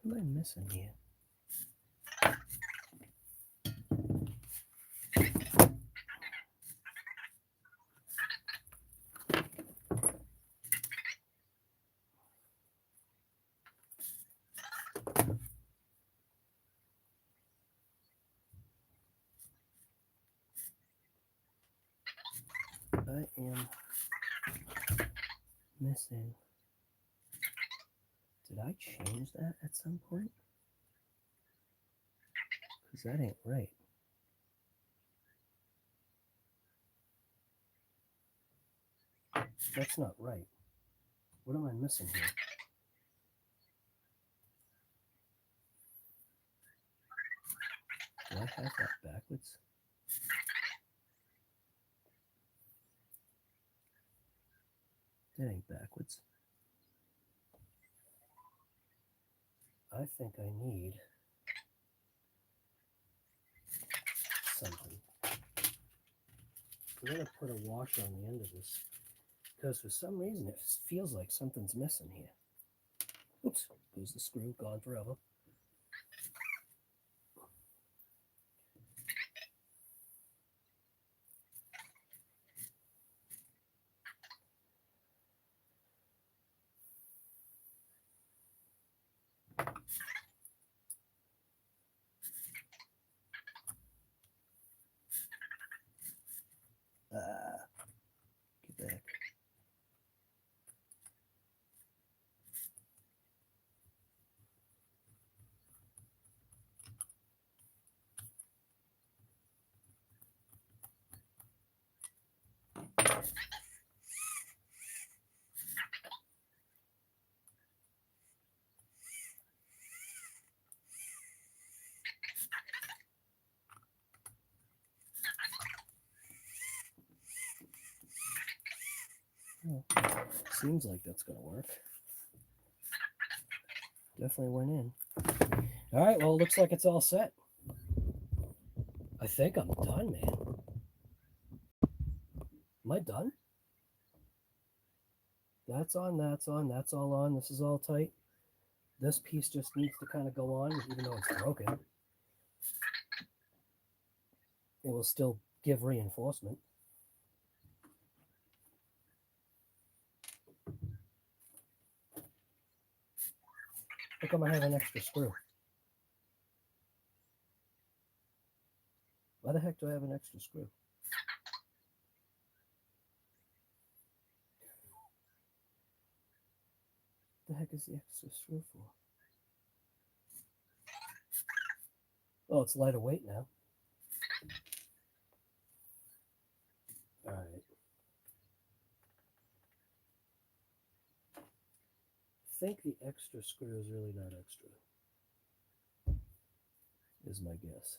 What am I missing here? I am missing. Did I change that at some point? Because that ain't right. That's not right. What am I missing here? Do I have that backwards? That ain't backwards. I think I need something. I'm going to put a washer on the end of this because for some reason it feels like something's missing here. Oops, goes the screw, gone forever. Get back. Oh, seems like that's going to work. Definitely went in. All right, well, it looks like it's all set. I think I'm done, man. Am I done? That's on, that's on, that's all on. This is all tight. This piece just needs to kind of go on, even though it's broken. It will still give reinforcement. How come I have an extra screw? Why the heck do I have an extra screw? What the heck is the extra screw for? Oh, it's lighter weight now. All right. I think the extra screw is really not extra, is my guess.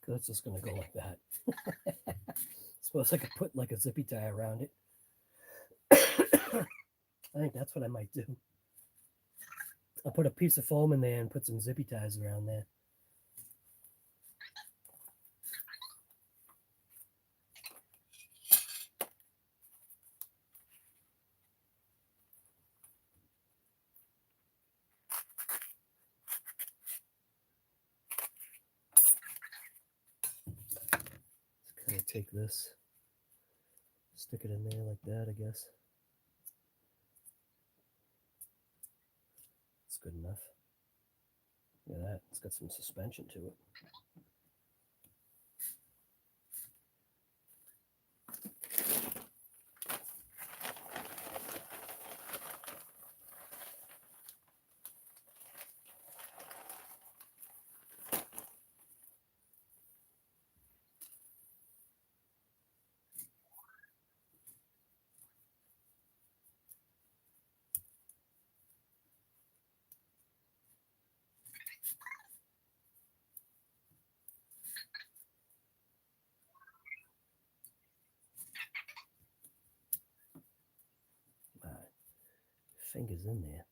That's just gonna go like that. Suppose I could put like a zippy tie around it. I think that's what I might do. I'll put a piece of foam in there and put some zippy ties around there. Kind of take this, stick it in there like that, I guess. It's good enough. Look at that. It's got some suspension to it. My fingers in there.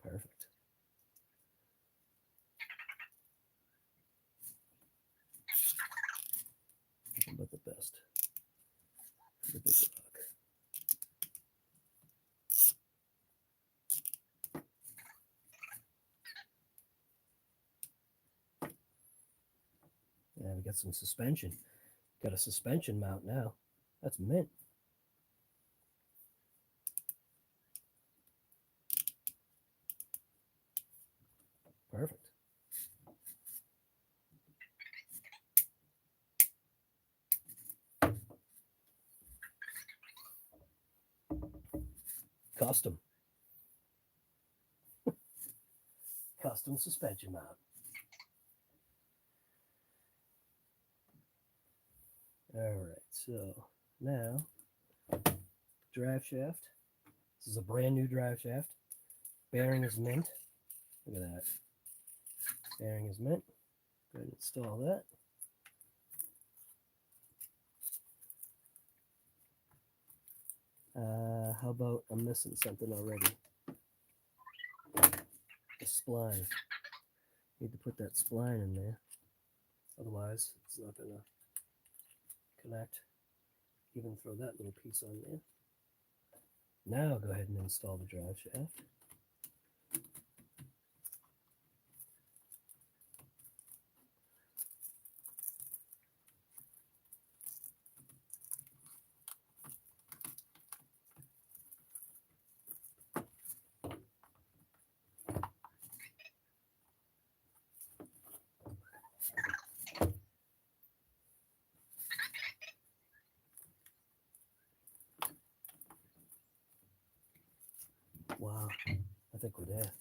Perfect. Nothing but the best for the big rock. Yeah, we got some suspension. Got a suspension mount now. That's mint. Perfect. Custom. Custom suspension mount. All right, so now drive shaft. This is a brand new drive shaft. Bearing is mint. Look at that. Bearing is mint. Go ahead and install that. How about I'm missing something already? The spline. Need to put that spline in there. Otherwise, it's not going to connect. Even throw that little piece on there. Now go ahead and install the drive shaft. Wow, I think we're there.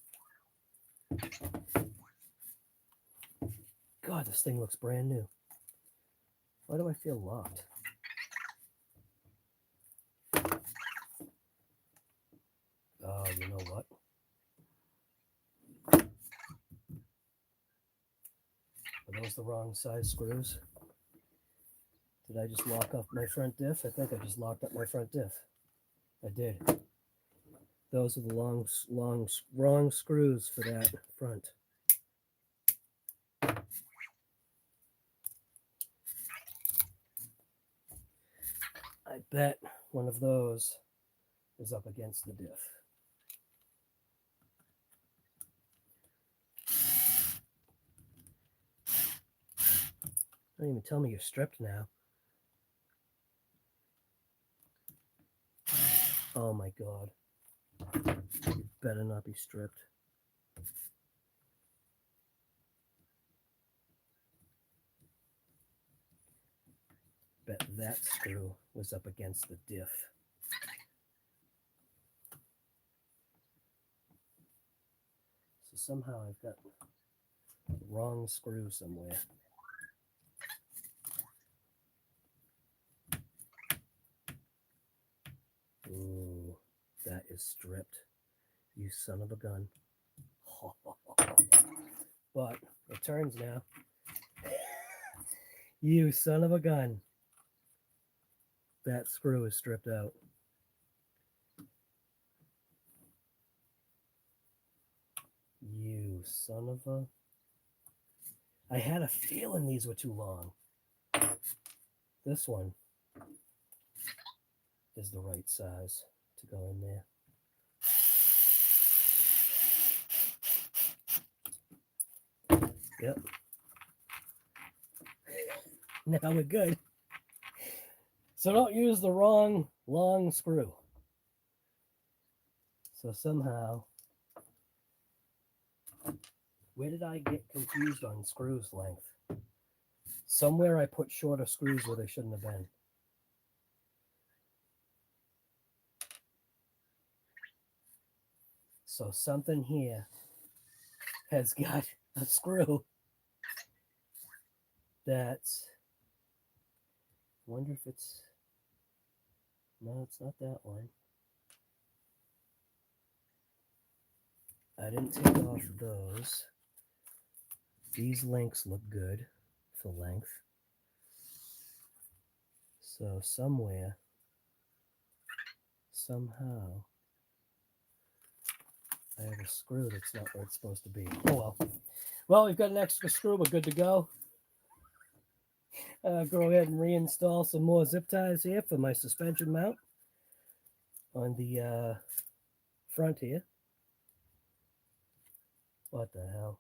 God, this thing looks brand new. Why do I feel locked? Oh, you know what? Are those the wrong size screws? Did I just lock up my front diff? I think I just locked up my front diff. I did. Those are the wrong screws for that front. I bet one of those is up against the diff. Don't even tell me you're stripped now. Oh my God. You better not be stripped. Bet that screw was up against the diff. So somehow I've got the wrong screw somewhere. Ooh, that is stripped. You son of a gun. But it turns now. You son of a gun. That screw is stripped out. You son of a... I had a feeling these were too long. This one is the right size to go in there. Yep. Now we're good. So don't use the wrong long screw. So somehow, where did I get confused on screws length? Somewhere I put shorter screws where they shouldn't have been. So something here has got a screw that's, wonder if it's, no, it's not that one. I didn't take off those. These links look good for length. So somewhere, somehow, I have a screw that's not where it's supposed to be. Oh well. Well, we've got an extra screw. We're good to go. Go ahead and reinstall some more zip ties here for my suspension mount on the front here. What the hell?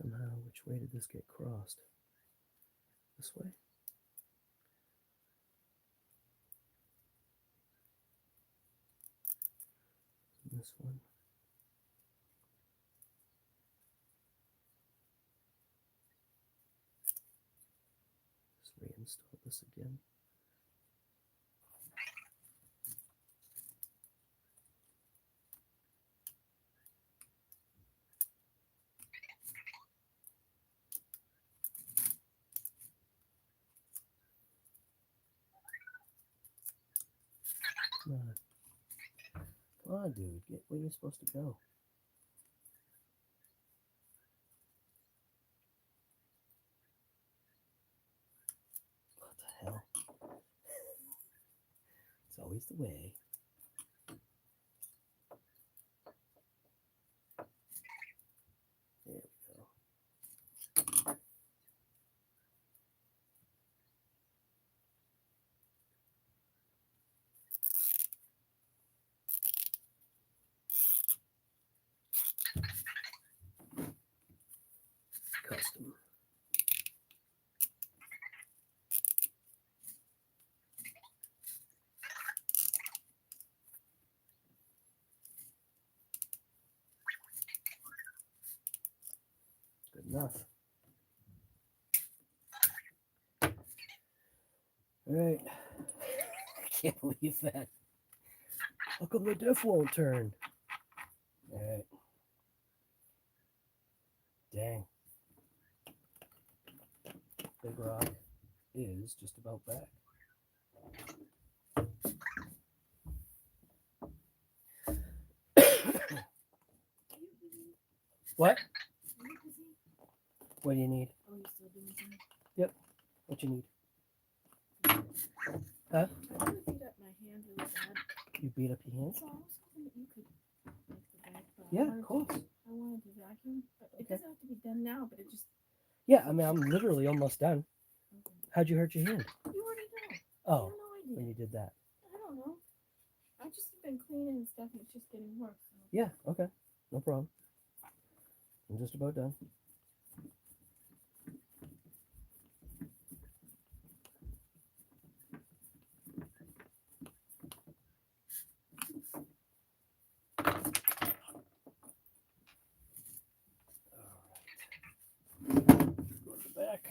Somehow, which way did this get crossed? This way? This one? Just reinstall this again. Come on. Come on, dude. Get where you're supposed to go. What the hell? It's always the way. There we go. Custom. Good enough. All right. I can't believe that. How come the diff won't turn? All right. Dang. Big rock is just about back. What? What do you need? Oh, you're still doing something? Yep. What you need? Huh? I want to beat up my hand really bad. You beat up your hand? So I was hoping that you could make the bag. But Yeah, of course. I wanted to vacuum, but it doesn't have to be done now, but it just... Yeah, I mean, I'm literally almost done. Okay. How'd you hurt your hand? You already know. Oh, I have no idea. when you did that. I don't know. I've just been cleaning and stuff, and it's just getting worse. So. Yeah, okay. No problem. I'm just about done. Go to the back.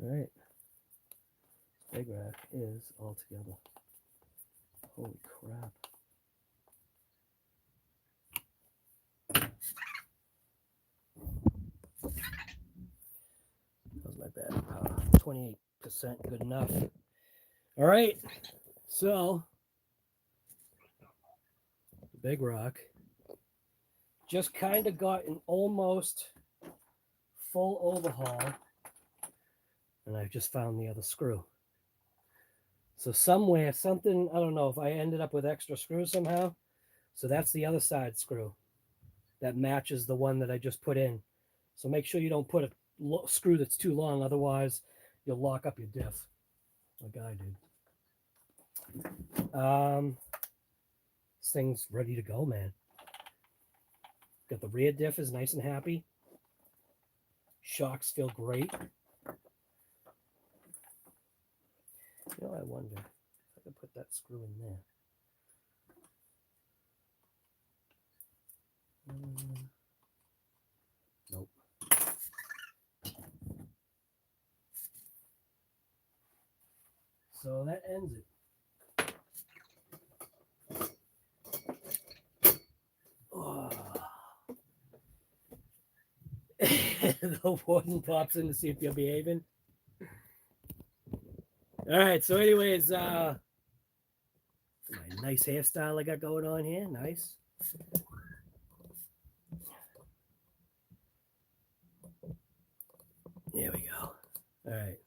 All right. Big rack is all together. Holy crap. How's my battery power? 28%, good enough. All right. So, the big rock just kind of got an almost full overhaul. And I've just found the other screw. So somewhere, something, I don't know if I ended up with extra screws somehow. So that's the other side screw that matches the one that I just put in. So make sure you don't put a screw that's too long. Otherwise, you'll lock up your diff like I did. This thing's ready to go, man. Got the rear diff is nice and happy. Shocks feel great. You know, I wonder if I could put that screw in there. Nope. So that ends it. Oh. The warden pops in to see if you're behaving. All right, so anyways, my nice hairstyle I got going on here, nice. There we go. All right.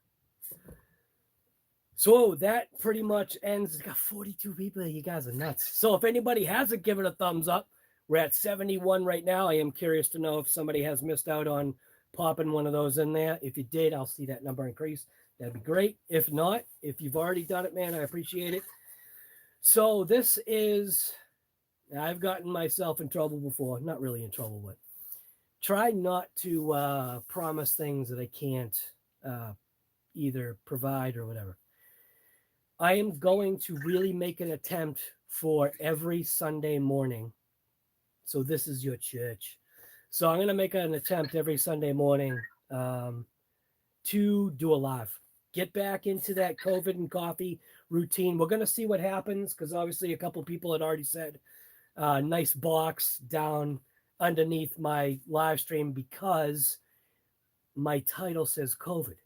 So that pretty much ends. It's got 42 people here. You guys are nuts. So if anybody hasn't given a thumbs up, we're at 71 right now. I am curious to know if somebody has missed out on popping one of those in there. If you did, I'll see that number increase. That'd be great. If not, if you've already done it, man, I appreciate it. So this is, I've gotten myself in trouble before. Not really in trouble, but try not to promise things that I can't either provide or whatever. I am going to really make an attempt for every Sunday morning. So this is your church. So I'm going to make an attempt every Sunday morning to do a live. Get back into that COVID and coffee routine. We're going to see what happens because obviously a couple people had already said nice box down underneath my live stream because my title says COVID.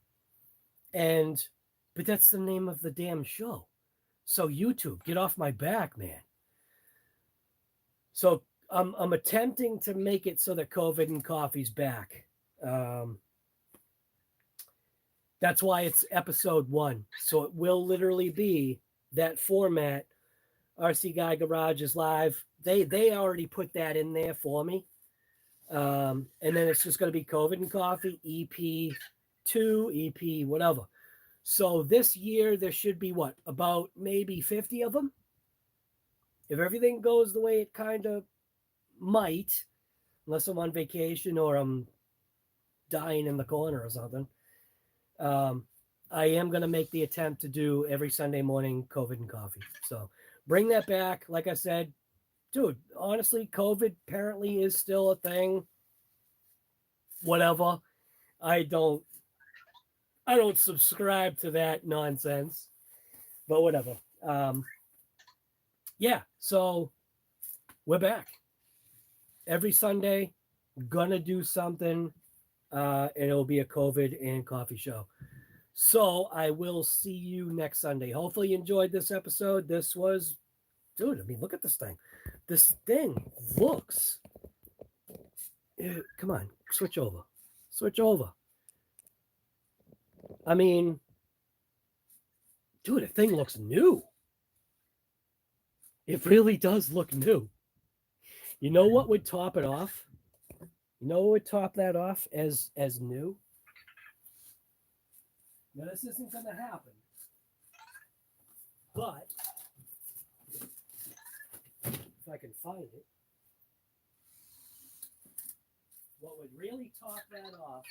But that's the name of the damn show. So YouTube, get off my back, man. So I'm attempting to make it so that COVID and coffee's back. That's why it's episode 1. So it will literally be that format. RC Guy Garage is live. they already put that in there for me. And then it's just going to be COVID and Coffee, EP2, EP, whatever. So this year there should be what, about maybe 50 of them? If everything goes the way it kind of might, unless I'm on vacation or I'm dying in the corner or something. I am going to make the attempt to do every Sunday morning COVID and Coffee. So bring that back. Like I said, dude, honestly, COVID apparently is still a thing. Whatever. I don't subscribe to that nonsense, but whatever. Yeah, so we're back. Every Sunday, gonna do something, and it'll be a COVID and coffee show. So I will see you next Sunday. Hopefully you enjoyed this episode. This was, dude, I mean, look at this thing. This thing looks, come on, switch over. Switch over. I mean, dude, the thing looks new. It really does look new. You know what would top it off? You know what would top that off as new? Now, this isn't going to happen. But, if I can find it, what would really top that off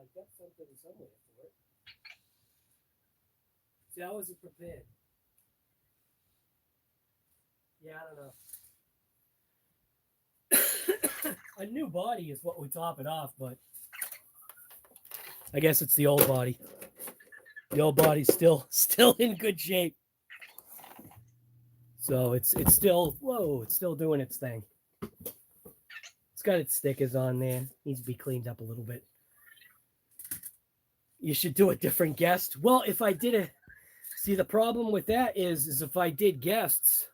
I've got something somewhere for it. See, I wasn't prepared. Yeah, I don't know. A new body is what would top it off, but I guess it's the old body. The old body's still in good shape. So it's still, whoa, it's still doing its thing. It's got its stickers on there. Needs to be cleaned up a little bit. You should do a different guest. Well, if I did a, see, the problem with that is if I did guests,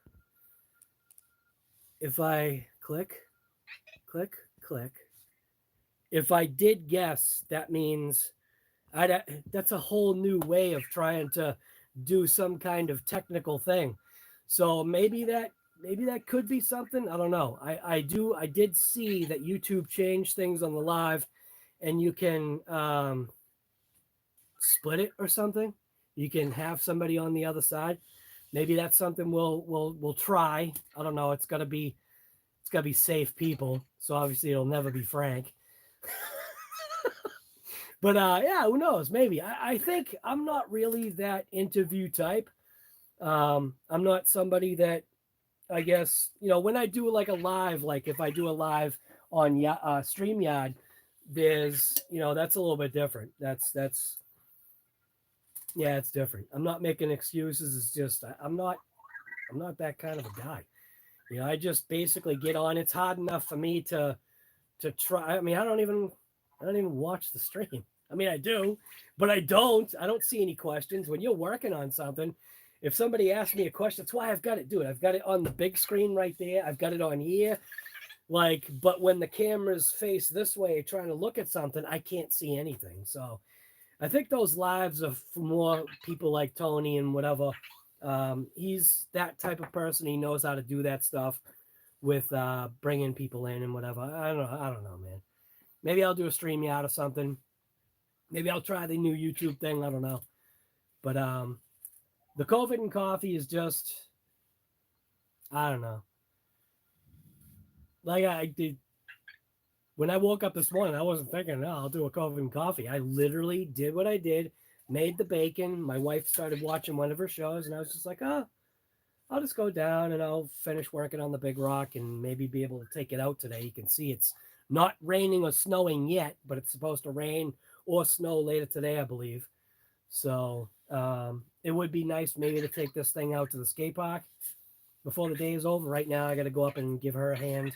if I click, if I did guests, that means that's a whole new way of trying to do some kind of technical thing. So maybe that could be something. I don't know. I did see that YouTube changed things on the live, and you can split it or something. You can have somebody on the other side. Maybe that's something we'll try. I don't know. It's gotta be safe people. So obviously it'll never be Frank. But yeah, who knows? Maybe. I think I'm not really that interview type. I'm not somebody that, I guess, you know, when I do like a live, like if I do a live on StreamYard, there's, you know, that's a little bit different. That's yeah, it's different. I'm not making excuses. It's just I'm not that kind of a guy. You know, I just basically get on. It's hard enough for me to try. I mean, I don't even watch the stream. I mean, I do, but I don't see any questions. When you're working on something, if somebody asks me a question, that's why I've got it, dude. I've got it on the big screen right there. I've got it on here. Like, but when the camera's face this way, trying to look at something, I can't see anything. So I think those lives are for more people like Tony and whatever. He's that type of person. He knows how to do that stuff with bringing people in and whatever. I don't know, man. Maybe I'll do a StreamYard or something. Maybe I'll try the new YouTube thing. I don't know. But the COVID and coffee is just, I don't know. Like I did. When I woke up this morning, I wasn't thinking, no, I'll do a COVID and coffee. I literally did what I did, made the bacon. My wife started watching one of her shows, and I was just like, oh, I'll just go down and I'll finish working on the big rock and maybe be able to take it out today. You can see it's not raining or snowing yet, but it's supposed to rain or snow later today, I believe. So it would be nice maybe to take this thing out to the skate park before the day is over. Right now, I got to go up and give her a hand.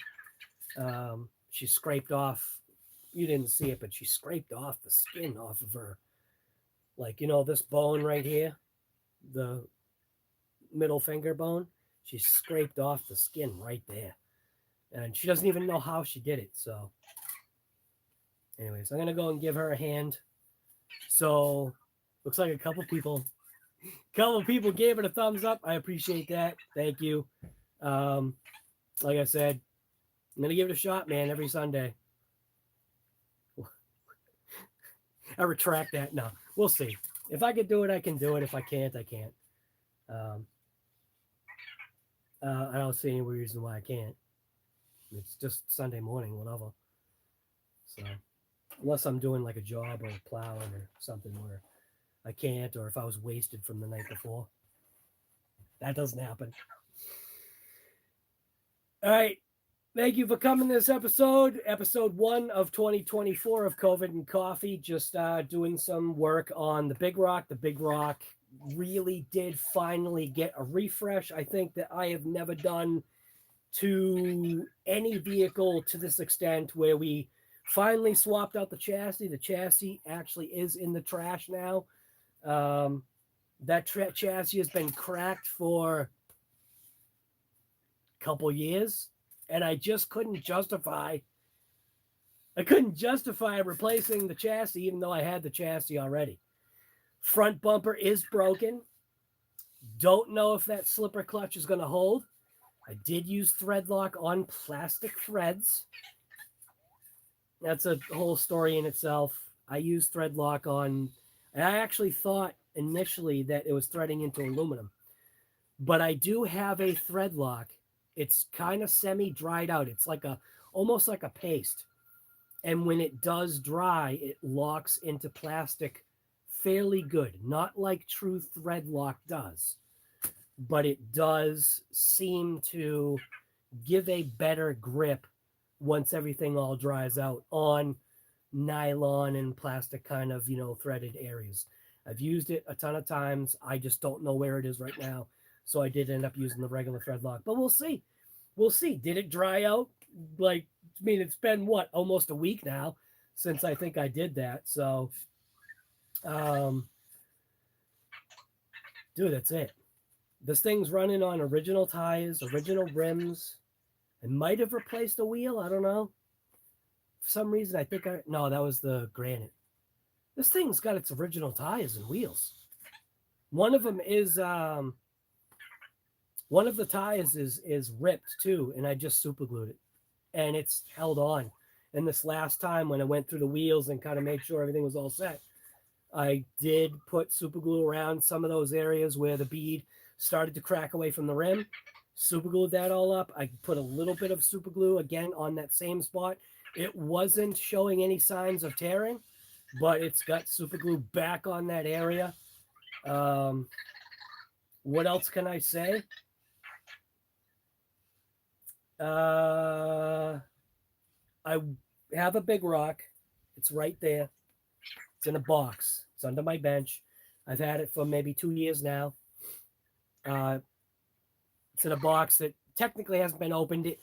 She scraped off, you didn't see it, but she scraped off the skin off of her. Like, you know, this bone right here, the middle finger bone, She scraped off the skin right there. And she doesn't even know how she did it. So anyways, I'm going to go and give her a hand. So looks like a couple people gave it a thumbs up. I appreciate that. Thank you. Like I said, I'm going to give it a shot, man, every Sunday. I retract that. No, we'll see. If I can do it, I can do it. If I can't, I can't. I don't see any reason why I can't. It's just Sunday morning, whatever. So unless I'm doing like a job or plowing or something where I can't, or if I was wasted from the night before. That doesn't happen. All right. Thank you for coming to this episode. Episode 1 of 2024 of COVID and Coffee. Just doing some work on the Big Rock. The Big Rock really did finally get a refresh. I think that I have never done to any vehicle to this extent, where we finally swapped out the chassis. The chassis actually is in the trash now. That chassis has been cracked for a couple years, and I just couldn't justify replacing the chassis, even though I had the chassis already. Front bumper is broken. Don't know if that slipper clutch is going to hold. I did use thread lock on plastic threads. That's a whole story in itself. I used thread lock on, and I actually thought initially that it was threading into aluminum, but I do have a thread lock. It's kind of semi-dried out. It's like almost like a paste. And when it does dry, it locks into plastic fairly good. Not like true thread lock does, but it does seem to give a better grip once everything all dries out on nylon and plastic kind of, threaded areas. I've used it a ton of times. I just don't know where it is right now. So I did end up using the regular thread lock, but we'll see. We'll see. Did it dry out? It's been almost a week now since I think I did that. So, dude, that's it. This thing's running on original tires, original rims. I might have replaced a wheel. I don't know. For some reason, no, that was the Granite. This thing's got its original tires and wheels. One of them is, one of the tires is ripped too, and I just super glued it, and it's held on. And this last time when I went through the wheels and kind of made sure everything was all set, I did put super glue around some of those areas where the bead started to crack away from the rim. Super glued that all up. I put a little bit of super glue again on that same spot. It wasn't showing any signs of tearing, but it's got super glue back on that area. What else can I say? I have a Big Rock. It's right there. It's in a box. It's under my bench. I've had it for maybe 2 years now. It's in a box that technically hasn't been opened.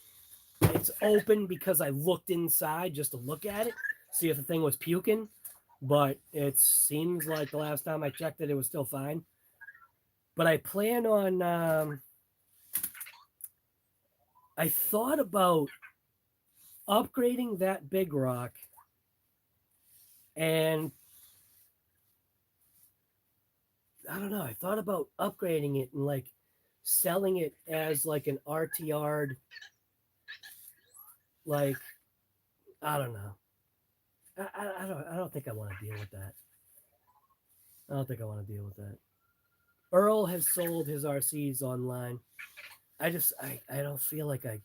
It's open because I looked inside just to look at it, see if the thing was puking. But it seems like the last time I checked it was still fine. But I plan on... I thought about upgrading that Big Rock and I don't know. I thought about upgrading it and selling it as an RTR. I don't know. I don't think I want to deal with that. I don't think I want to deal with that. Earl has sold his RCs online. I don't feel like I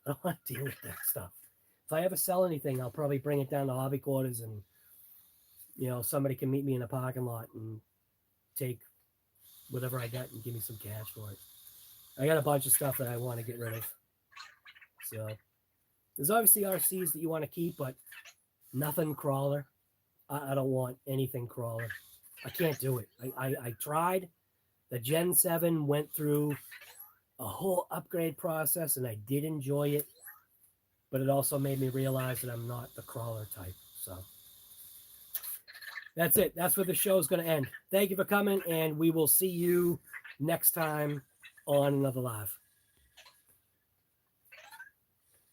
don't want to deal with that stuff. If I ever sell anything, I'll probably bring it down to hobby quarters and, somebody can meet me in a parking lot and take whatever I got and give me some cash for it. I got a bunch of stuff that I want to get rid of. So there's obviously RCs that you want to keep, but nothing crawler. I don't want anything crawler. I can't do it. I tried. The Gen 7 went through a whole upgrade process, and I did enjoy it, but it also made me realize that I'm not the crawler type. So That's it. That's where the show is going to end. Thank you for coming, and we will see you next time on another live.